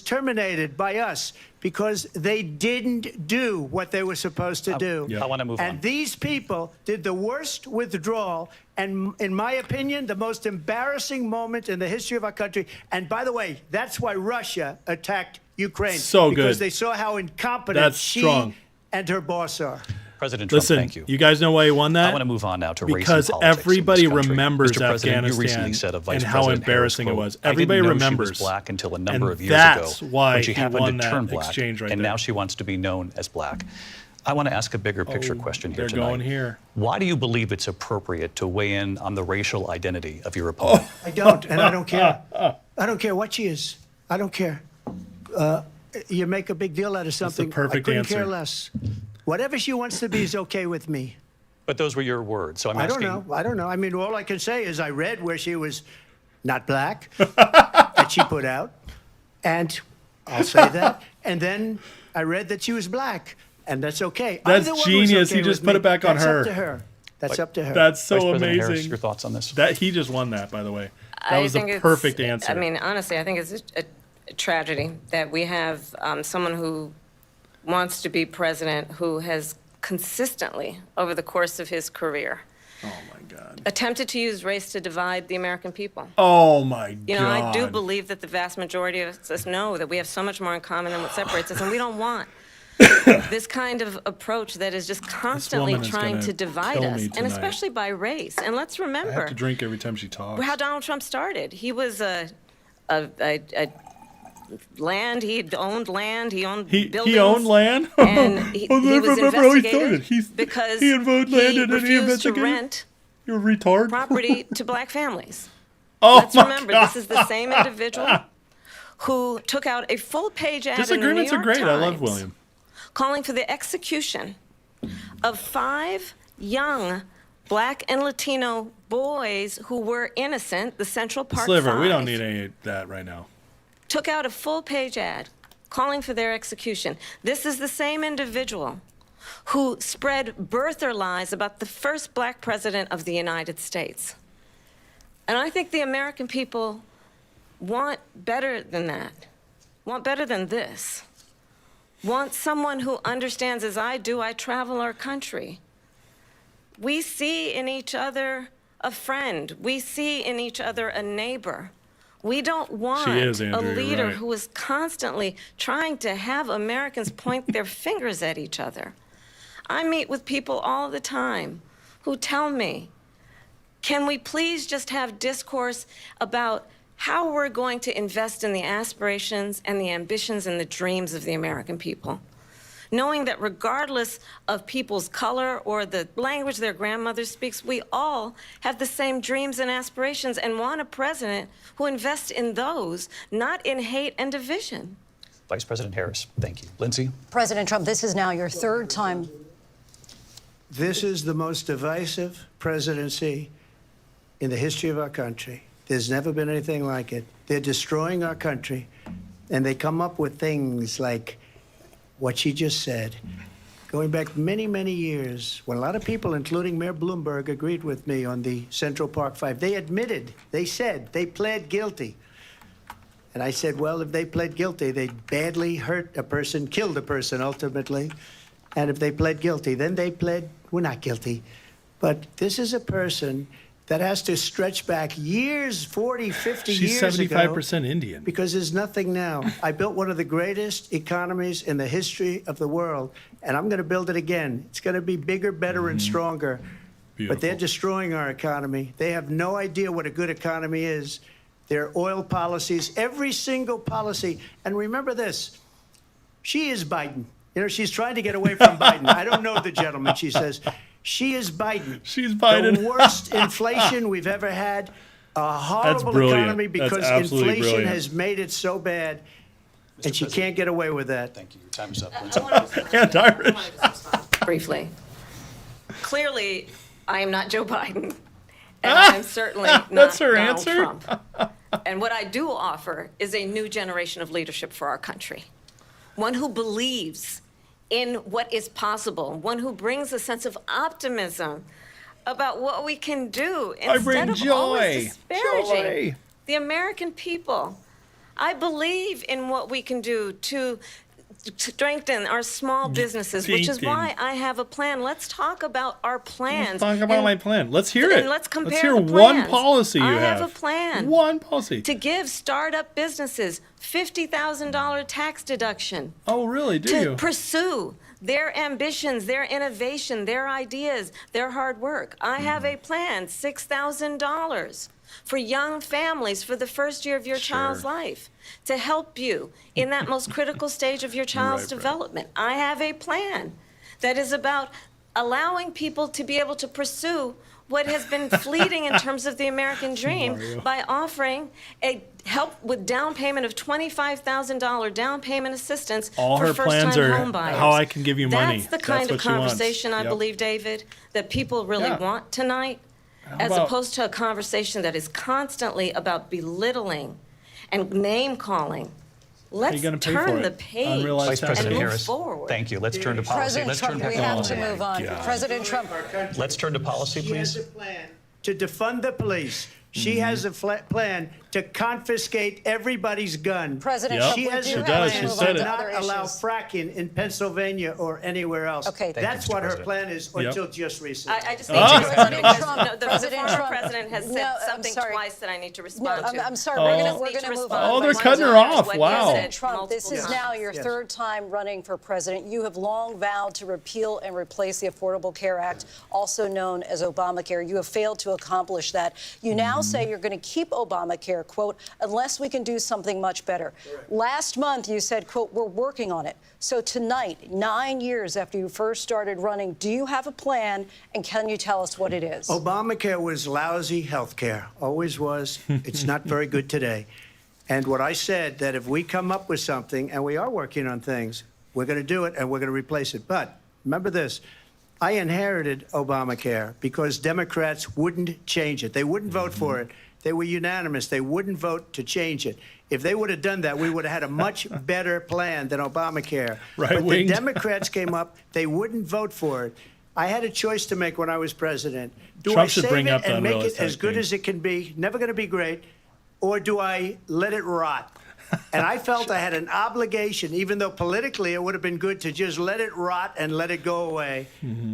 terminated by us because they didn't do what they were supposed to do. I want to move on. And these people did the worst withdrawal, and in my opinion, the most embarrassing moment in the history of our country. And by the way, that's why Russia attacked Ukraine. So good. Because they saw how incompetent That's she strong. and her boss are. President Trump, Listen, thank you. you guys know why he won that? I want to move on now to race Because and politics everybody in this country. remembers Mr. President, you recently Afghanistan said of Vice and how President embarrassing Harris, it was. quote, Everybody I didn't know remembers. she was black until a number And of years that's ago why when she he happened won to that turn black, exchange right and there. now she wants to be known as black. I want to ask a bigger picture question here they're tonight. going here. Why do you believe it's appropriate to weigh in on the racial identity of your opponent? I don't, and I don't care. I don't care what she is. I don't care. You make a big deal out of something. perfect I couldn't answer. care less. Whatever she wants to be is okay with me. But those were your words, so I'm I asking. don't know. I don't know. I mean, all I can say is I read where she was not black that she put out, and I'll say that. And then I read that she was black, and that's okay. That's Either one was genius. He okay just with put me. it back on That's her. up to her. That's up to her. That's so Vice President amazing. Harris, your thoughts on this? That he just won that, by the way. That I was think the it's- perfect answer. I mean, honestly, I think it's a tragedy that we have someone who wants to be president who has consistently, over the course of his career, oh my God. attempted to use race to divide the American people. Oh my God. You know, I do believe that the vast majority of us know that we have so much more in common than what separates us, and we don't want this kind of approach that is just constantly woman is trying gonna to divide kill us, me and tonight. especially by race. And let's I remember have to drink every time she talks. how Donald Trump started. He was land. He owned land. He owned buildings. He owned land? And he I was remember how he started. investigated because he owned land and then he refused to investigated. rent You're a retard. property to black families. Oh Let's my remember, God. this is the same individual who took out a full-page ad in the New Disagreements are York great. I love Times William. calling for the execution of 5 young black and Latino boys who were innocent, the Central Park Sliver, we don't 5. need any of that right now. Took out a full-page ad calling for their execution. This is the same individual who spread birther lies about the first black president of the United States. And I think the American people want better than that, want better than this, want someone who understands, as I do, I travel our country. We see in each other a friend. We see in each other a neighbor. We don't want She is, a Andrew, you're leader right. who is constantly trying to have Americans point their fingers at each other. I meet with people all the time who tell me, can we please just have discourse about how we're going to invest in the aspirations and the ambitions and the dreams of the American people? Knowing that regardless of people's color or the language their grandmother speaks, we all have the same dreams and aspirations and want a president who invests in those, not in hate and division. Vice President Harris, thank you. Lindsay? President Trump, this is now your 3rd time. This is the most divisive presidency in the history of our country. There's never been anything like it. They're destroying our country, and they come up with things like what she just said. going back many, many years, when a lot of people, including Mayor Bloomberg, agreed with me on the Central Park Five. They admitted, they said, they pled guilty. And I said, well, if they pled guilty, they badly hurt a person, killed a person ultimately. And if they pled guilty, then they pled, we're not guilty. But this is a person that has to stretch back years, 40, 50 She's years ago. 75% Indian. Because there's nothing now. I built one of the greatest economies in the history of the world, and I'm going to build it again. It's going to be bigger, better, and stronger. Beautiful. But they're destroying our economy. They have no idea what a good economy is. Their oil policies, every single policy. And remember this, she is Biden. You know, she's trying to get away from Biden. I don't know the gentleman, she says. She is Biden. She's Biden. The worst inflation we've ever had. A horrible brilliant. economy That's because absolutely inflation brilliant. has made it so bad, and she can't get away with that. Thank you. Your time is up. Anti-Irish. Briefly. Clearly, I am not Joe Biden, and I'm certainly not That's her Donald answer? Trump. And what I do offer is a new generation of leadership for our country. One who believes in what is possible, one who brings a sense of optimism about what we can do I bring instead of always joy. disparaging Joy. the American people. I believe in what we can do to strengthen our small businesses, which is why I have a plan. Let's talk about our plans. Let's talk about my plan. Let's hear it. And let's compare Let's hear the one plans. policy you I have. have a plan. One policy. To give startup businesses $50,000 tax deduction. Oh, really? Do To you? pursue their ambitions, their innovation, their ideas, their hard work. I have a plan, $6,000 for young families for the first year of your child's life to help you in that most critical stage of your child's development. I have a plan that is about allowing people to be able to pursue what has been fleeting in terms of the American dream by offering a help with down payment of $25,000 down payment assistance All for her plans first-time are home buyers. how I can give you money. That's the kind of what she wants. conversation I Yep. believe, David, that people really Yeah. want tonight, as about- opposed to a conversation that is constantly about belittling and name-calling. Let's gonna pay turn for the it? page Unrealized Vice tax President and move Harris, forward. thank you. Let's turn to policy. President Let's Trump, turn we to have policy. to move on. God. President Trump. Let's turn to policy, She has please. a plan to defund the police. She has a plan to confiscate everybody's gun. President Yep. Trump, She we has do a have does. to She plan move said on it. to to other not allow issues. fracking in Pennsylvania or anywhere else. Okay. Thank you, That's Mr. what her President. plan is Yep. until just recently. I just need to respond President because Trump, the President former Trump. president has said No, I'm something sorry. twice that I need to No, respond to. I'm sorry. Oh. We're Need going to to move respond Oh, on. they're to cutting her one off. what Wow. he said Trump, this is multiple now times. your Yes. third time running for president. You have long vowed to repeal and replace the Affordable Care Act, also known as Obamacare. You have failed to accomplish that. You now say you're going to keep Obamacare, quote, unless we can do something much better. Last month, you said, quote, we're working on it. So tonight, 9 years after you first started running, do you have a plan, and can you tell us what it is? Obamacare was lousy health care, always was. It's not very good today. And what I said, that if we come up with something, and we are working on things, we're going to do it and we're going to replace it. But remember this, I inherited Obamacare because Democrats wouldn't change it. They wouldn't vote for it. They were unanimous. They wouldn't vote to change it. If they would have done that, we would have had a much better plan than Obamacare. But the Right-winged. Democrats came up, they wouldn't vote for it. I had a choice to make when I was president. Do Trump I should save bring it up the and make unrealized it as tax good gain. as it can be, never going to be great, or do I let it rot? And I felt I had an obligation, even though politically it would have been good to just let it rot and let it go away.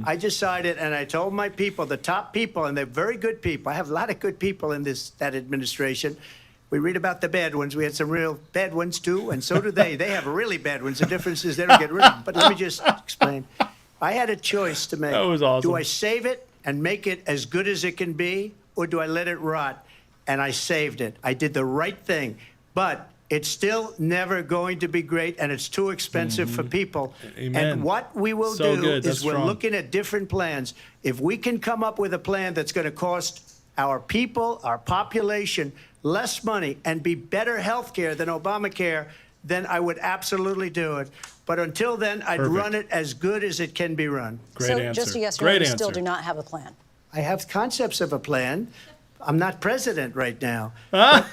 I decided, and I told my people, the top people, and they're very good people. I have a lot of good people in that administration. We read about the bad ones. We had some real bad ones, too, and so do they. They have really bad ones. The difference is they don't get rid of them. But let me just explain. I had a choice to make. That was awesome. Do I save it and make it as good as it can be, or do I let it rot? And I saved it. I did the right thing. But it's still never going to be great, and it's too expensive for people. Amen. And what we will So do good. That's is we're strong. looking at different plans. If we can come up with a plan that's going to cost our people, our population, less money and be better health care than Obamacare, then I would absolutely do it. But until then, I'd Perfect. run it as good as it can be run. Great so answer. just a yes or Great no, you answer. still do not have a plan. I have concepts of a plan. I'm not president right now. But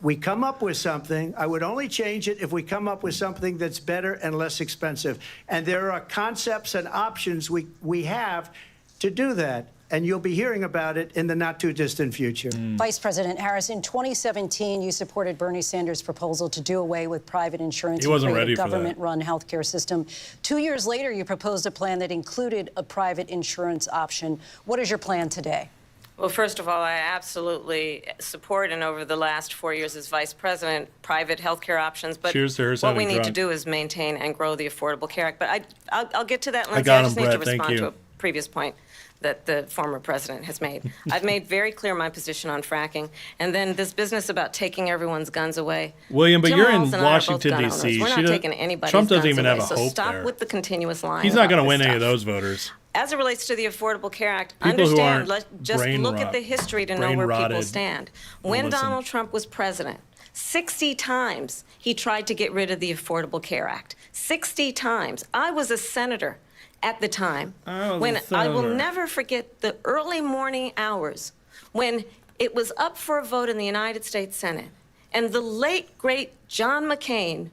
we come up with something. I would only change it if we come up with something that's better and less expensive. And there are concepts and options we have to do that. And you'll be hearing about it in the not-too-distant future. Vice President Harris, in 2017, you supported Bernie Sanders' proposal to do away with private insurance and create a government-run health care system. 2 years later, you proposed a plan that included a private insurance option. What is your plan today? Well, first of all, I absolutely support, and over the last 4 years as vice president, private health care options. But what we need to do is maintain and grow the Affordable Care Act. But I'll get to that, Lindsay. I just need to respond to a previous point that the former president has made. I've made very clear my position on fracking, and then this business about taking everyone's guns away. William, but Jim you're Rawls in and I are both Washington, gun D.C. owners. We're not taking anybody's Trump doesn't guns even away, have a so hope stop there. with the continuous lying. He's not going to about win this any of stuff. those voters. As it relates to the Affordable Care Act, People who understand, aren't just look brain at the history to know where people rotted. stand. When Listen. Donald Trump was president, 60 times he tried to get rid of the Affordable Care Act. 60 times. I was a senator at the time when I will never forget the early morning hours when it was up for a vote in the United States Senate, and the late, great John McCain,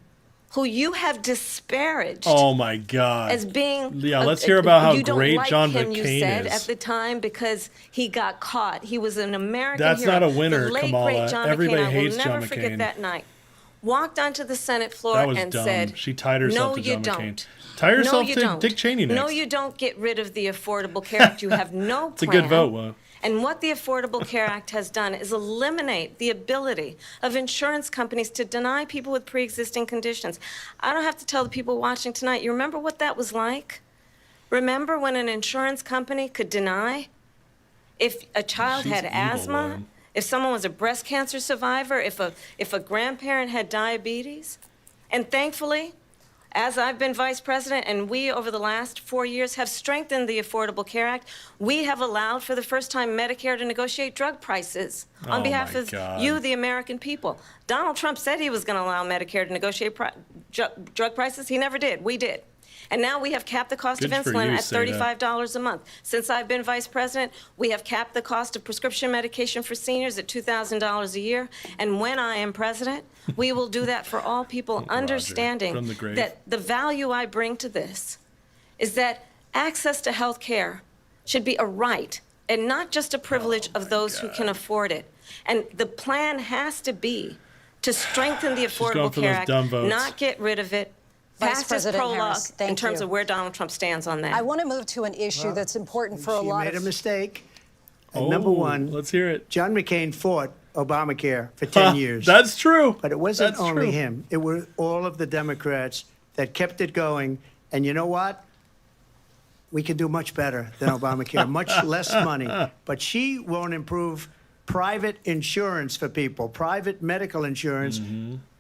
who you have disparaged as being let's hear about how you don't great like John him, McCain you said is. at the time because he got caught. He was an American That's hero. not a winner, the late, Kamala. Great John Everybody McCain, I hates will John never forget McCain. that night. Walked onto the Senate floor That was and dumb. said, She tied herself "No, to you John don't. McCain. Tie yourself no, you to don't. Dick Cheney next." No, you don't get rid of the Affordable Care Act. You have no plan. It's a good vote, Will. And what the Affordable Care Act has done is eliminate the ability of insurance companies to deny people with pre-existing conditions. I don't have to tell the people watching tonight, you remember what that was like? Remember when an insurance company could deny if a child had asthma, Lord. if someone was a breast cancer survivor, if a grandparent had diabetes? And thankfully, as I've been vice president and we, over the last 4 years, have strengthened the Affordable Care Act, we have allowed for the first time Medicare to negotiate drug prices on behalf of you, the American people. Donald Trump said he was going to allow Medicare to negotiate drug prices. He never did. We did. And now we have capped the cost of insulin at $35 a month. Since I've been vice president, we have capped the cost of prescription medication for seniors at $2,000 a year. And when I am president, we will do that for all people, understanding that the value I bring to this is that access to health care should be a right and not just a privilege of those who can afford it. And the plan has to be to strengthen the Affordable Care Act, not get rid of it. Vice President prologue Harris, thank in terms you. of where Donald Trump stands on that. I want to move to an issue that's important for a lot of... She made a mistake. And number one, let's hear it. John McCain fought Obamacare for 10 years. That's true. But it wasn't That's only true. him. It were all of the Democrats that kept it going. And you know what? We can do much better than Obamacare, much less money. But she won't improve private insurance for people, private medical insurance.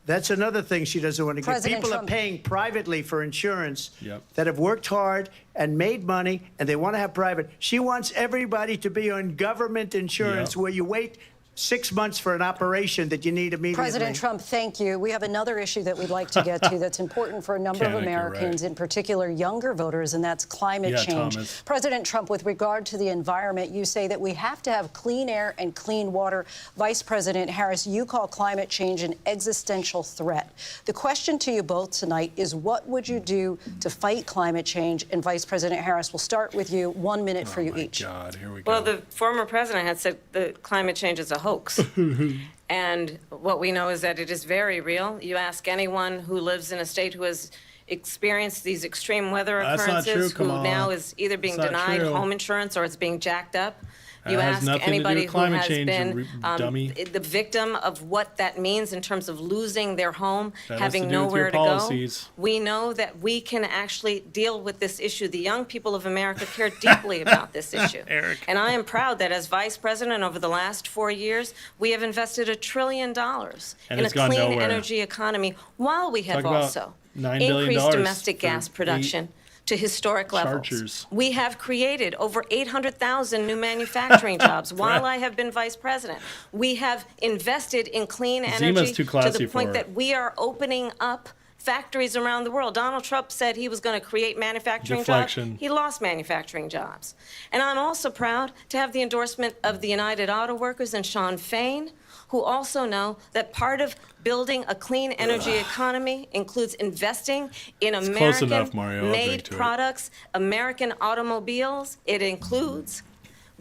That's another thing she doesn't want to get. People are paying privately for insurance that have worked hard and made money, and they want to have private. She wants everybody to be on government insurance where you wait 6 months for an operation that you need immediately. President Trump, thank you. We have another issue that we'd like to get to that's important for a number of Americans, in particular younger voters, and that's climate change. Thomas. President Trump, with regard to the environment, you say that we have to have clean air and clean water. Vice President Harris, you call climate change an existential threat. The question to you both tonight is, what would you do to fight climate change? And Vice President Harris, we'll start with you. 1 minute for you each. God, here we go. Well, the former president had said that climate change is a hoax. And what we know is that it is very real. You ask anyone who lives in a state who has experienced these extreme weather occurrences, who now is either being denied home insurance or it's being jacked up. You ask anybody who has been the victim of what that means in terms of losing their home, having nowhere to go. We know that we can actually deal with this issue. The young people of America care deeply about this issue. And I am proud that as vice president over the last 4 years, we have invested $1 trillion in a clean energy economy, while we have also increased domestic gas production to historic levels. We have created over 800,000 new manufacturing jobs while I have been vice president. We have invested in clean energy to the point that we are opening up factories around the world. Donald Trump said he was going to create manufacturing Deflection. jobs. He lost manufacturing jobs. And I'm also proud to have the endorsement of the United Auto Workers and Sean Fain, who also know that part of building a clean energy economy includes investing in close enough, Mario. I'll drink American-made to it. products, American automobiles. It includes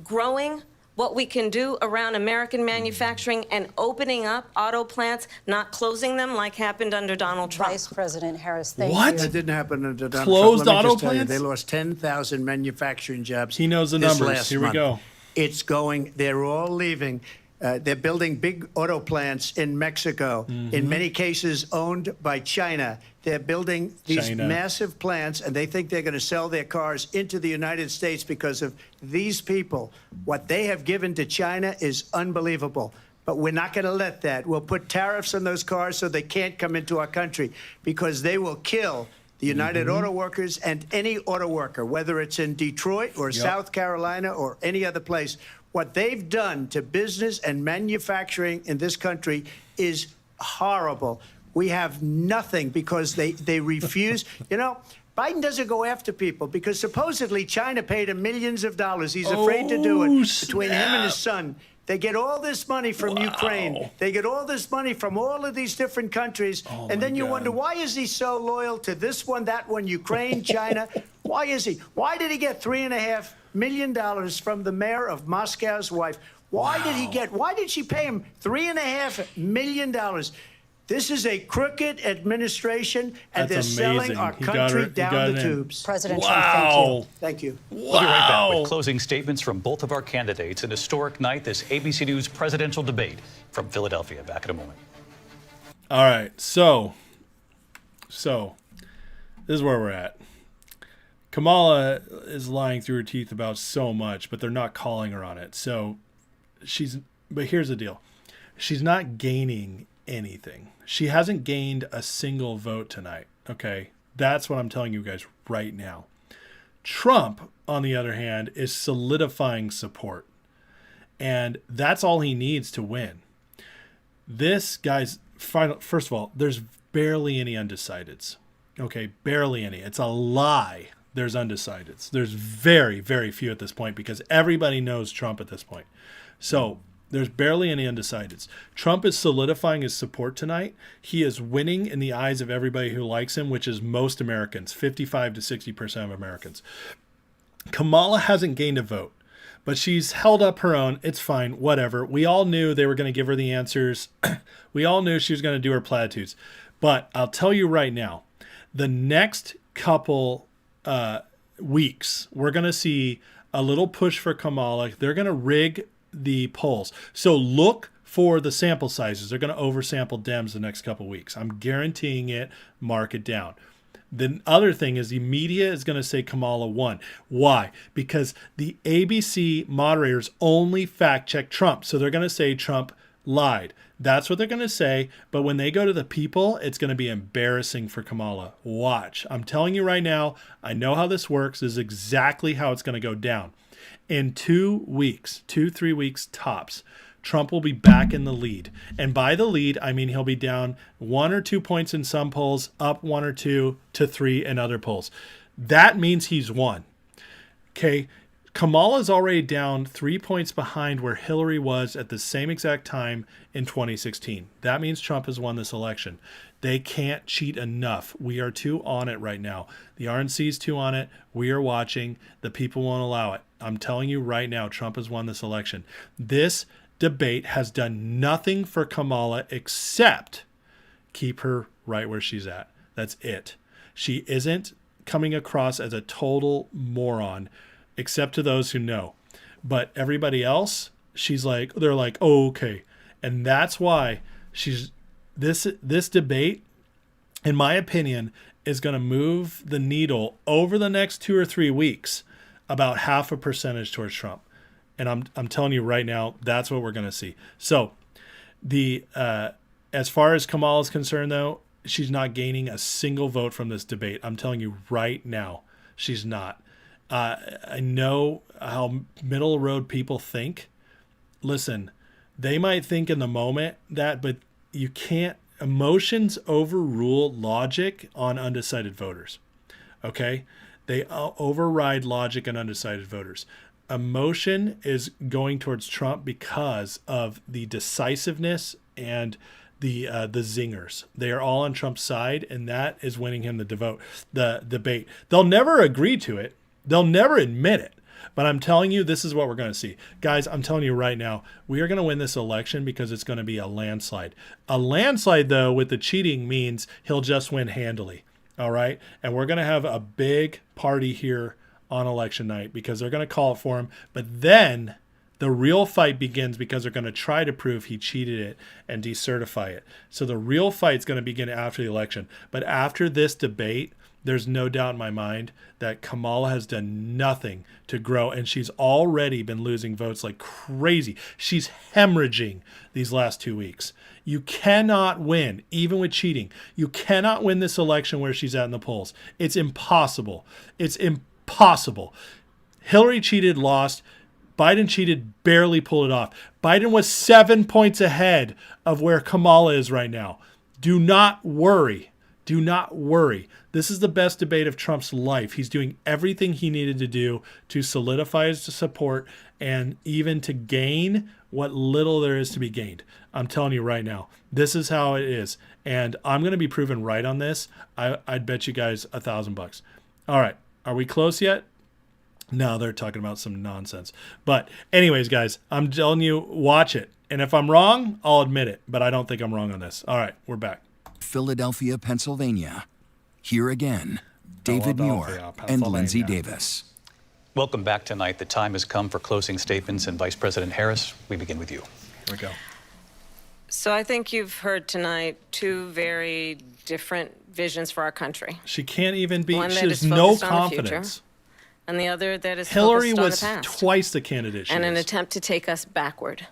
growing what we can do around American manufacturing and opening up auto plants, not closing them like happened under Donald Trump. Vice President Harris, thank What? you. That didn't happen under Donald Closed Trump. Let me auto just tell you, plants? they lost 10,000 manufacturing jobs. He knows the this numbers. last Here we month. go. It's going, they're all leaving. They're building big auto plants in Mexico, in many cases owned by China. They're building these China. massive plants, and they think they're going to sell their cars into the United States because of these people. What they have given to China is unbelievable. But we're not going to let that. We'll put tariffs on those cars so they can't come into our country because they will kill the United Auto Workers and any auto worker, whether it's in Detroit or South Carolina or any other place. What they've done to business and manufacturing in this country is horrible. We have nothing because they refuse. You know, Biden doesn't go after people because supposedly China paid him millions of dollars. He's afraid to do it. Between him and his son, they get all this money from Ukraine. They get all this money from all of these different countries. And then you wonder, why is he so loyal to this one, that one, Ukraine, China? Why is he? Why did he get $3.5 million from the mayor of Moscow's wife? Why did she pay him $3.5 million? This is a crooked administration, and That's they're amazing. selling our He got country it- he down got the it in. tubes. President Wow. Trump, thank you. Thank you. We'll be right back Wow. with closing statements from both of our candidates. An historic night, this ABC News presidential debate from Philadelphia. Back in a moment. All right, so this is where we're at. Kamala is lying through her teeth about so much, but they're not calling her on it. So but here's the deal. She's not gaining anything. She hasn't gained a single vote tonight. Okay. That's what I'm telling you guys right now. Trump, on the other hand, is solidifying support. And that's all he needs to win. This guy's first of all, there's barely any undecideds. Okay, barely any. It's a lie. There's undecideds. There's very, very few at this point because everybody knows Trump at this point. So there's barely any undecideds. Trump is solidifying his support tonight. He is winning in the eyes of everybody who likes him, which is most Americans, 55 to 60% of Americans. Kamala hasn't gained a vote, but she's held up her own. It's fine, whatever. We all knew they were going to give her the answers. We all knew she was going to do her platitudes. But I'll tell you right now, the next couple weeks, we're going to see a little push for Kamala. They're going to rig the polls. So look for the sample sizes. They're going to oversample Dems the next couple weeks. I'm guaranteeing it. Mark it down. The other thing is the media is going to say Kamala won. Why? Because the ABC moderators only fact check Trump. So they're going to say Trump lied. That's what they're going to say. But when they go to the people, it's going to be embarrassing for Kamala. Watch. I'm telling you right now, I know how this works. This is exactly how it's going to go down. In 2 weeks, 3 weeks tops, Trump will be back in the lead. And by the lead, I mean he'll be down 1 or 2 points in some polls, up 1 or 2 to 3 in other polls. That means he's won. Okay. Kamala's already down 3 points behind where Hillary was at the same exact time in 2016. That means Trump has won this election. They can't cheat enough. We are too on it right now. The RNC is too on it. We are watching. The people won't allow it. I'm telling you right now, Trump has won this election. This debate has done nothing for Kamala except keep her right where she's at. That's it. She isn't coming across as a total moron, except to those who know. But everybody else, they're like, oh, okay. And that's why this debate, in my opinion, is going to move the needle over the next 2 or 3 weeks about 0.5 percentage towards Trump. And I'm telling you right now, that's what we're going to see. So as far as Kamala is concerned, though, she's not gaining a single vote from this debate. I'm telling you right now, she's not. I know how middle of the road people think. Listen, they might think in the moment that, but you can't. emotions overrule logic on undecided voters. Okay? They override logic and undecided voters. Emotion is going towards Trump because of the decisiveness and the zingers. They are all on Trump's side, and that is winning him the debate. They'll never agree to it. They'll never admit it. But I'm telling you, this is what we're going to see. Guys, I'm telling you right now, we are going to win this election because it's going to be a landslide. A landslide, though, with the cheating means he'll just win handily. All right? And we're going to have a big party here on election night because they're going to call it for him. But then the real fight begins because they're going to try to prove he cheated it and decertify it. So the real fight's going to begin after the election. But after this debate, there's no doubt in my mind that Kamala has done nothing to grow, and she's already been losing votes like crazy. She's hemorrhaging these last 2 weeks. You cannot win, even with cheating. You cannot win this election where she's at in the polls. It's impossible. It's impossible. Hillary cheated, lost. Biden cheated, barely pulled it off. Biden was 7 points ahead of where Kamala is right now. Do not worry. Do not worry. This is the best debate of Trump's life. He's doing everything he needed to do to solidify his support and even to gain what little there is to be gained. I'm telling you right now, this is how it is. And I'm going to be proven right on this. I'd bet you guys $1,000. All right. Are we close yet? No, they're talking about some nonsense. But anyways, guys, I'm telling you, watch it. And if I'm wrong, I'll admit it. But I don't think I'm wrong on this. All right. We're back. Philadelphia, Pennsylvania. Here again, David Muir and Lindsay Davis. Welcome back tonight. The time has come for closing statements, and Vice President Harris, we begin with you. Here we go. So I think you've heard tonight two very different visions for our country. She can't even be. One that She has is no focused on the future, confidence. and the other that is Hillary focused on was the past. twice the candidate she and an is. attempt to take us backward.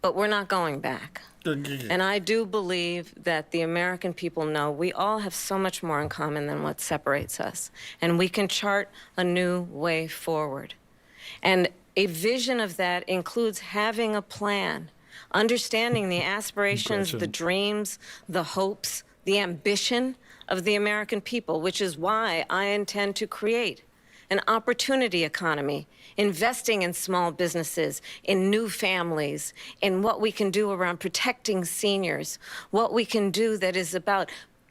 But we're not going back. And I do believe that the American people know we all have so much more in common than what separates us. And we can chart a new way forward. And a vision of that includes having a plan, understanding the aspirations, the dreams, the hopes, the ambition of the American people, which is why I intend to create an opportunity economy, investing in small businesses, in new families, in what we can do around protecting seniors, what we can do that is about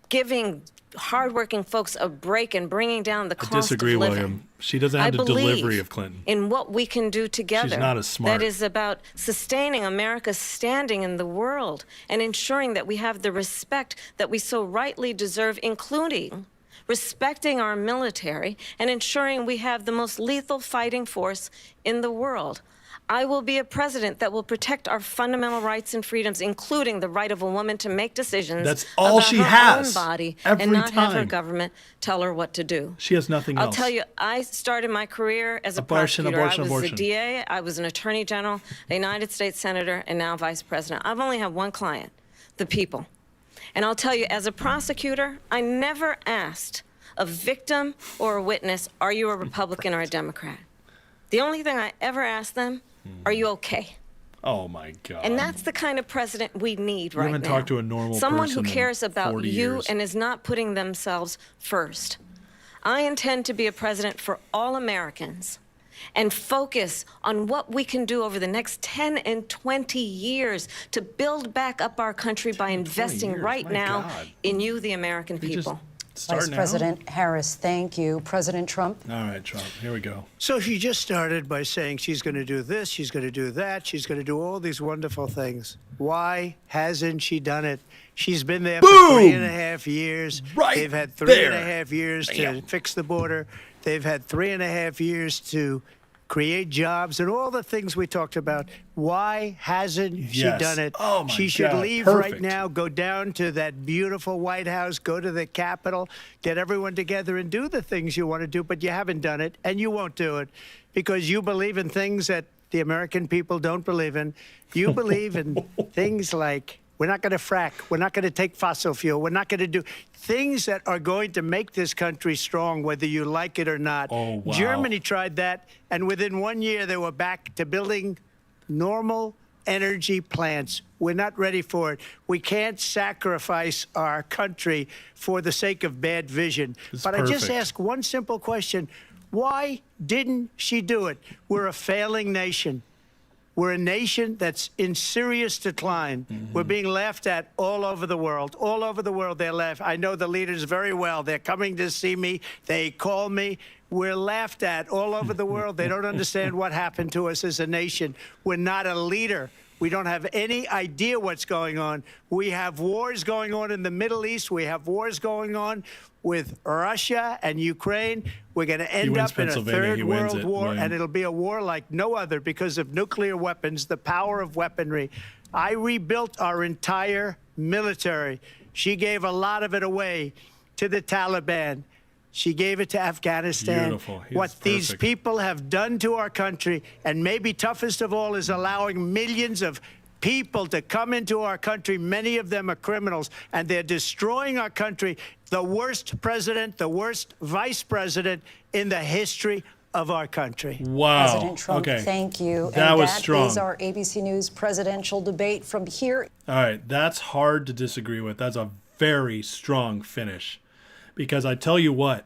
giving hardworking folks a break and bringing down the cost of living. I disagree, William. She doesn't have the delivery of Clinton. In what we can do together. She's not as smart. That is about sustaining America's standing in the world and ensuring that we have the respect that we so rightly deserve, including respecting our military and ensuring we have the most lethal fighting force in the world. I will be a president that will protect our fundamental rights and freedoms, including the right of a woman to make decisions That's all about she her has. own body Every and not have her time. government tell her what to do. She has nothing I'll else. tell you, I started my career as a Abortion, prosecutor. abortion, I was abortion. a DA, I was an attorney general, a United States senator, and now vice president. I've only had one client, the people. And I'll tell you, as a prosecutor, I never asked a victim or a witness, are you a Republican or a Democrat? The only thing I ever asked them, are you okay? Oh my God. And that's the kind of president we need right now. You haven't talked to a normal Someone person who in cares about 40 you years. and is not putting themselves first. I intend to be a president for all Americans and focus on what we can do over the next 10 and 20 years to build back up our country by investing years, right my now God. in you, the American We just people. start Vice now? President Harris, thank you. President Trump? All right, Trump. Here we go. So she just started by saying she's going to do this, she's going to do that, she's going to do all these wonderful things. Why hasn't she done it? She's been there for Boom! 3.5 years. Right They've had there. 3.5 years to Bam. fix the border. They've had 3.5 years to create jobs and all the things we talked about. Why hasn't she Yes. done it? Oh, my She should God. leave Perfect. right now, go down to that beautiful White House, go to the Capitol, get everyone together and do the things you want to do, but you haven't done it, and you won't do it because you believe in things that the American people don't believe in. You believe in things like we're not going to frack, we're not going to take fossil fuel, we're not going to do things that are going to make this country strong, whether you like it or not. Oh, wow. Germany tried that, and within 1 year they were back to building normal energy plants. We're not ready for it. We can't sacrifice our country for the sake of bad vision. But I just ask one simple question. Why didn't she do it? We're a failing nation. We're a nation that's in serious decline. We're being laughed at all over the world. All over the world, they're laughing. I know the leaders very well. They're coming to see me. They call me. We're laughed at all over the world. They don't understand what happened to us as a nation. We're not a leader. We don't have any idea what's going on. We have wars going on in the Middle East. We have wars going on with Russia and Ukraine. We're going to end up in a third world war, and it'll be a war like no other because of nuclear weapons, the power of weaponry. I rebuilt our entire military. She gave a lot of it away to the Taliban. She gave it to Afghanistan. Beautiful. What these people have done to our country, and maybe toughest of all, is allowing millions of people to come into our country. Many of them are criminals, and they're destroying our country. The worst president, the worst vice president in the history of our country. Wow. President Trump, okay. thank you. That was strong. That is our ABC News presidential debate from here. All right, that's hard to disagree with. That's a very strong finish. Because I tell you what,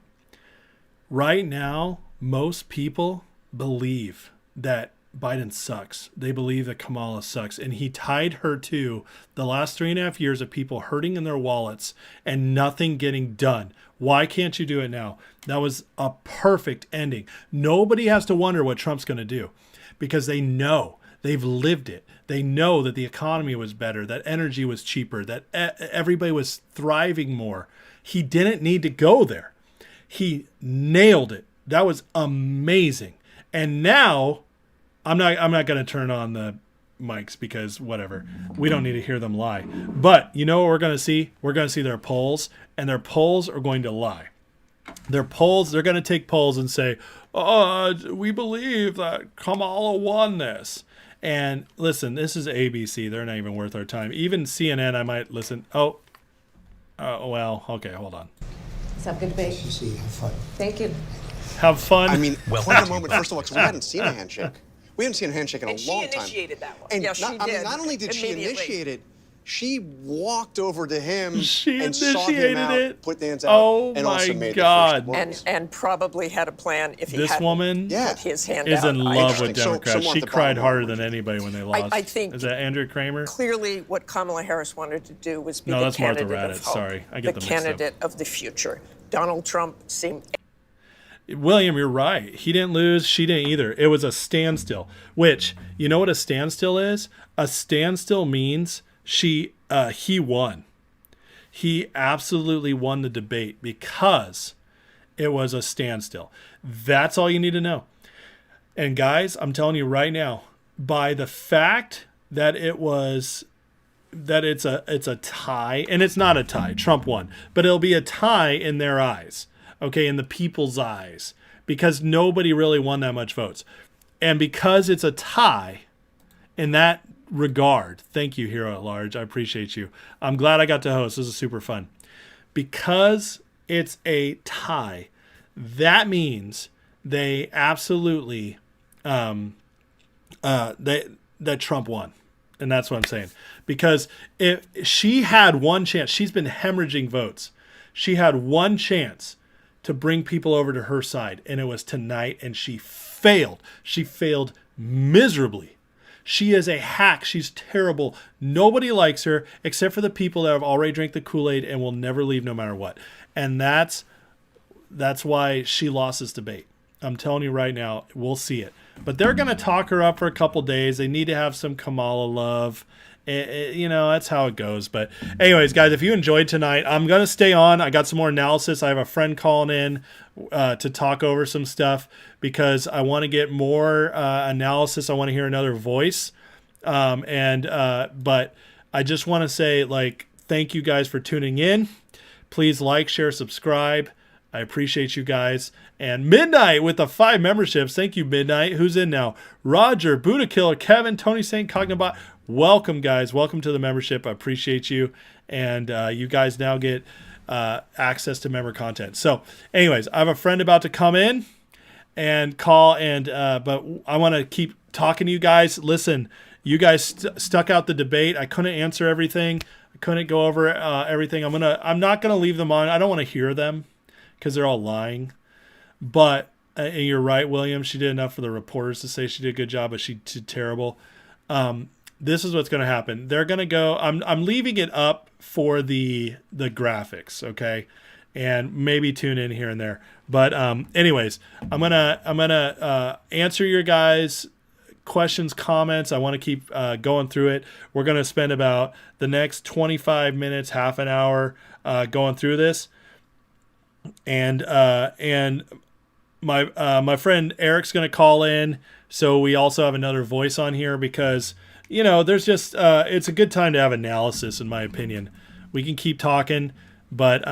right now, most people believe that Biden sucks. They believe that Kamala sucks. And he tied her to the last 3.5 years of people hurting in their wallets and nothing getting done. Why can't you do it now? That was a perfect ending. Nobody has to wonder what Trump's going to do because they know. They've lived it. They know that the economy was better, that energy was cheaper, that everybody was thriving more. He didn't need to go there. He nailed it. That was amazing. And now I'm not going to turn on the mics because whatever. We don't need to hear them lie. But you know what we're going to see? We're going to see their polls, and their polls are going to lie. Their polls, they're going to take polls and say, we believe that Kamala won this. And listen, this is ABC. They're not even worth our time. Even CNN, I might listen. Well, okay, hold on. Let's have a good debate. See, have fun. Thank you. Have fun. I mean, quite a moment, first of all, because we hadn't seen a handshake. We hadn't seen a handshake in a long time. She initiated that one. And Yeah, she I mean, not only did she initiate it, she walked over to him and sought him out, put the hands out, and also made the first moves. And probably had a plan if he this hadn't woman put his hand is out. in love with Democrats. She cried harder than anybody when they lost. I think is that Andrew Kramer? Clearly, what Kamala Harris wanted to do was be No, the that's Martha candidate Raddatz. of hope, Sorry, I get the them mixed up. candidate of the future. Donald Trump seemed. William, you're right. He didn't lose. She didn't either. It was a standstill, which, you know what a standstill is? A standstill means he won. He absolutely won the debate because it was a standstill. That's all you need to know. And guys, I'm telling you right now, by the fact that it's a tie, and it's not a tie, Trump won, but it'll be a tie in their eyes. Okay, in the people's eyes, because nobody really won that much votes. And because it's a tie in that regard, thank you, Hero at Large. I appreciate you. I'm glad I got to host. This is super fun. Because it's a tie, that means they absolutely, that Trump won. And that's what I'm saying. Because if she had one chance, she's been hemorrhaging votes. She had one chance to bring people over to her side, and it was tonight, and she failed. She failed miserably. She is a hack. She's terrible. Nobody likes her except for the people that have already drank the Kool-Aid and will never leave no matter what. And that's why she lost this debate. I'm telling you right now, we'll see it. But they're going to talk her up for a couple days. They need to have some Kamala love. That's how it goes. But anyways, guys, if you enjoyed tonight, I'm going to stay on. I got some more analysis. I have a friend calling in to talk over some stuff because I want to get more analysis. I want to hear another voice. But I just want to say, thank you guys for tuning in. Please like, share, subscribe. I appreciate you guys. And Midnight with the 5 memberships. Thank you, Midnight. Who's in now? Roger, Buddha Killer, Kevin, Tony Saint, Cognobot. Welcome, guys. Welcome to the membership. I appreciate you. And you guys now get access to member content. So anyways, I have a friend about to come in and call. But I want to keep talking to you guys. Listen, You guys stuck out the debate. I couldn't answer everything. I couldn't go over everything. I'm not gonna leave them on. I don't want to hear them because they're all lying. But and you're right, William. She did enough for the reporters to say she did a good job, but she did terrible. This is what's going to happen. They're going to go. I'm leaving it up for the graphics, okay, and maybe tune in here and there. But anyways, I'm gonna answer your guys' questions, comments. I want to keep going through it. We're going to spend about the next 25 minutes, half an hour going through this, and my friend Eric's going to call in, so we also have another voice on here because there's just it's a good time to have analysis, in my opinion. We can keep talking. But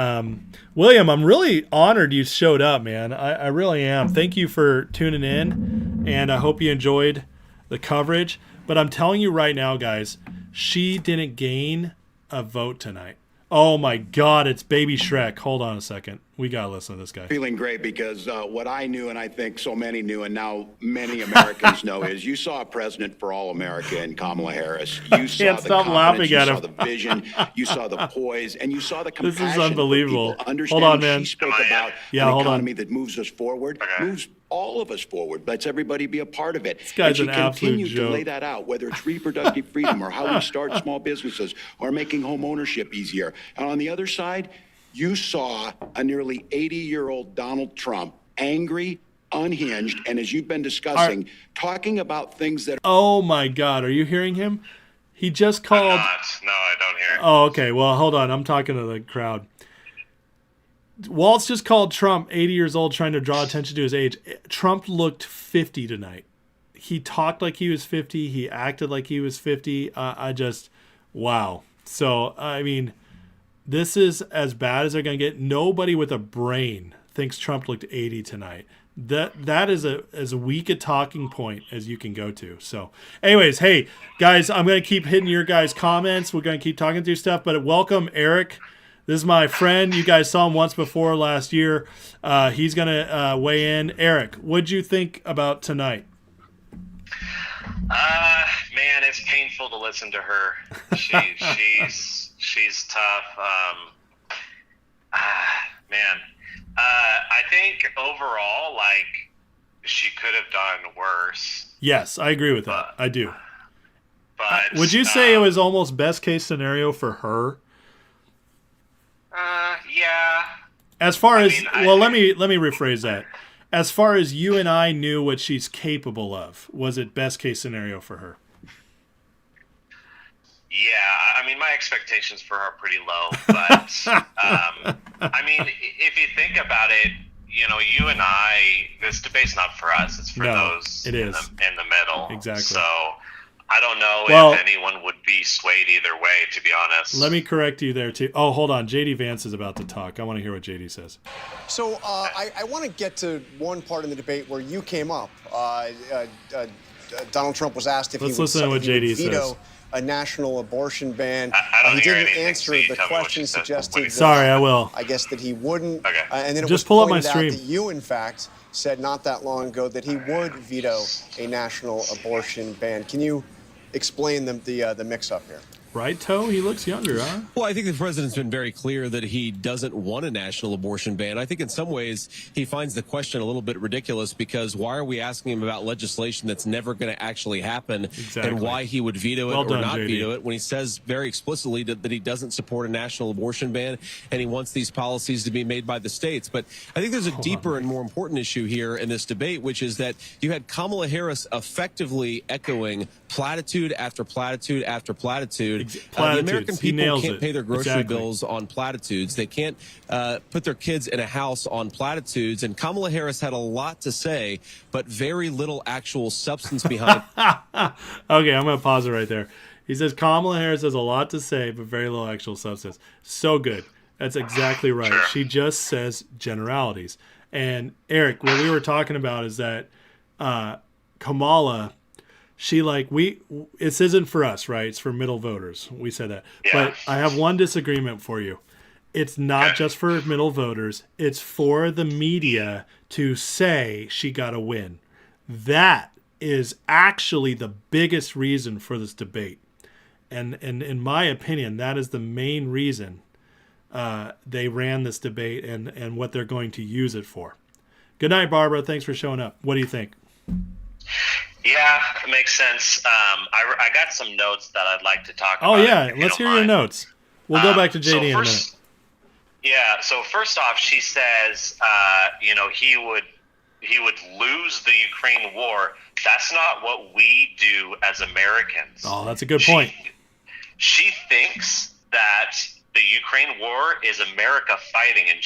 William, I'm really honored you showed up, man. I really am. Thank you for tuning in, and I hope you enjoyed the coverage. But I'm telling you right now, guys, she didn't gain a vote tonight. Oh my God, it's Baby Shrek. Hold on a second. We got to listen to this guy. Feeling great because what I knew, and I think so many knew, and now many Americans know, is you saw a president for all America in Kamala Harris. You saw the confidence, you saw the vision, you saw the poise, and you saw the compassion. This is unbelievable. Hold on, man. She spoke about an economy that moves us forward, moves all of us forward, lets everybody be a part of it. This guy's and an she absolute continued joke. to lay that out, whether it's reproductive freedom or how we start small businesses or making home ownership easier. And on the other side, you saw a nearly 80-year-old Donald Trump, angry, unhinged, and as you've been discussing, talking about things that... Oh my God, are you hearing him? He just called... I'm not. No, I don't hear it. Oh, okay. Well, hold on. I'm talking to the crowd. Waltz just called Trump 80 years old, trying to draw attention to his age. Trump looked 50 tonight. He talked like he was 50. He acted like he was 50. Wow. So, I mean, this is as bad as they're going to get. Nobody with a brain thinks Trump looked 80 tonight. That is as weak a talking point as you can go to. So, anyways, hey, guys, I'm going to keep hitting your guys' comments. We're going to keep talking through stuff. But welcome, Eric. This is my friend. You guys saw him once before last year. He's going to weigh in. Eric, what'd you think about tonight? Man, it's painful to listen to her. She's tough. Man, I think overall, like, she could have done worse. Yes, I agree with that. I do. But would you say it was almost best case scenario for her? Yeah. As far as let me rephrase that. As far as you and I knew what she's capable of, was it best case scenario for her? Yeah, I mean, my expectations for her are pretty low, but I mean, if you think about it, you and I, this debate's not for us; it's for those it is. In the middle. Exactly. So I don't know if anyone would be swayed either way, to be honest. Let me correct you there too. Oh, hold on, JD Vance is about to talk. I want to hear what JD says. So I want to get to one part in the debate where you came up. Donald Trump was asked if he would veto a national abortion ban. He didn't answer the question suggested. Sorry, I will. I guess that he wouldn't. Okay. And then it just was pull up my pointed out stream. that you, in fact, said not that long ago that he would veto a national abortion ban. Can you explain the mix-up here? Right, Toe? He looks younger, huh? Well, I think the president's been very clear that he doesn't want a national abortion ban. I think in some ways he finds the question a little bit ridiculous because why are we asking him about legislation that's never going to actually happen and why he would veto it or not veto it when he says very explicitly that he doesn't support a national abortion ban and he wants these policies to be made by the states. But I think there's a deeper and more important issue here in this debate, which is that you had Kamala Harris effectively echoing platitude after platitude after platitude. The American people can't pay their grocery bills on platitudes. They can't put their kids in a house on platitudes. And Kamala Harris had a lot to say, but very little actual substance behind it. Okay, I'm going to pause it right there. He says Kamala Harris has a lot to say, but very little actual substance. So good. That's exactly right. She just says generalities. And Eric, what we were talking about is that Kamala... this isn't for us, right? It's for middle voters. We said that. Yeah. But I have one disagreement for you. It's not just for middle voters. It's for the media to say she got a win. That is actually the biggest reason for this debate. And in my opinion, that is the main reason they ran this debate and what they're going to use it for. Good night, Barbara. Thanks for showing up. What do you think? Yeah, it makes sense. I got some notes that I'd like to talk about. Oh, yeah. Let's hear your notes. We'll go back to JD in a minute. Yeah, so first off, she says, he would lose the Ukraine war. That's not what we do as Americans. Oh, that's a good point. She thinks that the Ukraine war is America fighting, and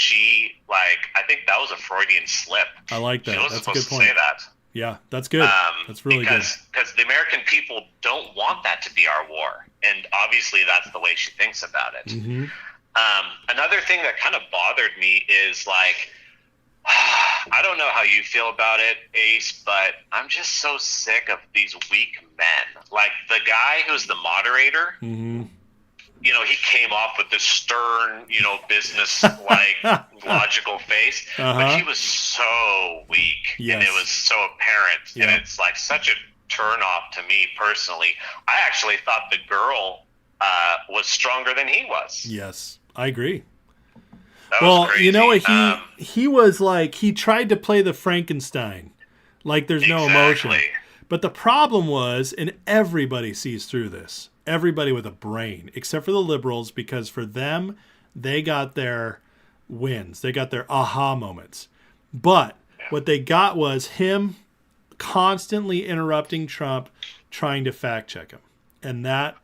I think that was a Freudian slip. I like that. She wasn't That's a good supposed point. to say that. Yeah, that's good. That's really good. Because the American people don't want that to be our war, and obviously that's the way she thinks about it. Mm-hmm. Another thing that kind of bothered me is I don't know how you feel about it, Ace, but I'm just so sick of these weak men. Like the guy who's the moderator, mm-hmm. He came off with this stern, business logical face, but he was so weak, yes. and it was so apparent, yeah. and it's such a turn off to me personally. I actually thought the girl was stronger than he was. Yes, I agree. Well, crazy. He was he tried to play the Frankenstein, there's no emotion. But the problem was, and everybody sees through this, everybody with a brain, except for the liberals, because for them, they got their wins. They got their aha moments. But what they got was him constantly interrupting Trump, trying to fact check him. And that,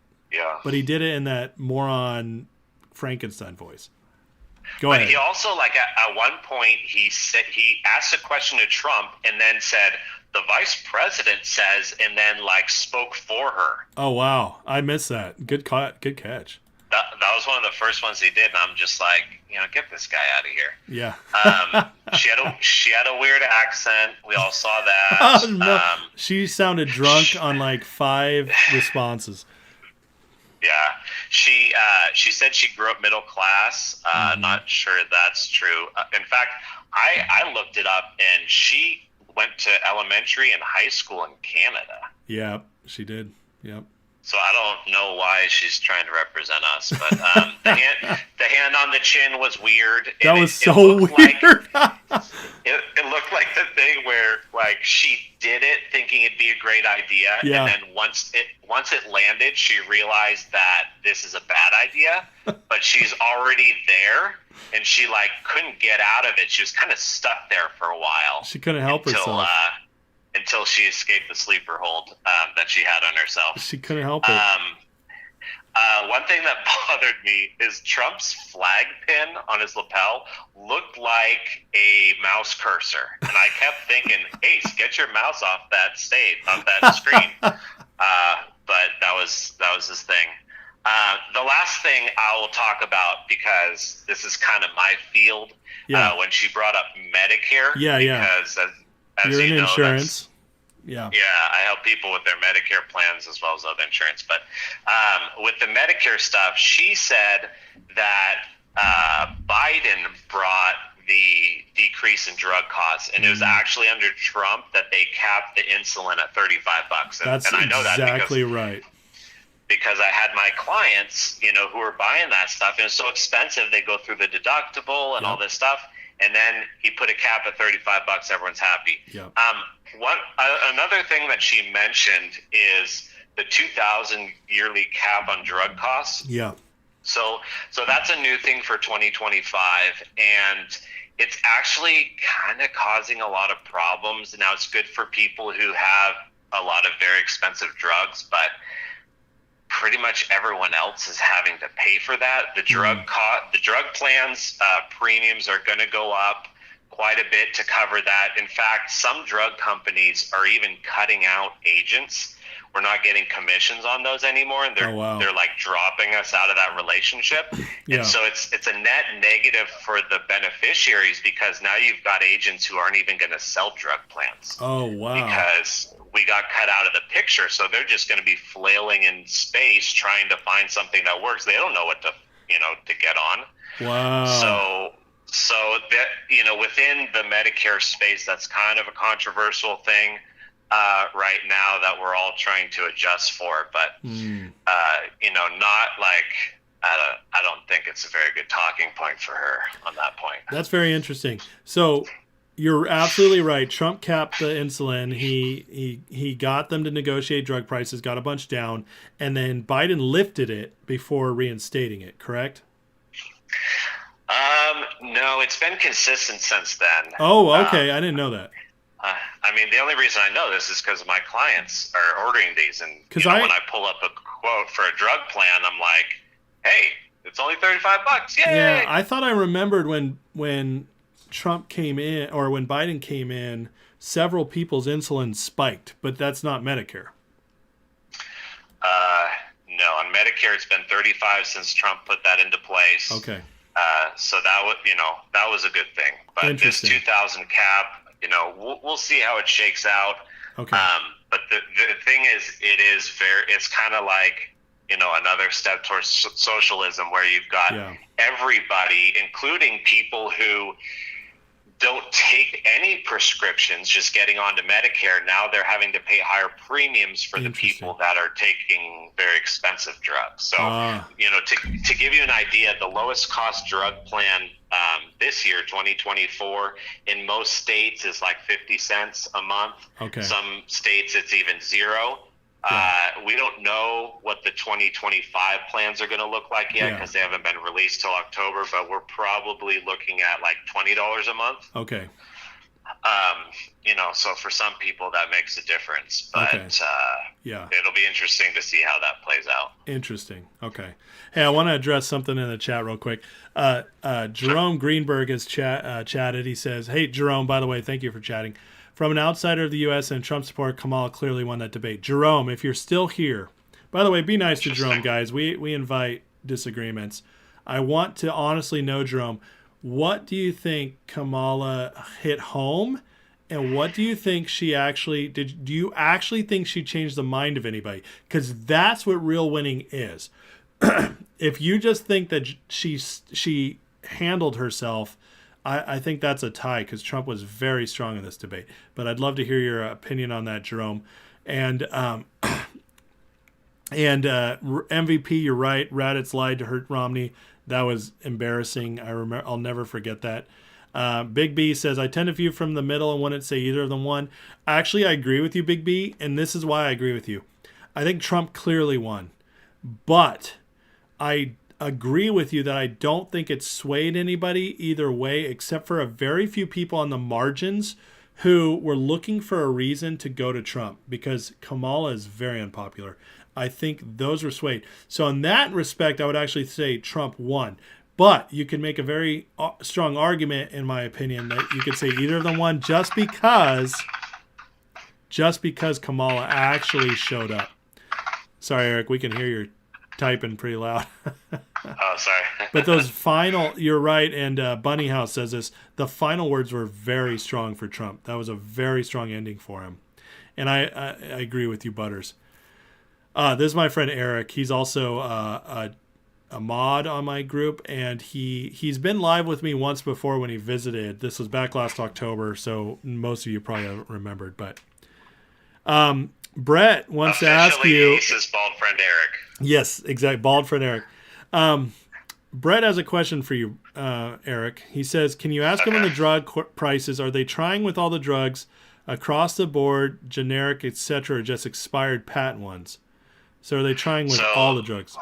but he did it in that moron Frankenstein voice. Go ahead. He also, at one point, he asked a question to Trump and then said, the vice president says, and then spoke for her. Oh, wow. I missed that. Good catch. That was one of the first ones he did, and I'm just get this guy out of here. Yeah. She had a weird accent. We all saw that. Oh, no. She sounded drunk on 5 responses. Yeah. She said she grew up middle class. Not sure that's true. In fact, I looked it up, and she went to elementary and high school in Canada. Yeah, she did. Yep. So I don't know why she's trying to represent us, but the hand on the chin was weird. That was so weird. It looked like the thing where she did it thinking it'd be a great idea, yeah. And then once it landed, she realized that this is a bad idea, but she's already there, and she couldn't get out of it. She was kind of stuck there for a while. She couldn't help herself. Until she escaped the sleeper hold that she had on herself. She couldn't help it. One thing that bothered me is Trump's flag pin on his lapel looked like a mouse cursor. And I kept thinking, Ace, get your mouse off that screen. But that was his thing. The last thing I will talk about, because this is kind of my field, when she brought up Medicare. Because as you're you in know, insurance. Yeah, I help people with their Medicare plans as well as other insurance. But with the Medicare stuff, she said that Biden brought the decrease in drug costs, and it was actually under Trump that they capped the insulin at $35. That's and I know exactly right. Because I had my clients, who were buying that stuff, and it's so expensive. They go through the deductible and all this stuff. And then he put a cap at $35. Everyone's happy. Yep. Another thing that she mentioned is the 2,000 yearly cap on drug costs. Yeah. So that's a new thing for 2025, and it's actually kind of causing a lot of problems. Now it's good for people who have a lot of very expensive drugs, but pretty much everyone else is having to pay for that. The drug plans premiums are going to go up quite a bit to cover that. In fact, some drug companies are even cutting out agents. We're not getting commissions on those anymore, and they're dropping us out of that relationship. And so it's a net negative for the beneficiaries, because now you've got agents who aren't even going to sell drug plans. Oh, wow. Because we got cut out of the picture, so they're just going to be flailing in space trying to find something that works. They don't know what to get on. Wow. So that, within the Medicare space, that's kind of a controversial thing. right now that we're all trying to adjust for. But not like I don't think it's a very good talking point for her on that point. That's very interesting. So you're absolutely right. Trump capped the insulin. He got them to negotiate drug prices, got a bunch down, and then Biden lifted it before reinstating it. Correct? No, it's been consistent since then. Oh, okay. I didn't know that. I mean, the only reason I know this is because my clients are ordering these, and when I pull up a quote for a drug plan, I'm like, "Hey, it's only $35. Yay!" Yeah, I thought I remembered when Trump came in, or when Biden came in, several people's insulin spiked, but that's not Medicare. No, on Medicare it's been 35 since Trump put that into place. Okay. So that was a good thing. But this 2,000 cap, we'll see how it shakes out. Okay. But the thing is, it's kind of like, another step towards socialism, where you've got everybody, including people who don't take any prescriptions, just getting onto Medicare. Now they're having to pay higher premiums for the people that are taking very expensive drugs. So, to give you an idea, the lowest cost drug plan this year, 2024, in most states is like 50 cents a month. Okay. Some states it's even zero. We don't know what the 2025 plans are going to look like yet, because they haven't been released till October, but we're probably looking at like $20 a month. Okay. So for some people that makes a difference, but it'll be interesting to see how that plays out. Interesting. Okay. Hey, I want to address something in the chat real quick. Jerome Greenberg has chatted. He says, "Hey, Jerome, by the way, thank you for chatting. From an outsider of the U.S. and Trump support, Kamala clearly won that debate." Jerome, if you're still here, by the way, be nice to Jerome, guys. We invite disagreements. I want to honestly know, Jerome, what do you think Kamala hit home? And what do you think she actually did? Do you actually think she changed the mind of anybody? Because that's what real winning is. If you just think that she handled herself, I think that's a tie, because Trump was very strong in this debate. But I'd love to hear your opinion on that, Jerome. And MVP, you're right. Raditz lied to hurt Romney. That was embarrassing. I'll never forget that. Big B says, "I tend to view from the middle and wouldn't say either of them won." Actually, I agree with you, Big B, and this is why I agree with you. I think Trump clearly won, but I agree with you that I don't think it swayed anybody either way, except for a very few people on the margins who were looking for a reason to go to Trump, because Kamala is very unpopular. I think those were swayed. So in that respect, I would actually say Trump won. But you can make a very strong argument, in my opinion, that you could say either of them won just because Kamala actually showed up. Sorry, Eric, we can hear you typing pretty loud. Oh, sorry. But those final, you're right, and Bunny House says this, the final words were very strong for Trump. That was a very strong ending for him. And I agree with you, Butters. This is my friend Eric. He's also a mod on my group, and he's been live with me once before when he visited. This was back last October, so most of you probably haven't remembered. But Brett wants to ask you. Ace's bald friend Eric. Yes, exactly. Bald friend Eric. Brett has a question for you, Eric. He says, "Can you ask him on the drug prices? Are they trying with all the drugs across the board, generic, etc., or just expired patent ones? So are they trying with all the drugs?"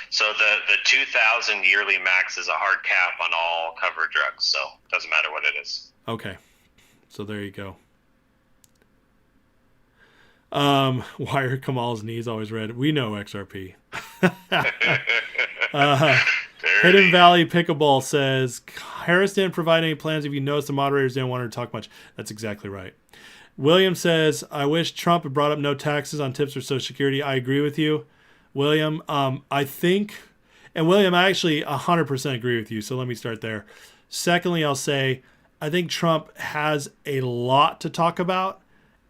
So the 2,000 yearly max is a hard cap on all covered drugs, so it doesn't matter what it is. Okay. So there you go. Why are Kamal's knees always red? We know XRP. Hidden Valley Pickleball says, "Harris didn't provide any plans. If you notice, the moderators didn't want her to talk much." That's exactly right. William says, "I wish Trump had brought up no taxes on tips for Social Security." I agree with you, William. I think, and William, I actually 100% agree with you. So let me start there. Secondly, I'll say, I think Trump has a lot to talk about,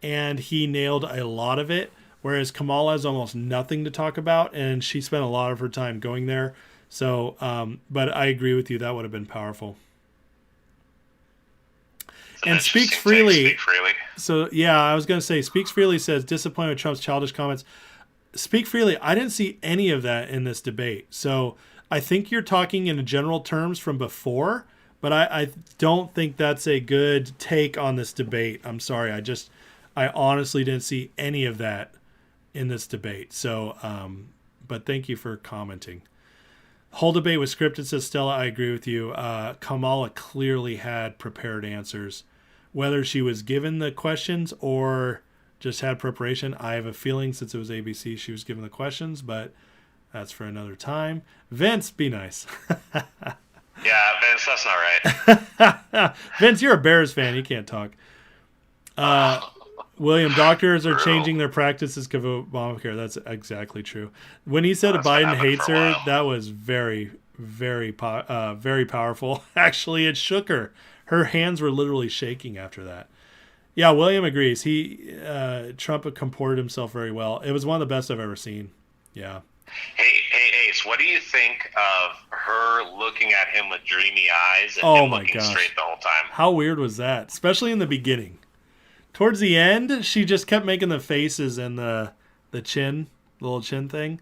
and he nailed a lot of it, whereas Kamala has almost nothing to talk about, and she spent a lot of her time going there. So, but I agree with you. That would have been powerful. And Speaks Freely. Speak Freely. So, yeah, I was going to say, Speaks Freely says, disappointed with Trump's childish comments. Speak Freely, I didn't see any of that in this debate. So I think you're talking in general terms from before, but I don't think that's a good take on this debate. I'm sorry. I honestly didn't see any of that in this debate. So, but thank you for commenting. Whole debate was scripted, says Stella. I agree with you. Kamala clearly had prepared answers. Whether she was given the questions or just had preparation, I have a feeling since it was ABC, she was given the questions, but that's for another time. Vince, be nice. Yeah, Vince, that's not right. Vince, you're a Bears fan. You can't talk. William, doctors are changing their practices because of Obamacare. That's exactly true. When he said Biden hates her, that was very, very powerful. Actually, it shook her. Her hands were literally shaking after that. Yeah, William agrees. Trump comported himself very well. It was one of the best I've ever seen. Yeah. Hey, Ace, what do you think of her looking at him with dreamy eyes and him looking straight the whole time? How weird was that? Especially in the beginning. Towards the end, she just kept making the faces and the chin, little chin thing.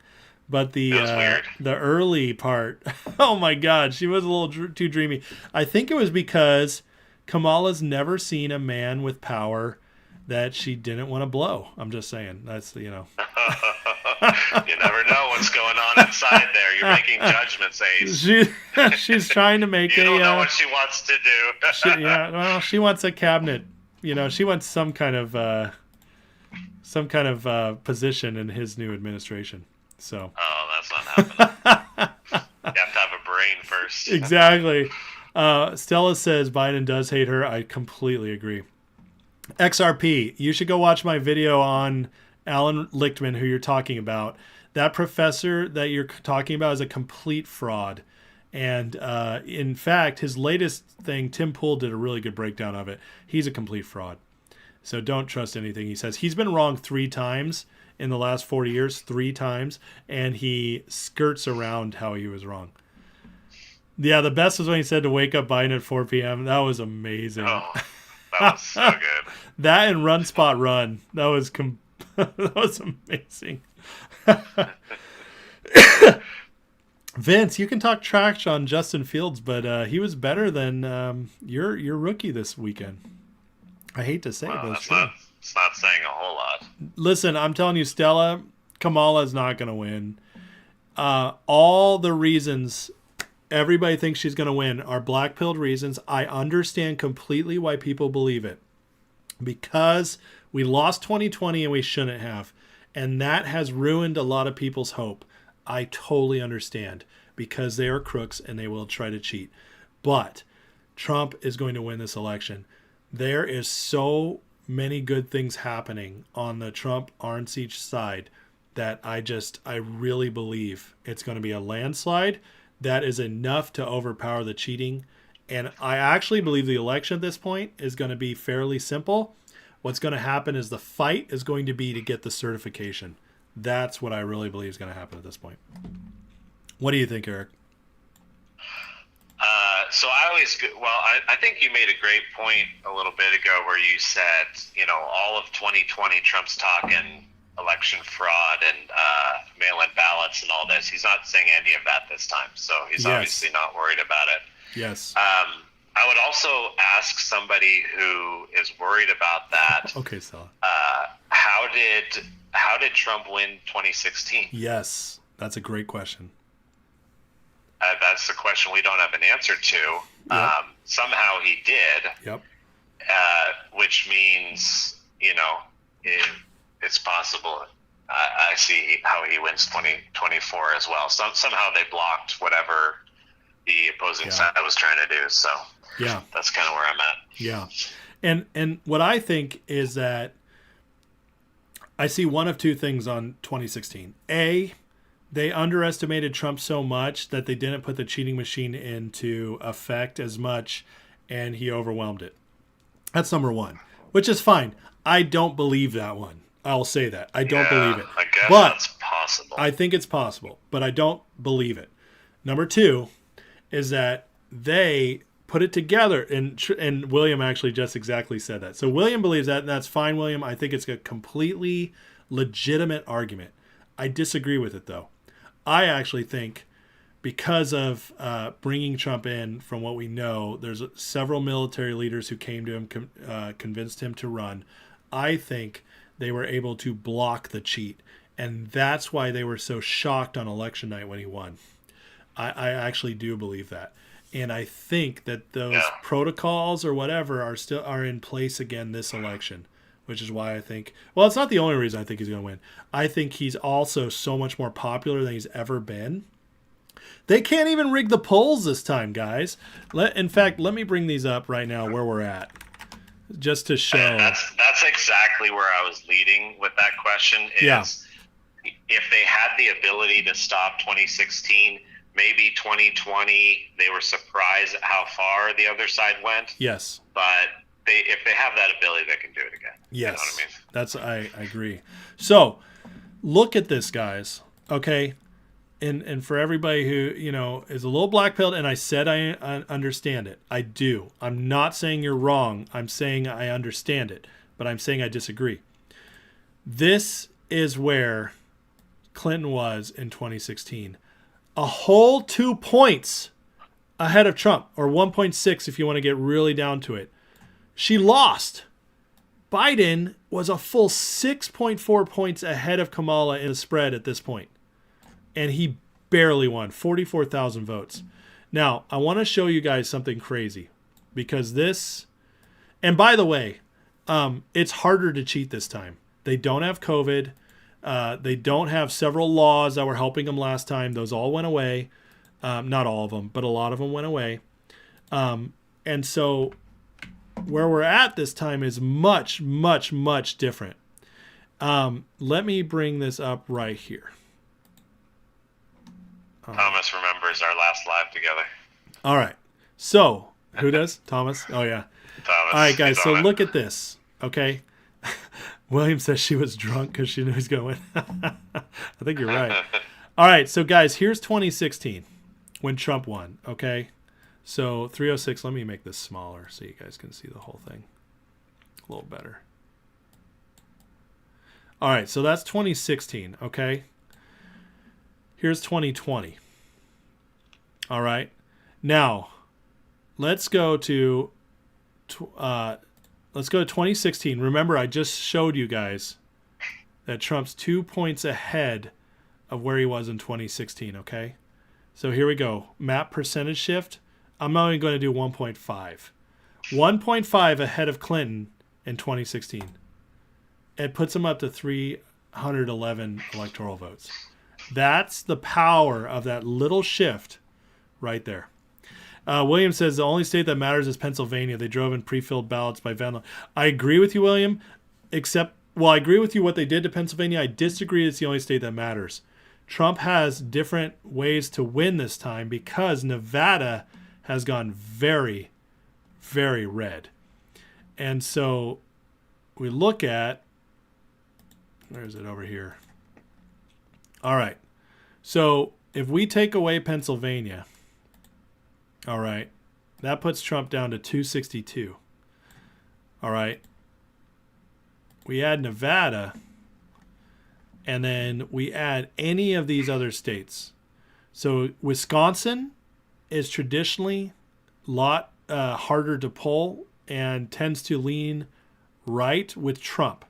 But the early part, oh my God, she was a little too dreamy. I think it was because Kamala's never seen a man with power that she didn't want to blow. I'm just saying. That's, You never know what's going on inside there. You're making judgments, Ace. She's trying to make you don't know what she wants to do. She wants a cabinet. She wants some kind of position in his new administration. So. Oh, that's not happening. You have to have a brain first. Exactly. Stella says Biden does hate her. I completely agree. XRP, you should go watch my video on Alan Lichtman, who you're talking about. That professor that you're talking about is a complete fraud. And in fact, his latest thing, Tim Pool did a really good breakdown of it. He's a complete fraud. So don't trust anything he says. He's been wrong 3 times in the last 40 years, 3 times, and he skirts around how he was wrong. Yeah, the best was when he said to wake up Biden at 4 p.m. That was amazing. Oh, that was so good. That and Run Spot Run. That was that was amazing. Vince, you can talk trash on Justin Fields, but he was better than your rookie this weekend. I hate to say it, but it's true. It's not saying a whole lot. Listen, I'm telling you, Stella, Kamala's not going to win. All the reasons everybody thinks she's going to win are black-pilled reasons. I understand completely why people believe it. Because we lost 2020 and we shouldn't have. And that has ruined a lot of people's hope. I totally understand because they are crooks and they will try to cheat. But Trump is going to win this election. There is so many good things happening on the Trump RNC side that I really believe it's going to be a landslide that is enough to overpower the cheating. And I actually believe the election at this point is going to be fairly simple. What's going to happen is the fight is going to be to get the certification. That's what I really believe is going to happen at this point. What do you think, Eric? I think you made a great point a little bit ago where you said, all of 2020 Trump's talking election fraud and mail-in ballots and all this. He's not saying any of that this time, so he's obviously not worried about it. Yes. I would also ask somebody who is worried about that. Okay, Stella. How did Trump win 2016? Yes, that's a great question. That's the question we don't have an answer to. Yep. Somehow he did. Yep. Which means, it's possible. I see how he wins 2024 as well. Somehow they blocked whatever the opposing side was trying to do. So yeah, that's kind of where I'm at. Yeah. And what I think is that I see one of 2 things on 2016. A, they underestimated Trump so much that they didn't put the cheating machine into effect as much, and he overwhelmed it. That's number 1, which is fine. I don't believe that one. I'll say that. I don't believe it. I guess but that's possible. I think it's possible, but I don't believe it. Number 2 is that they put it together. And William actually just exactly said that. So William believes that, and that's fine, William. I think it's a completely legitimate argument. I disagree with it, though. I actually think because of bringing Trump in, from what we know, there's several military leaders who came to him, convinced him to run. I think they were able to block the cheat. And that's why they were so shocked on election night when he won. I actually do believe that. And I think that those protocols or whatever are in place again this election, which is why I think, well, it's not the only reason I think he's going to win. I think he's also so much more popular than he's ever been. They can't even rig the polls this time, guys. In fact, let me bring these up right now where we're at, just to show. That's exactly where I was leading with that question. If they had the ability to stop 2016, maybe 2020, they were surprised at how far the other side went. Yes. But if they have that ability, they can do it again. Yes. You know what I mean? I agree. So look at this, guys. Okay. And for everybody who, is a little black-pilled, and I said I understand it. I do. I'm not saying you're wrong. I'm saying I understand it. But I'm saying I disagree. This is where Clinton was in 2016. A whole 2 points ahead of Trump, or 1.6 if you want to get really down to it. She lost. Biden was a full 6.4 points ahead of Kamala in the spread at this point. And he barely won, 44,000 votes. Now, I want to show you guys something crazy, because this, and by the way, it's harder to cheat this time. They don't have COVID. They don't have several laws that were helping them last time. Those all went away. Not all of them, but a lot of them went away. And so where we're at this time is much, much, much different. Let me bring this up right here. Thomas remembers our last live together. All right. So who does? Thomas? Oh, yeah. Thomas. All right, guys. So look at this. Okay. William says she was drunk because she knew he's going to win. I think you're right. All right. So, guys, here's 2016 when Trump won. Okay. So 306. Let me make this smaller so you guys can see the whole thing a little better. All right. So that's 2016. Okay. Here's 2020. All right. Now, let's go to 2016. Remember, I just showed you guys that Trump's 2 points ahead of where he was in 2016. Okay. So here we go. Map percentage shift. I'm only going to do 1.5. 1.5 ahead of Clinton in 2016. It puts him up to 311 electoral votes. That's the power of that little shift right there. William says the only state that matters is Pennsylvania. They drove in pre-filled ballots by Venlo. I agree with you, William, I agree with you what they did to Pennsylvania. I disagree it's the only state that matters. Trump has different ways to win this time because Nevada has gone very, very red. And so we look at, where is it over here? All right. So if we take away Pennsylvania, all right, that puts Trump down to 262. All right. We add Nevada, and then we add any of these other states. So Wisconsin is traditionally a lot harder to poll and tends to lean right with Trump.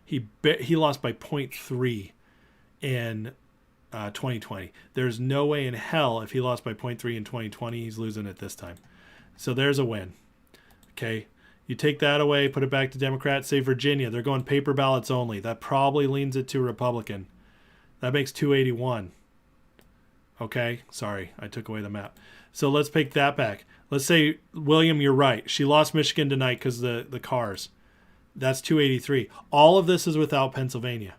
He lost by 0.3 in 2020. There's no way in hell if he lost by 0.3 in 2020, he's losing it this time. So there's a win. Okay. You take that away, put it back to Democrats, say Virginia. They're going paper ballots only. That probably leans it to Republican. That makes 281. Okay. Sorry, I took away the map. So let's pick that back. Let's say, William, you're right. She lost Michigan tonight because the cars. That's 283. All of this is without Pennsylvania.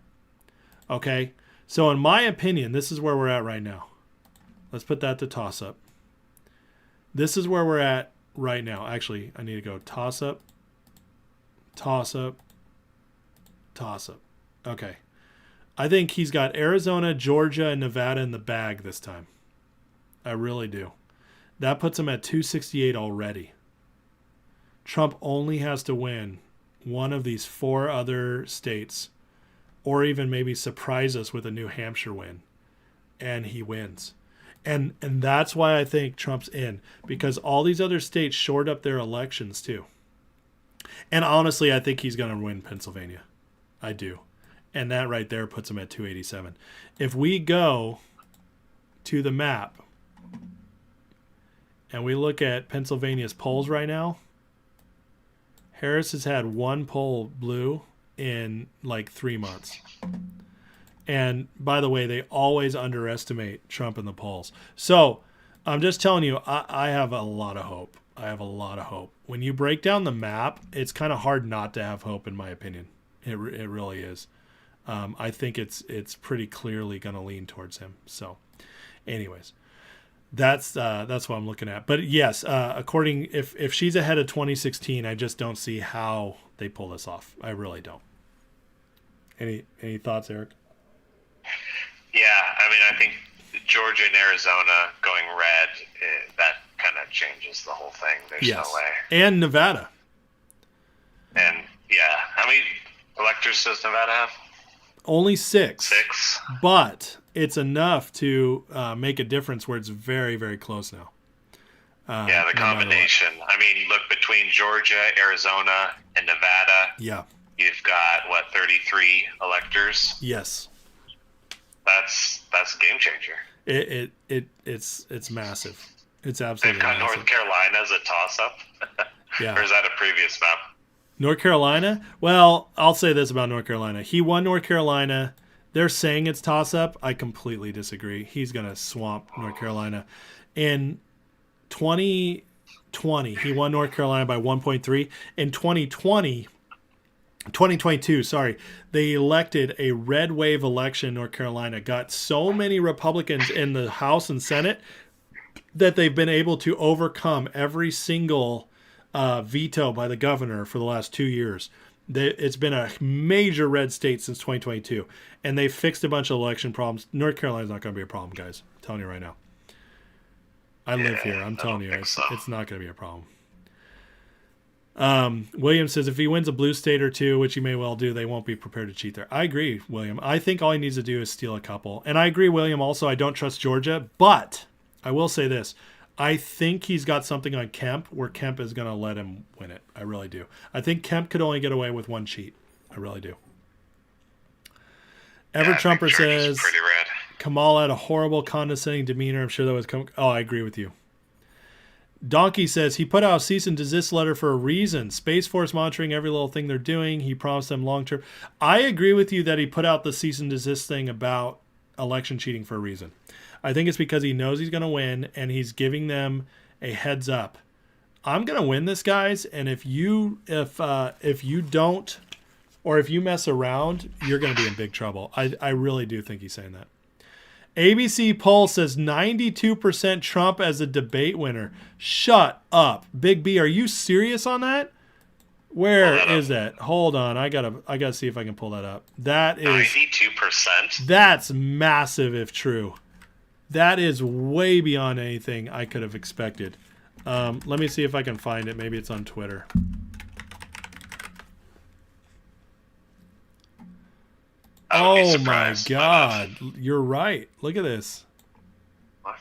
Okay. So in my opinion, this is where we're at right now. Let's put that to toss up. This is where we're at right now. Actually, I need to go toss up, toss up, toss up. Okay. I think he's got Arizona, Georgia, and Nevada in the bag this time. I really do. That puts him at 268 already. Trump only has to win one of these 4 other states, or even maybe surprise us with a New Hampshire win, and he wins. And that's why I think Trump's in, because all these other states shored up their elections too. And honestly, I think he's going to win Pennsylvania. I do. And that right there puts him at 287. If we go to the map and we look at Pennsylvania's polls right now, Harris has had 1 poll blue in like 3 months. And by the way, they always underestimate Trump in the polls. So I'm just telling you, I have a lot of hope. I have a lot of hope. When you break down the map, it's kind of hard not to have hope, in my opinion. It really is. I think it's pretty clearly going to lean towards him. So anyways, that's what I'm looking at. But yes, according if she's ahead of 2016, I just don't see how they pull this off. I really don't. Any thoughts, Eric? Yeah, I mean, I think Georgia and Arizona going red, that kind of changes the whole thing. There's no way. And Nevada. And yeah, how many electors does Nevada have? Only 6. 6. But it's enough to make a difference where it's very, very close now. Yeah, the combination. I mean, look, between Georgia, Arizona, and Nevada, yeah, you've got, 33 electors? Yes. That's a game changer. It's massive. It's absolutely They've got massive. North Carolina as a toss-up? Yeah. Or is that a previous map? North Carolina? Well, I'll say this about North Carolina. He won North Carolina. They're saying it's toss-up. I completely disagree. He's going to swamp North Carolina. In 2020, he won North Carolina by 1.3. In 2022, they elected a red wave election in North Carolina, got so many Republicans in the House and Senate that they've been able to overcome every single veto by the governor for the last 2 years. It's been a major red state since 2022, and they fixed a bunch of election problems. North Carolina's not going to be a problem, guys. I'm telling you right now. I live here. I'm telling you, it's not going to be a problem. William says if he wins a blue state or 2, which he may well do, they won't be prepared to cheat there. I agree, William. I think all he needs to do is steal a couple. And I agree, William, also, I don't trust Georgia, but I will say this. I think he's got something on Kemp where Kemp is going to let him win it. I really do. I think Kemp could only get away with 1 cheat. I really do. Trumper says Kamala had a horrible condescending demeanor. I'm sure that was I agree with you. Donkey says he put out a cease and desist letter for a reason. Space Force monitoring every little thing they're doing. He promised them long term. I agree with you that he put out the cease and desist thing about election cheating for a reason. I think it's because he knows he's going to win and he's giving them a heads up. I'm going to win this, guys, and if you don't, or if you mess around, you're going to be in big trouble. I really do think he's saying that. ABC poll says 92% Trump as a debate winner. Shut up. Big B, are you serious on that? Where is that? Hold on. I gotta see if I can pull that up. That is 92%. That's massive if true. That is way beyond anything I could have expected. Let me see if I can find it. Maybe it's on Twitter. Oh my God. You're right. Look at this. What?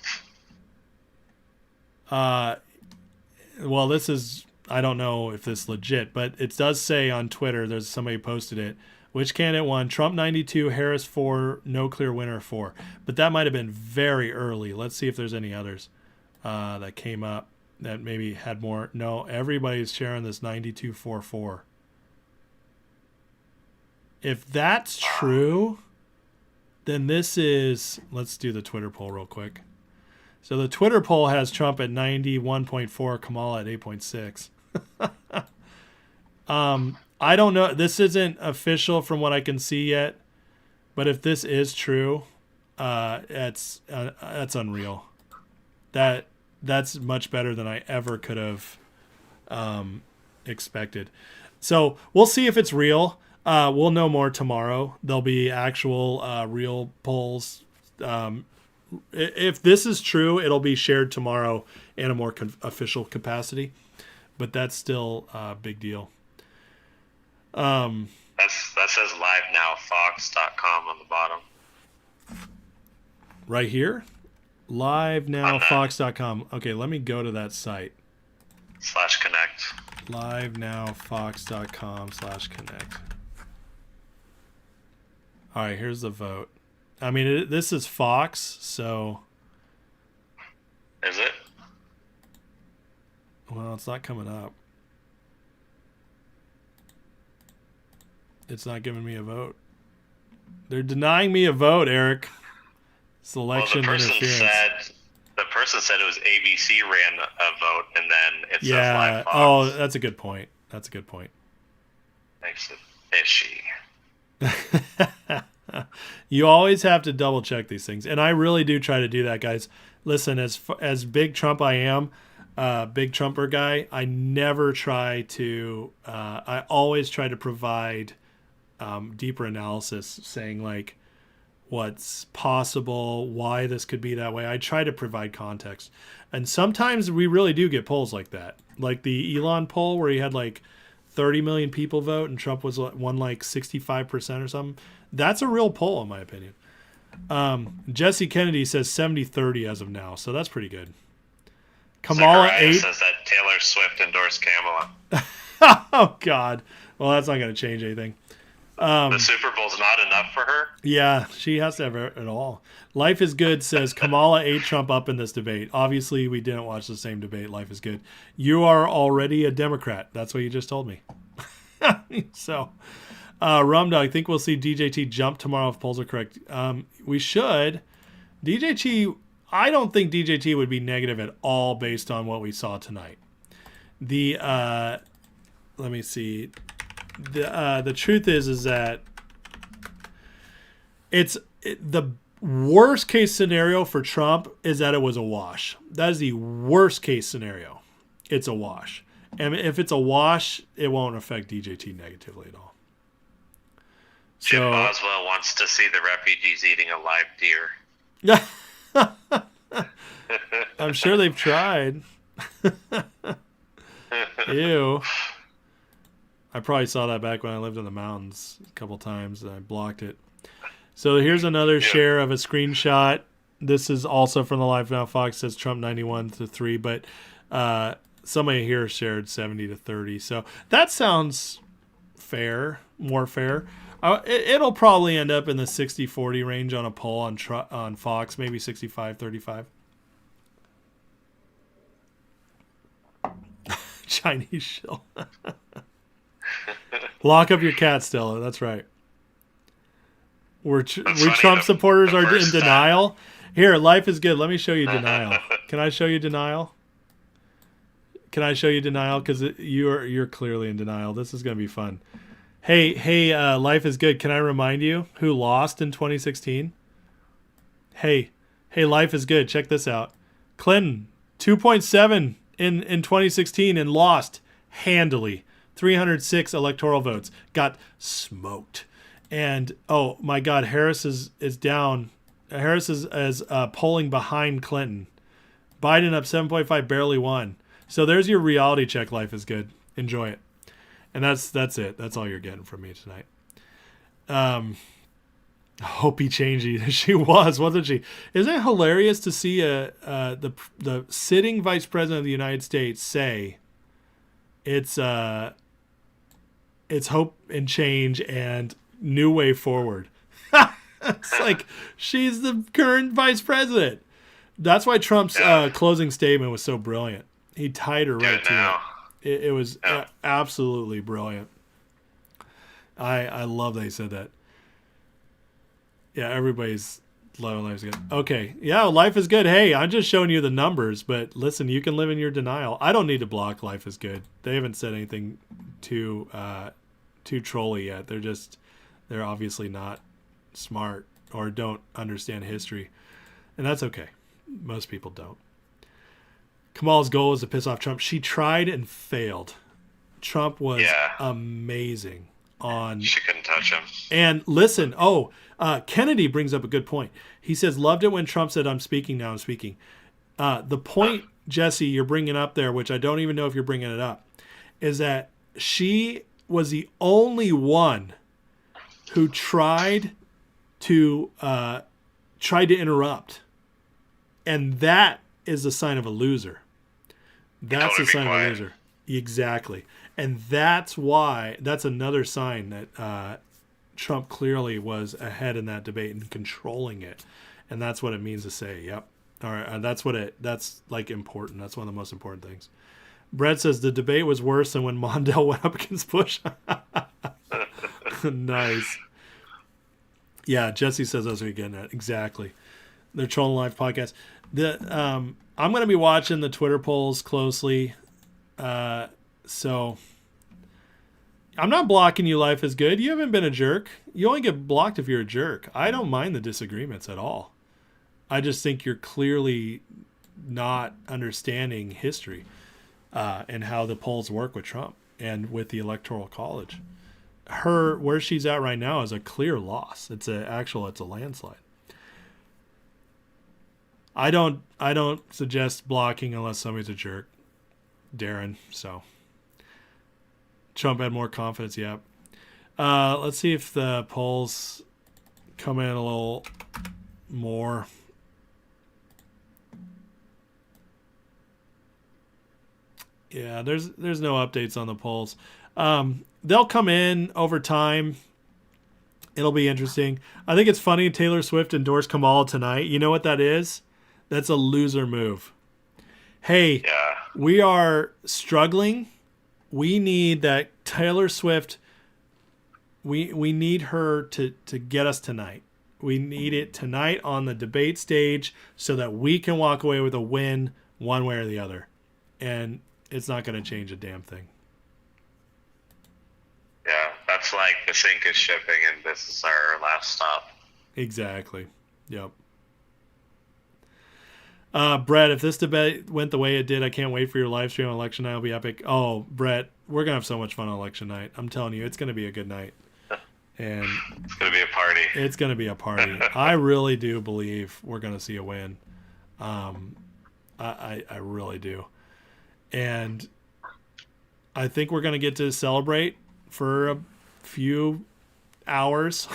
Well, this is, I don't know if this is legit, but it does say on Twitter, there's somebody posted it. Which candidate won? Trump 92, Harris 4, no clear winner 4. But that might have been very early. Let's see if there's any others that came up that maybe had more. No, everybody's sharing this 92-4-4. If that's true, then this is, let's do the Twitter poll real quick. So the Twitter poll has Trump at 91.4, Kamala at 8.6. I don't know. This isn't official from what I can see yet, but if this is true, that's unreal. That's much better than I ever could have expected. So we'll see if it's real. We'll know more tomorrow. There'll be actual real polls if this is true, it'll be shared tomorrow in a more official capacity. But that's still a big deal. That says livenowfox.com on the bottom. Right here? Livenowfox.com. Okay, let me go to that site. /connect. Livenowfox.com/connect. All right, here's the vote. I mean, this is Fox, so... Is it? Well, it's not coming up. It's not giving me a vote. They're denying me a vote, Eric. Selection interference. The person said it was ABC ran a vote, and then it says Live Fox. Oh, that's a good point. That's a good point. Makes it fishy. You always have to double check these things, and I really do try to do that, guys. Listen, as big Trump I am, big Trumper guy, I never try to. I always try to provide deeper analysis, saying like what's possible, why this could be that way. I try to provide context, and sometimes we really do get polls like that, like the Elon poll where he had like 30 million people vote and Trump won like 65% or something. That's a real poll, in my opinion. Jesse Kennedy says 70-30 as of now, so that's pretty good. Kamala 8 says that Taylor Swift endorsed Kamala. Oh God! Well, that's not going to change anything. The Super Bowl's not enough for her? Yeah, she has to have it all. Life is Good says Kamala ate Trump up in this debate. Obviously, we didn't watch the same debate. Life is Good. You are already a Democrat. That's what you just told me. So, Rumdog, I think we'll see DJT jump tomorrow if polls are correct. We should. DJT, I don't think DJT would be negative at all based on what we saw tonight. Let me see. The truth is that the worst case scenario for Trump is that it was a wash. That is the worst case scenario. It's a wash. And if it's a wash, it won't affect DJT negatively at all. Jim Boswell wants to see the refugees eating a live deer. I'm sure they've tried. Ew. I probably saw that back when I lived in the mountains a couple times and I blocked it. So here's another share of a screenshot. This is also from the Live Now Fox. Says Trump 91-3, but somebody here shared 70-30. So that sounds fair, more fair. It'll probably end up in the 60-40 range on a poll on Fox, maybe 65-35. Chinese shill. Lock up your cat, Stella. That's right. We Trump supporters are in denial. Here, Life is Good. Let me show you denial. Can I show you denial? Can I show you denial? Because you're clearly in denial. This is going to be fun. Hey, Life is Good. Can I remind you who lost in 2016? Hey, Life is Good. Check this out. Clinton, 2.7 in 2016 and lost handily. 306 electoral votes. Got smoked. And, oh, my God, Harris is down. Harris is polling behind Clinton. Biden up 7.5, barely won. So there's your reality check, Life is Good. Enjoy it. And that's it. That's all you're getting from me tonight. Hope he changed. She wasn't she? Isn't it hilarious to see the sitting vice president of the United States say it's hope and change and new way forward? It's like she's the current vice president. That's why Trump's closing statement was so brilliant. He tied her right to it. It was absolutely brilliant. I love that he said that. Yeah, everybody's loving Life is Good. Okay, yeah, Life is Good. Hey, I'm just showing you the numbers, but listen, you can live in your denial. I don't need to block Life is Good. They haven't said anything too trolly yet. They're obviously not smart or don't understand history, and that's okay. Most people don't. Kamala's goal is to piss off Trump. She tried and failed. Trump was amazing on. She couldn't touch touch him. And listen, Kennedy brings up a good point. He says, loved it when Trump said, I'm speaking now, I'm speaking. The point, Jesse, you're bringing up there, which I don't even know if you're bringing it up, is that she was the only one who tried to interrupt. And that is a sign of a loser. That's a sign of a loser. Exactly. And that's another sign that Trump clearly was ahead in that debate and controlling it. And that's what it means to say, yep. All right, that's like important. That's one of the most important things. Brett says the debate was worse than when Mondale went up against Bush. Nice. Yeah, Jesse says that's what you're getting at. Exactly. They're trolling live podcast. I'm going to be watching the Twitter polls closely. So I'm not blocking you. Life is good. You haven't been a jerk. You only get blocked if you're a jerk. I don't mind the disagreements at all. I just think you're clearly not understanding history and how the polls work with Trump and with the Electoral College. Where she's at right now is a clear loss. It's a landslide. I don't suggest blocking unless somebody's a jerk, Darren. So Trump had more confidence. Yep. Let's see if the polls come in a little more. Yeah, there's no updates on the polls. They'll come in over time. It'll be interesting. I think it's funny Taylor Swift endorsed Kamala tonight. You know what that is? That's a loser move. Hey, we are struggling. We need that Taylor Swift. We need her to get us tonight. We need it tonight on the debate stage so that we can walk away with a win one way or the other. And it's not going to change a damn thing. Yeah, that's like the sink is shipping and this is our last stop. Exactly. Yep. Brett, if this debate went the way it did, I can't wait for your live stream on election night. It'll be epic. Oh, Brett, we're going to have so much fun on election night. I'm telling you, it's going to be a good night. And it's going to be a party. It's going to be a party. I really do believe we're going to see a win. I really do. And I think we're going to get to celebrate for a few hours,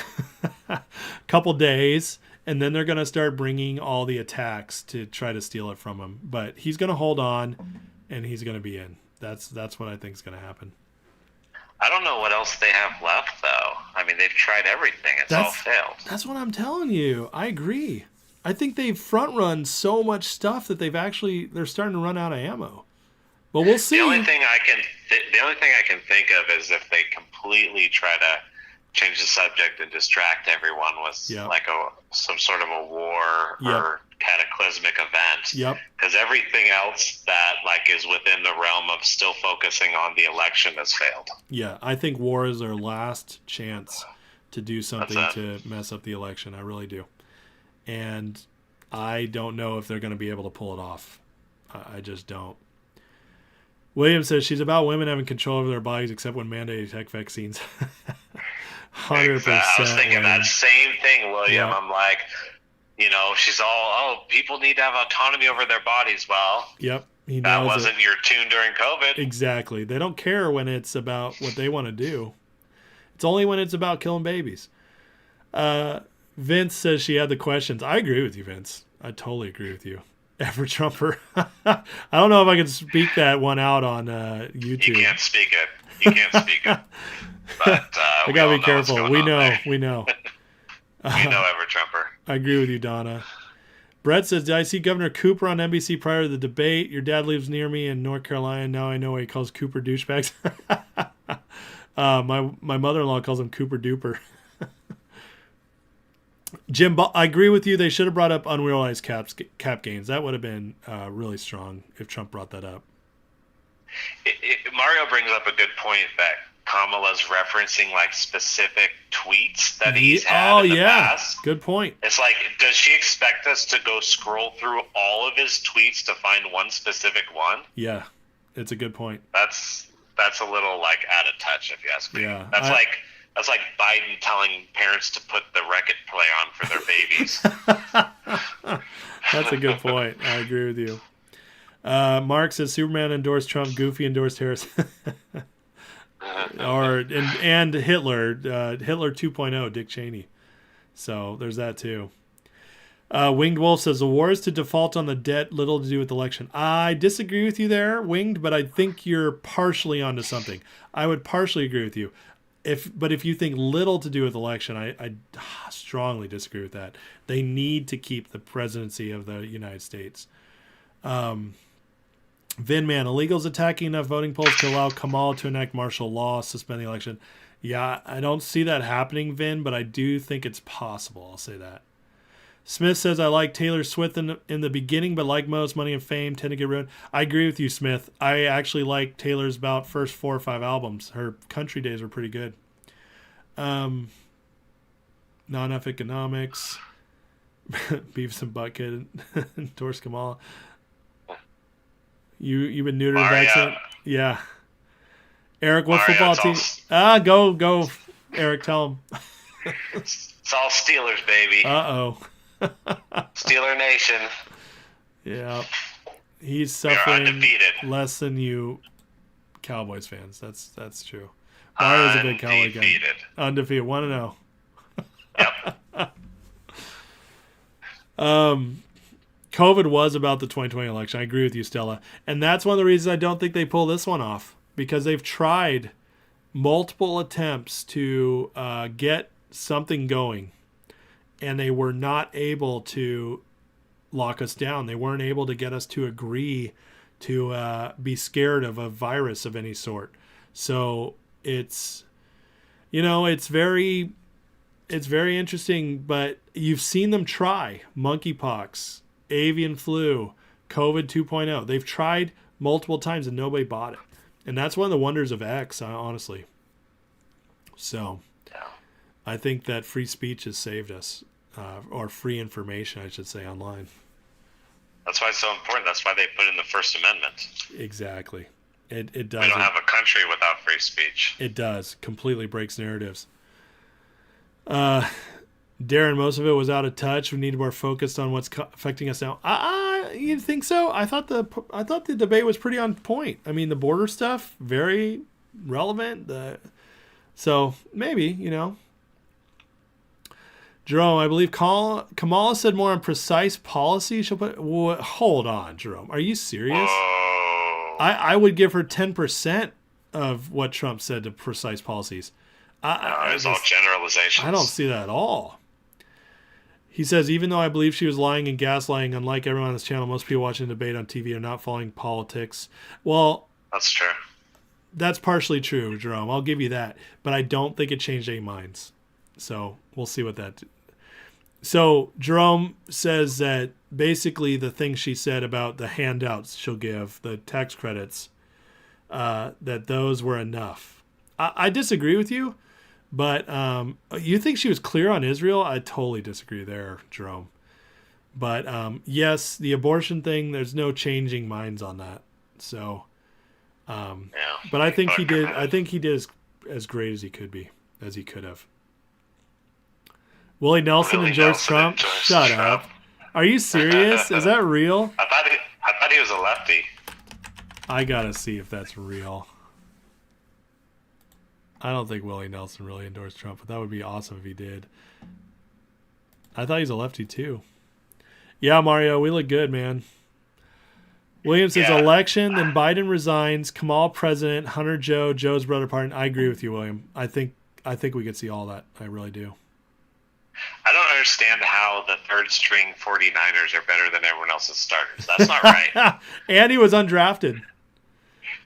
couple days, and then they're going to start bringing all the attacks to try to steal it from him. But he's going to hold on, and he's going to be in. That's what I think is going to happen. I don't know what else they have left, though. I mean, they've tried everything. It's all failed. That's what I'm telling you. I agree. I think they've front-run so much stuff that they're starting to run out of ammo. But we'll see. The only thing I can think of is if they completely try to change the subject and distract everyone with like some sort of a war or cataclysmic event. Yep. Because everything else that like is within the realm of still focusing on the election has failed. Yeah, I think war is their last chance to do something to mess up the election. I really do. And I don't know if they're going to be able to pull it off. I just don't. William says she's about women having control over their bodies except when mandated tech vaccines. 100%. I was thinking that same thing, William. Yeah. I'm like, she's all, people need to have autonomy over their bodies. Well, yep. That wasn't your tune during COVID. Exactly. They don't care when it's about what they want to do. It's only when it's about killing babies. Vince says she had the questions. I agree with you, Vince. I totally agree with you. Ever Trumper. I don't know if I can speak that one out on YouTube. You can't speak it. But I gotta be careful. We know. You know, Ever Trumper. I agree with you, Donna. Brett says, did I see Governor Cooper on NBC prior to the debate? Your dad lives near me in North Carolina. Now I know why he calls Cooper douchebags. My mother-in-law calls him Cooper Duper. Jim, I agree with you. They should have brought up unrealized cap gains. That would have been really strong if Trump brought that up. Mario brings up a good point that Kamala's referencing like specific tweets that he's had in the past. Good point. It's like, does she expect us to go scroll through all of his tweets to find one specific one? Yeah, it's a good point. That's a little like out of touch, if you ask me. Yeah, that's like That's like Biden telling parents to put the record play on for their babies. That's a good point. I agree with you. Mark says Superman endorsed Trump, Goofy endorsed Harris. and Hitler, Hitler 2.0, Dick Cheney. So there's that too. Winged Wolf says the war is to default on the debt, little to do with the election. I disagree with you there, Winged, but I think you're partially onto something. I would partially agree with you. But if you think little to do with election, I strongly disagree with that. They need to keep the presidency of the United States. Vinman, illegals attacking enough voting polls to allow Kamala to enact martial law, suspend the election. Yeah, I don't see that happening, Vin, but I do think it's possible. I'll say that. Smith says, I like Taylor Swift in the beginning, but like most, money and fame tend to get ruined. I agree with you, Smith. I actually like Taylor's about first 4 or 5 albums. Her country days were pretty good. Not enough economics. Beavis and Butthead endorse Kamala. You've been neutered vaccine? Yeah. Eric, what football team? Go, Eric, tell him. It's all Steelers, baby. Uh-oh. Steeler Nation. Yeah. He's suffering less than you Cowboys fans. That's true. Mario's a big Cowboy guy. Undefeated. 1-0. Yep. COVID was about the 2020 election. I agree with you, Stella. And that's one of the reasons I don't think they pull this one off. Because they've tried multiple attempts to get something going. And they were not able to lock us down. They weren't able to get us to agree to be scared of a virus of any sort. So it's very interesting, but you've seen them try monkeypox, avian flu, COVID 2.0. They've tried multiple times and nobody bought it. And that's one of the wonders of X, honestly. So I think that free speech has saved us. Or free information, I should say, online. That's why it's so important. That's why they put in the First Amendment. Exactly. It does. We don't have a country without free speech. It does. Completely breaks narratives. Darren, most of it was out of touch. We need to be more focused on what's affecting us now. You think so? I thought the debate was pretty on point. I mean, the border stuff, very relevant. So maybe, Jerome, I believe Kamala said more on precise policy. She'll put. Hold on, Jerome. Are you serious? Whoa. I would give her 10% of what Trump said to precise policies. It's all generalizations. I don't see that at all. He says, even though I believe she was lying and gaslighting, unlike everyone on this channel, most people watching the debate on TV are not following politics. Well, that's true. That's partially true, Jerome. I'll give you that. But I don't think it changed any minds. So we'll see what that. So Jerome says that basically the thing she said about the handouts she'll give, the tax credits, that those were enough. I disagree with you, but you think she was clear on Israel? I totally disagree there, Jerome. But yes, the abortion thing, there's no changing minds on that. So, but I think he did. I think he did as great as he could be, as he could have. Willie Nelson endorsed Trump? Shut up. Are you serious? Is that real? I thought he was a lefty. I gotta see if that's real. I don't think Willie Nelson really endorsed Trump, but that would be awesome if he did. I thought he's a lefty too. Yeah, Mario, we look good, man. William says election, then Biden resigns, Kamala president, Hunter Joe's brother pardon. I agree with you, William. I think we could see all that. I really do. I don't understand how the third string 49ers are better than everyone else's starters. That's not right. And he was undrafted.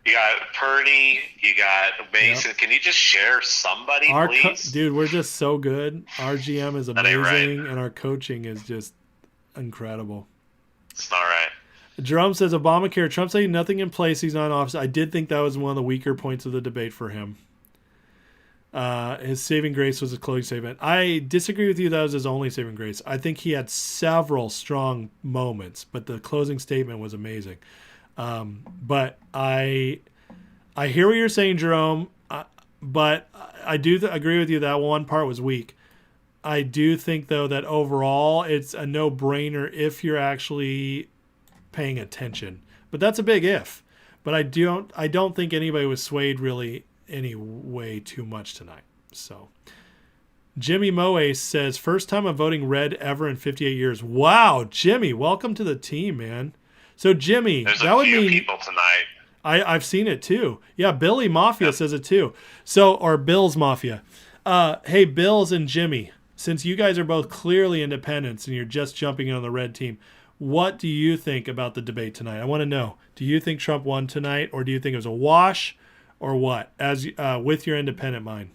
You got Purdy. You got Mason. Yep. Can you just share somebody, please? Dude, we're just so good. Our GM is amazing, and our coaching is just incredible. It's not right. Jerome says Obamacare. Trump saying nothing in place. He's not in office. I did think that was one of the weaker points of the debate for him. His saving grace was his closing statement. I disagree with you. That was his only saving grace. I think he had several strong moments, but the closing statement was amazing. But I hear what you're saying, Jerome. But I do agree with you that one part was weak. I do think, though, that overall it's a no-brainer if you're actually paying attention. But that's a big if. But I don't think anybody was swayed really any way too much tonight. So Jimmy Moe says, first time I'm voting red ever in 58 years. Wow, Jimmy, welcome to the team, man. So Jimmy, There's that a would few mean people tonight. I've seen it too. Yeah, Billy Mafia says it too. So, or Bill's Mafia. Hey, Bills and Jimmy, since you guys are both clearly independents and you're just jumping in on the red team, what do you think about the debate tonight? I want to know. Do you think Trump won tonight, or do you think it was a wash, or what? As with your independent mind.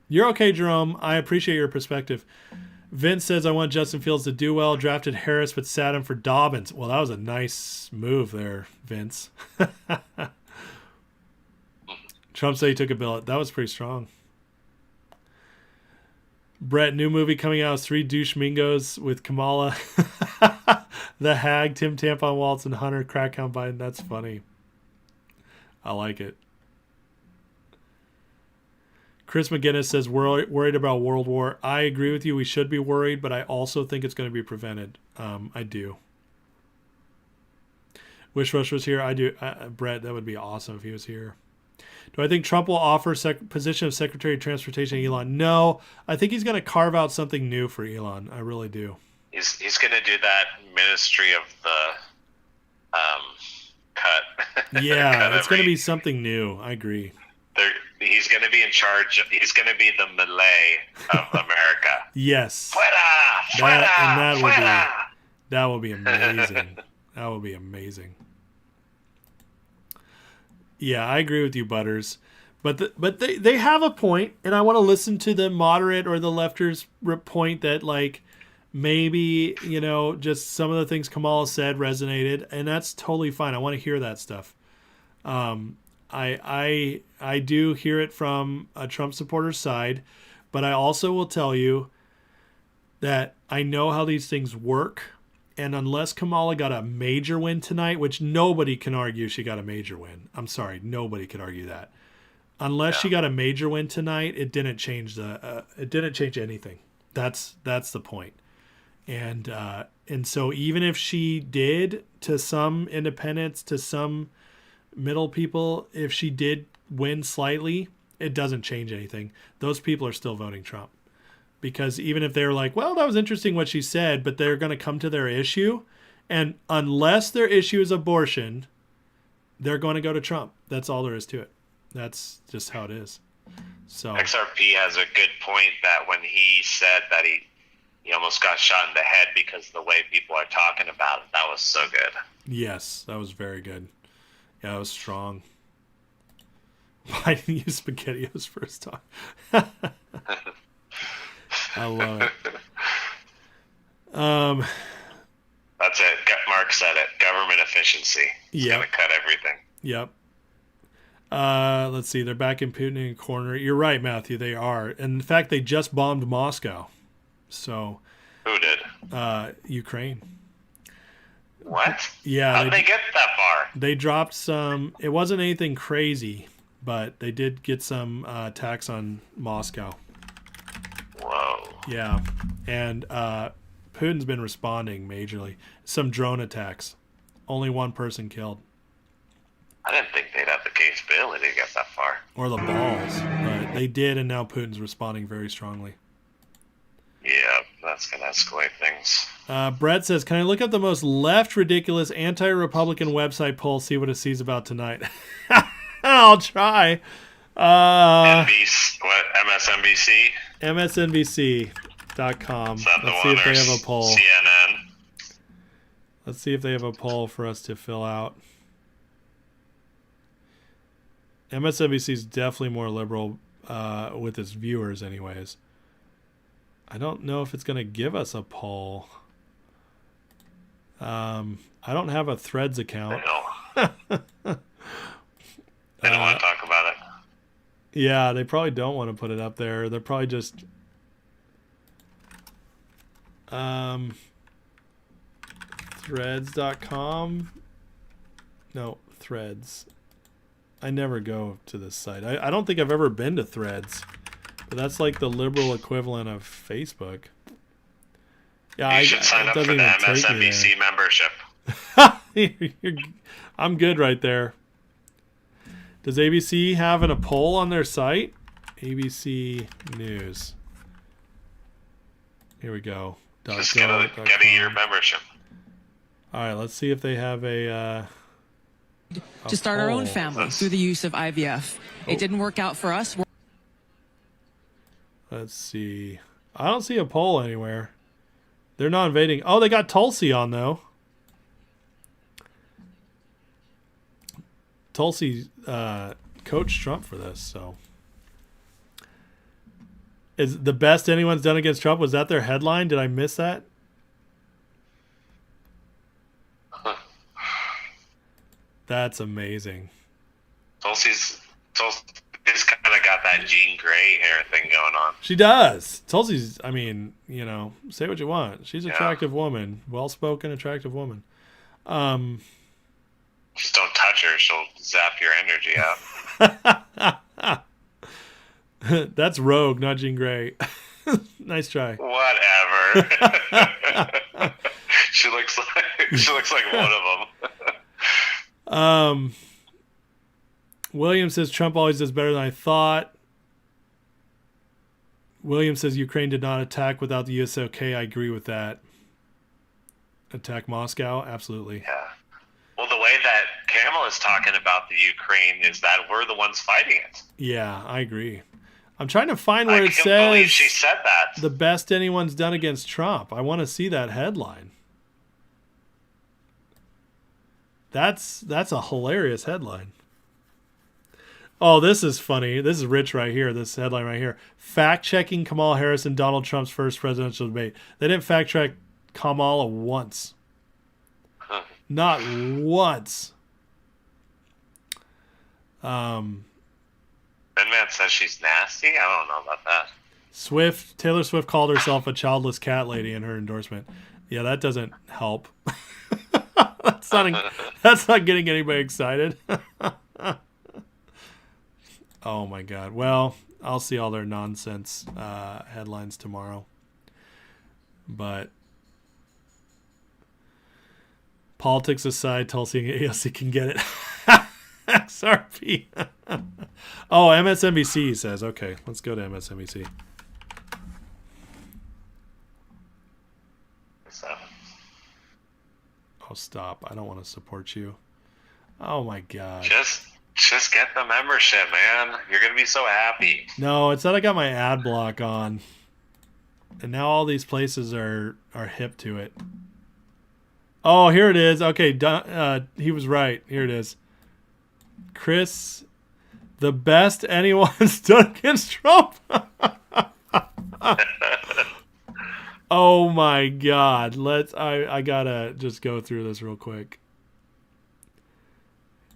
You're okay, Jerome. I appreciate your perspective. Vince says, I want Justin Fields to do well. Drafted Harris, but sat him for Dobbins. Well, that was a nice move there, Vince. Trump said he took a billet. That was pretty strong. Brett, new movie coming out is 3 Douche Mingos with Kamala, The Hag, Tim Tampon Waltz, and Hunter Crackhound Biden. That's funny. I like it. Chris McGinnis says, worried about World War. I agree with you. We should be worried, but I also think it's going to be prevented. I do. Wish Rush was here. I do. Brett, that would be awesome if he was here. Do I think Trump will offer position of Secretary of Transportation to Elon? No. I think he's going to carve out something new for Elon. I really do. He's going to do that Ministry of the cut. Yeah, it's going to be something new. I agree. He's going to be in charge. He's going to be the Malay of America. Yes. Fuera, fuera, that will be amazing. That will be amazing. Yeah, I agree with you, Butters. But they have a point, and I want to listen to the moderate or the lefters' point that, like, maybe, you know, just some of the things Kamala said resonated, and that's totally fine. I want to hear that stuff. I do hear it from a Trump supporter's side, but I also will tell you that I know how these things work. And unless Kamala got a major win tonight, which nobody can argue she got a major win. I'm sorry, nobody could argue that. Unless she got a major win tonight, it didn't change anything. That's the point. And so even if she did, to some independents, to some middle people, if she did win slightly, it doesn't change anything. Those people are still voting Trump. Because even if they're like, well, that was interesting what she said, but they're going to come to their issue. And unless their issue is abortion, they're going to go to Trump. That's all there is to it. That's just how it is. So XRP has a good point that when he said that he almost got shot in the head because of the way people are talking about it, that was so good. Yes, that was very good. Yeah, that was strong. Why didn't you use SpaghettiOs first time? I love it. That's it. Mark said it. Government efficiency. It's going to cut everything. Yep. Let's see. They're back in Putin in corner. You're right, Matthew. They are. And in fact, they just bombed Moscow. So. Who did? Ukraine. What? Yeah. How did they get that far? They dropped some. It wasn't anything crazy, but they did get some attacks on Moscow. Whoa. Yeah. And Putin's been responding majorly. Some drone attacks. Only one person killed. I didn't think they'd have the capability to get that far. Or the balls. But they did, and now Putin's responding very strongly. Yeah, that's going to escalate things. Brett says, can I look up the most left ridiculous anti-Republican website poll, see what it sees about tonight? I'll try. MSNBC? MSNBC.com. Let's see if they have a poll. CNN. Let's see if they have a poll for us to fill out. MSNBC is definitely more liberal with its viewers anyways. I don't know if it's going to give us a poll. I don't have a Threads account. They don't want to talk about it. Yeah, they probably don't want to put it up there. They're probably just threads.com. No, Threads. I never go to this site. I don't think I've ever been to Threads, but that's like the liberal equivalent of Facebook. Yeah, you should sign up for the MSNBC membership. I'm good right there. Does ABC have a poll on their site? ABC News. Here we go. Just get a year membership. All right, let's see if they have a to start our own family through the use of IVF. It didn't work out for us. Let's see. I don't see a poll anywhere. They're not invading. Oh, they got Tulsi on, though. Tulsi coached Trump for this, so. Is the best anyone's done against Trump? Was that their headline? Did I miss that? That's amazing. Tulsi's kind of got that Jean Grey hair thing going on. She does. Tulsi's, I mean, you know, say what you want. She's an attractive woman. Well-spoken, attractive woman. Just don't touch her. She'll zap your energy out. That's Rogue, not Jean Grey. Nice try. Whatever. She looks like one of them. William says Trump always does better than I thought. William says Ukraine did not attack without the US. Okay, I agree with that. Attack Moscow? Absolutely. Yeah. Well, the way that Kamala is talking about the Ukraine is that we're the ones fighting it. Yeah, I agree. I'm trying to find where it I can't believe says she said that. The best anyone's done against Trump. I want to see that headline. That's a hilarious headline. Oh, this is funny. This is rich right here. This headline right here. Fact-checking Kamala Harris and Donald Trump's first presidential debate. They didn't fact-check Kamala once. Not once. Ben Man says she's nasty? I don't know about that. Taylor Swift called herself a childless cat lady in her endorsement. Yeah, that doesn't help. That's not getting anybody excited. Oh my God. Well, I'll see all their nonsense headlines tomorrow. But politics aside, Tulsi and AOC can get it. XRP. Oh, MSNBC says. Okay, let's go to MSNBC. Oh, stop. I don't want to support you. Oh my God. Just get the membership, man. You're going to be so happy. No, it's that I got my ad block on. And now all these places are hip to it. Oh, here it is. Okay, he was right. Here it is. Chris, the best anyone's done against Trump. Oh my God. I gotta just go through this real quick.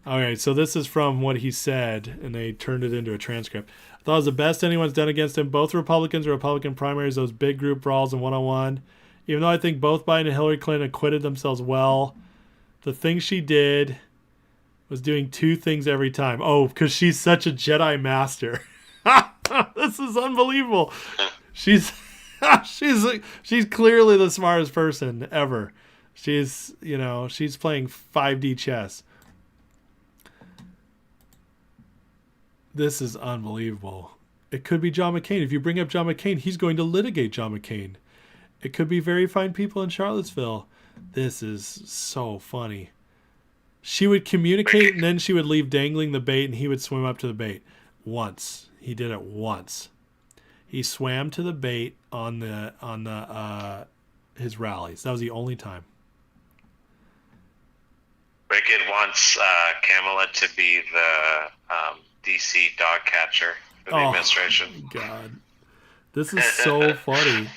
Okay, so this is from what he said, and they turned it into a transcript. I thought it was the best anyone's done against him. Both Republicans or Republican primaries, those big group brawls and one-on-one. Even though I think both Biden and Hillary Clinton acquitted themselves well, the thing she did was doing two things every time. Oh, because she's such a Jedi master. This is unbelievable. She's clearly the smartest person ever. She's playing 5D chess. This is unbelievable. It could be John McCain. If you bring up John McCain, he's going to litigate John McCain. It could be very fine people in Charlottesville. This is so funny. She would communicate, and then she would leave dangling the bait, and he would swim up to the bait. Once. He did it once. He swam to the bait on his rallies. That was the only time. Wicked wants Kamala to be the DC dog catcher for the administration. God. This is so funny.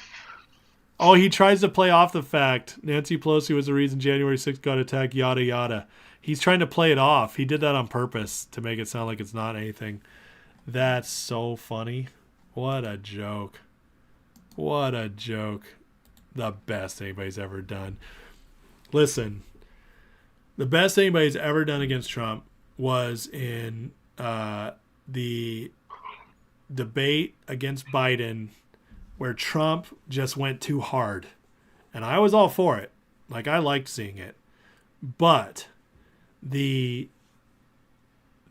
Oh, he tries to play off the fact Nancy Pelosi was the reason January 6th got attacked, yada, yada. He's trying to play it off. He did that on purpose to make it sound like it's not anything. That's so funny. What a joke. What a joke. The best anybody's ever done. Listen, the best anybody's ever done against Trump was in the debate against Biden where Trump just went too hard. And I was all for it. Like, I liked seeing it. But the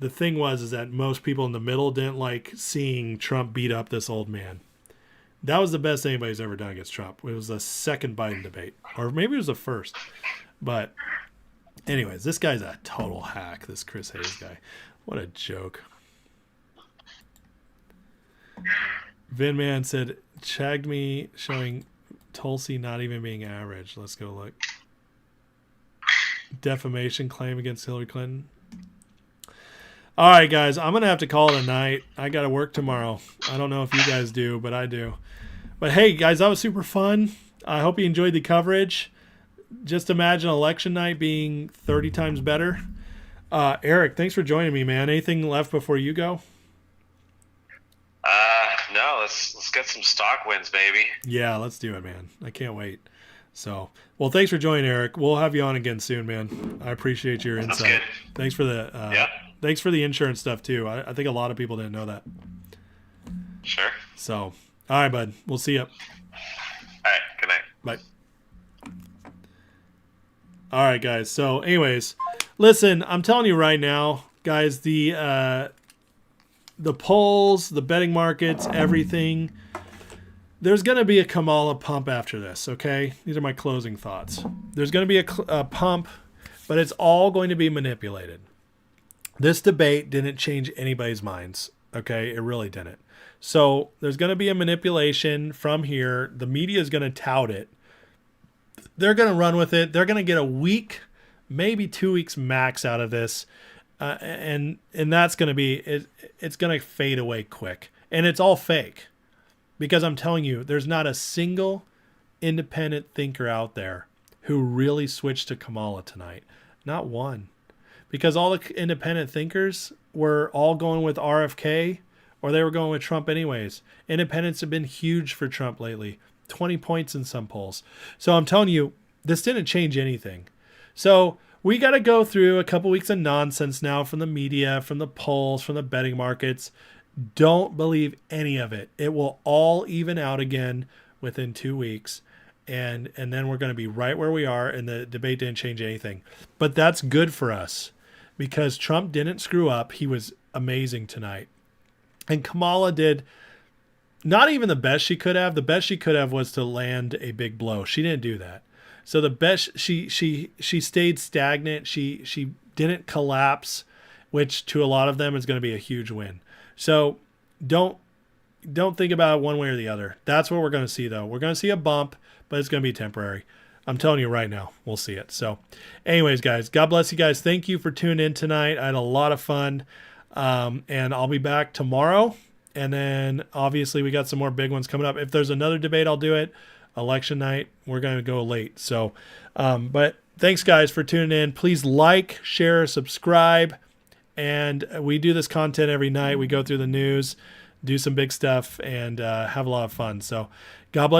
thing is that most people in the middle didn't like seeing Trump beat up this old man. That was the best anybody's ever done against Trump. It was the second Biden debate. Or maybe it was the first. But anyways, this guy's a total hack, this Chris Hayes guy. What a joke. Vinman said, "Chagged me showing Tulsi not even being average." Let's go look. Defamation claim against Hillary Clinton. All right, guys, I'm going to have to call it a night. I got to work tomorrow. I don't know if you guys do, but I do. But hey, guys, that was super fun. I hope you enjoyed the coverage. Just imagine election night being 30 times better. Eric, thanks for joining me, man. Anything left before you go? No, let's get some stock wins, baby. Yeah, let's do it, man. I can't wait. So, well, thanks for joining, Eric. We'll have you on again soon, man. I appreciate your insight. Thanks for the thanks for the insurance stuff too. I think a lot of people didn't know that. Sure. So, all right, bud. We'll see you. All right. Good night. Bye. All right, guys. So, anyways, listen, I'm telling you right now, guys, the polls, the betting markets, everything. There's going to be a Kamala pump after this, okay? These are my closing thoughts. There's going to be a pump, but it's all going to be manipulated. This debate didn't change anybody's minds, okay? It really didn't. So there's going to be a manipulation from here. The media is going to tout it. They're going to run with it. They're going to get a week, maybe 2 weeks max out of this. And that's going to be, it's going to fade away quick. And it's all fake. Because I'm telling you, there's not a single independent thinker out there who really switched to Kamala tonight. Not one. Because all the independent thinkers were all going with RFK or they were going with Trump anyways. Independents have been huge for Trump lately. 20 points in some polls. So I'm telling you, this didn't change anything. So we got to go through a couple weeks of nonsense now from the media, from the polls, from the betting markets. Don't believe any of it. It will all even out again within 2 weeks. And then we're going to be right where we are, and the debate didn't change anything. But that's good for us because Trump didn't screw up. He was amazing tonight. And Kamala did not even the best she could have. The best she could have was to land a big blow. She didn't do that. So the best, she stayed stagnant. She didn't collapse, which to a lot of them is going to be a huge win. So don't think about it one way or the other. That's what we're going to see, though. We're going to see a bump, but it's going to be temporary. I'm telling you right now, we'll see it. So anyways, guys, God bless you guys. Thank you for tuning in tonight. I had a lot of fun. And I'll be back tomorrow. And then obviously we got some more big ones coming up. If there's another debate, I'll do it. Election night, we're going to go late. So, but thanks guys for tuning in. Please like, share, subscribe. And we do this content every night. We go through the news, do some big stuff, and have a lot of fun. So God bless.